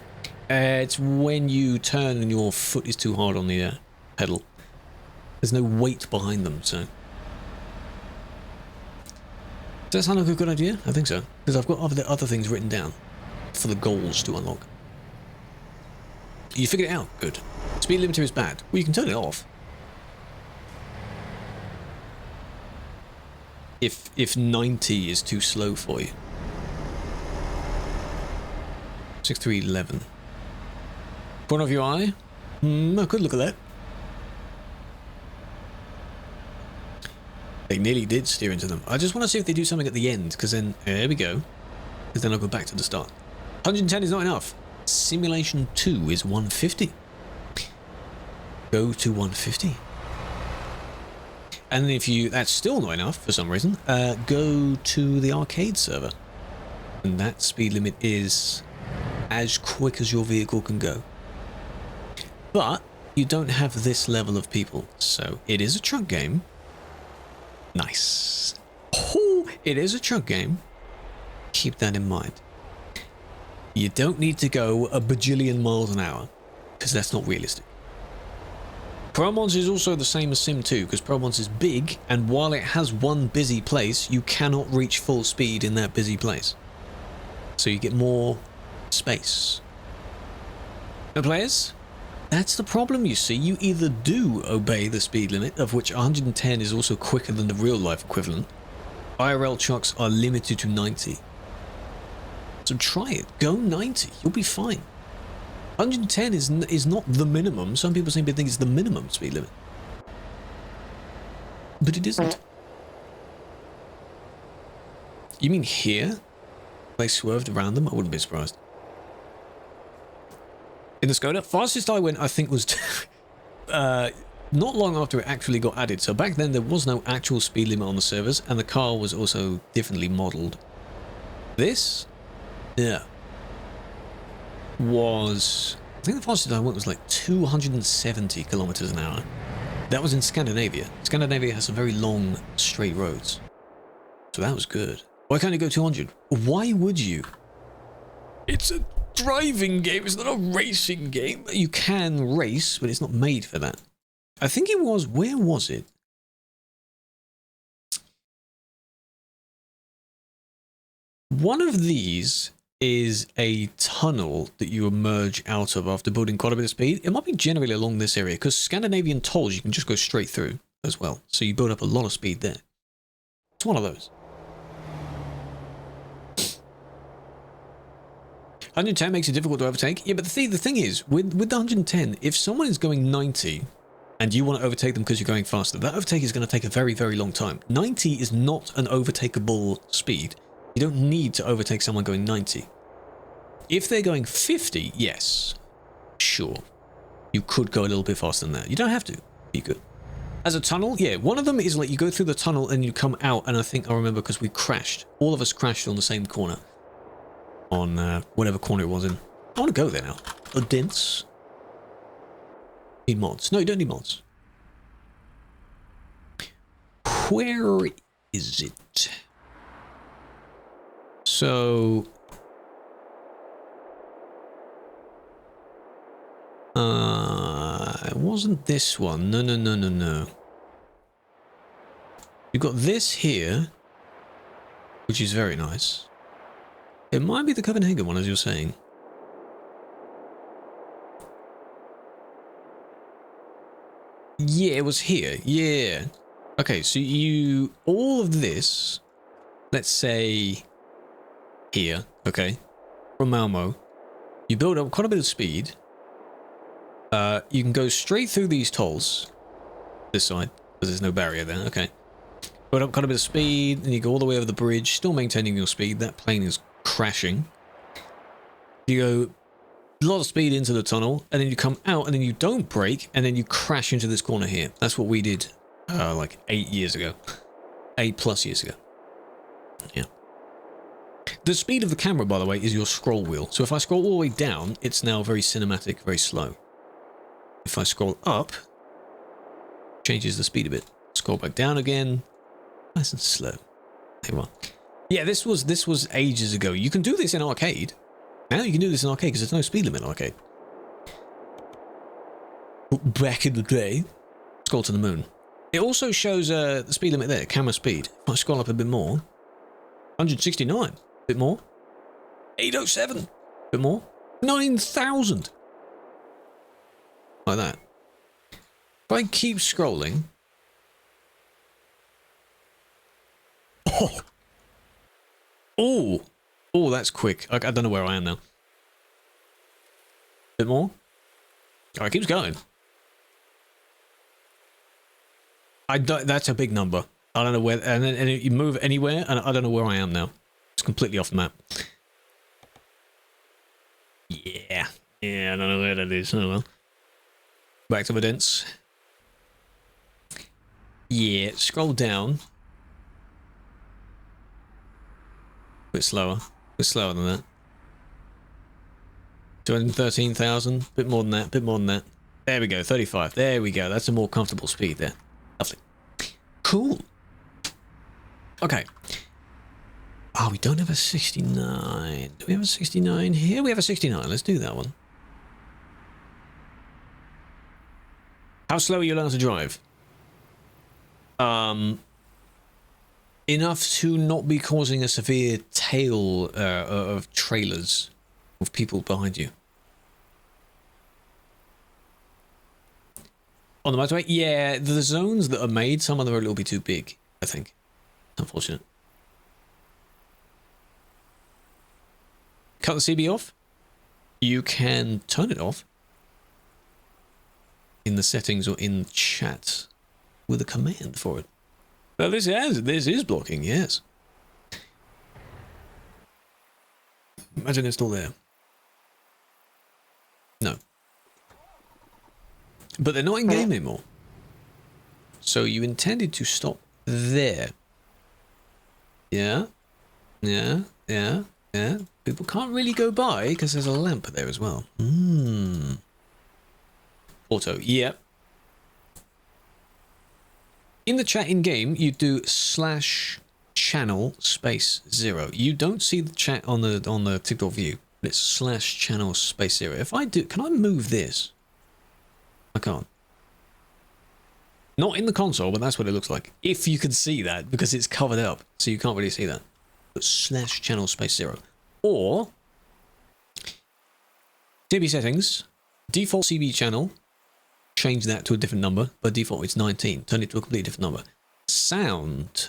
It's when you turn and your foot is too hard on the pedal. There's no weight behind them, so... Does that sound like a good idea? I think so. Because I've got other things written down for the goals to unlock. You figured it out? Good. Speed limiter is bad. Well, you can turn it off. If 90 is too slow for you. 6311. Corner of your eye? I could look at that. They nearly did steer into them. I just want to see if they do something at the end, because then, there we go. Because then I'll go back to the start. 110 is not enough. Simulation 2 is 150. Go to 150. And if that's still not enough for some reason, go to the arcade server. And that speed limit is as quick as your vehicle can go. But you don't have this level of people, so it is a truck game. Nice. Oh, it is a truck game. Keep that in mind. You don't need to go a bajillion miles an hour, because that's not realistic. Promons is also the same as Sim 2, because Promons is big, and while it has one busy place, you cannot reach full speed in that busy place. So you get more space. No players? That's the problem, you see. You either do obey the speed limit, of which 110 is also quicker than the real-life equivalent. IRL trucks are limited to 90. So try it. Go 90. You'll be fine. 110 is not the minimum. Some people seem to think it's the minimum speed limit. But it isn't. You mean here? They swerved around them? I wouldn't be surprised. In the Skoda, fastest I went, I think, was not long after it actually got added. So back then, there was no actual speed limit on the servers, and the car was also differently modelled. This, yeah, was... I think the fastest I went was like 270 kilometers an hour. That was in Scandinavia. Scandinavia has some very long, straight roads. So that was good. Why can't you go 200? Why would you? It's a driving game. It's not a racing game. You can race, but it's not made for that. I think it was... Where was it? One of these is a tunnel that you emerge out of after building quite a bit of speed. It might be generally along this area, because Scandinavian tolls you can just go straight through as well. So you build up a lot of speed there. It's one of those. 110 makes it difficult to overtake. Yeah, but the thing is, with the 110, if someone is going 90 and you want to overtake them because you're going faster, that overtake is going to take a very, very long time. 90 is not an overtakeable speed. You don't need to overtake someone going 90. If they're going 50, yes, sure. You could go a little bit faster than that. You don't have to. You could. As a tunnel, yeah, one of them is like you go through the tunnel and you come out, and I think I remember because we crashed. All of us crashed on the same corner. On whatever corner it was in. I want to go there now. A dense. Need mods. No, you don't need mods. Where is it? So... it wasn't this one. No, no, no, no, no. You've got this here, which is very nice. It might be the Copenhagen one, as you're saying. Yeah, it was here. Yeah. Okay, so you... All of this, let's say here, okay, from Malmo, you build up quite a bit of speed. You can go straight through these tolls. This side, because there's no barrier there, okay. Build up quite a bit of speed, and you go all the way over the bridge, still maintaining your speed. That plane is crashing. You go a lot of speed into the tunnel, and then you come out, and then you don't brake, and then you crash into this corner here. That's what we did like 8 years ago. 8+ years ago. Yeah. The speed of the camera, by the way, is your scroll wheel. So if I scroll all the way down, it's now very cinematic, very slow. If I scroll up, changes the speed a bit. Scroll back down again, nice and slow. There you are. Yeah, this was ages ago. You can do this in arcade. Now you can do this in arcade because there's no speed limit in arcade. Back in the day. Scroll to the moon. It also shows the speed limit there, camera speed. If I scroll up a bit more, 169, bit more. 807, bit more. 9,000. Like that. If I keep scrolling. Oh! Oh, that's quick. I don't know where I am now. Bit more. Oh, it keeps going. That's a big number. I don't know where, and you move anywhere, and I don't know where I am now. It's completely off the map. Yeah, I don't know where that is. Oh well. Back to the dents. Yeah, scroll down. Bit slower. Bit slower than that. 213,000. Bit more than that. Bit more than that. There we go. 35. There we go. That's a more comfortable speed there. Lovely. Cool. Okay. Oh, we don't have a 69. Do we have a 69 here? We have a 69. Let's do that one. How slow are you allowed to drive? Enough to not be causing a severe tail of trailers of people behind you. On the motorway? Yeah, the zones that are made, some of them are a little bit too big, I think. Unfortunate. Cut the CB off. You can turn it off in the settings or in chat with a command for it. Well, this is blocking, yes. Imagine it's still there. No. But they're not in game anymore. So you intended to stop there. Yeah. People can't really go by because there's a lamp there as well. Auto, yep. In the chat in game, you do /channel space 0. You don't see the chat on the TikTok view, but it's /channel space 0. If I do, can I move this? I can't. Not in the console, but that's what it looks like. If you can see that, because it's covered up, so you can't really see that. But /channel space 0. Or CB settings, default CB channel. Change that to a different number. By default, it's 19. Turn it to a completely different number. Sound.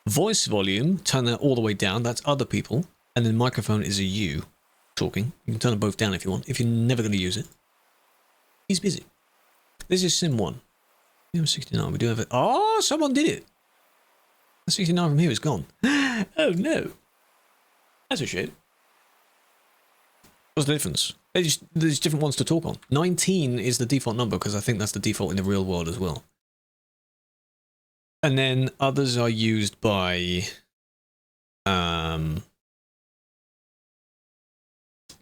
Voice volume. Turn that all the way down. That's other people. And then microphone is a you talking. You can turn them both down if you want. If you're never going to use it. He's busy. This is Sim 1. We have 69. We do have it. Oh, someone did it. The 69 from here is gone. Oh, no. That's a shame. What's the difference? There's different ones to talk on. 19 is the default number because I think that's the default in the real world as well. And then others are used by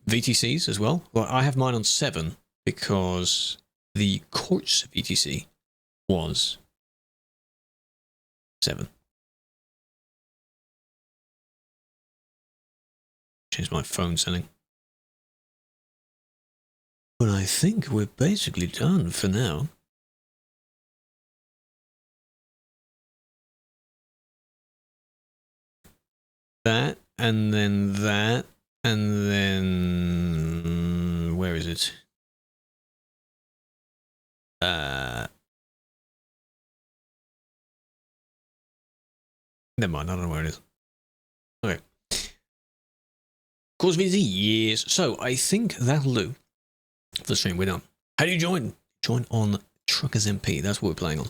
VTCs as well. Well, I have mine on 7 because the Quartz VTC was 7. Change my phone setting. But I think we're basically done for now. That, and then that, and then... where is it? Never mind, I don't know where it is. Okay. Course VZ, yes. So, I think that'll do. For the stream, we're done. How do you join? Join on TruckersMP. That's what we're playing on.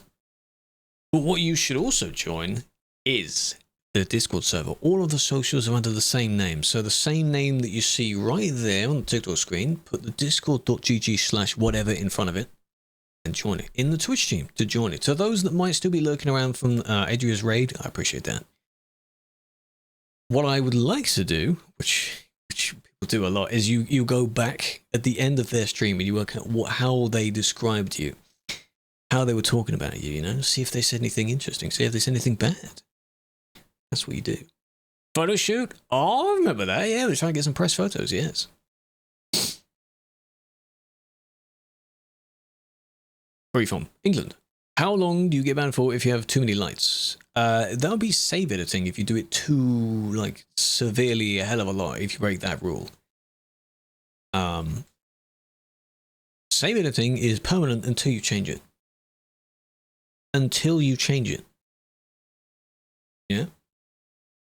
But what you should also join is the Discord server. All of the socials are under the same name. So the same name that you see right there on the TikTok screen, put the discord.gg/whatever in front of it and join it. In the Twitch team to join it. So those that might still be lurking around from Adria's raid, I appreciate that. What I would like to do, which people do a lot, is you go back at the end of their stream and you work out how they described you, how they were talking about you, you know, see if they said anything interesting, see if they said anything bad. That's what you do. Photo shoot? Oh, I remember that. Yeah, we're trying to get some press photos, yes. Freeform, England. How long do you get banned for if you have too many lights? That would be save editing if you do it too, like, severely a hell of a lot, if you break that rule. Save editing is permanent until you change it. Until you change it. Yeah?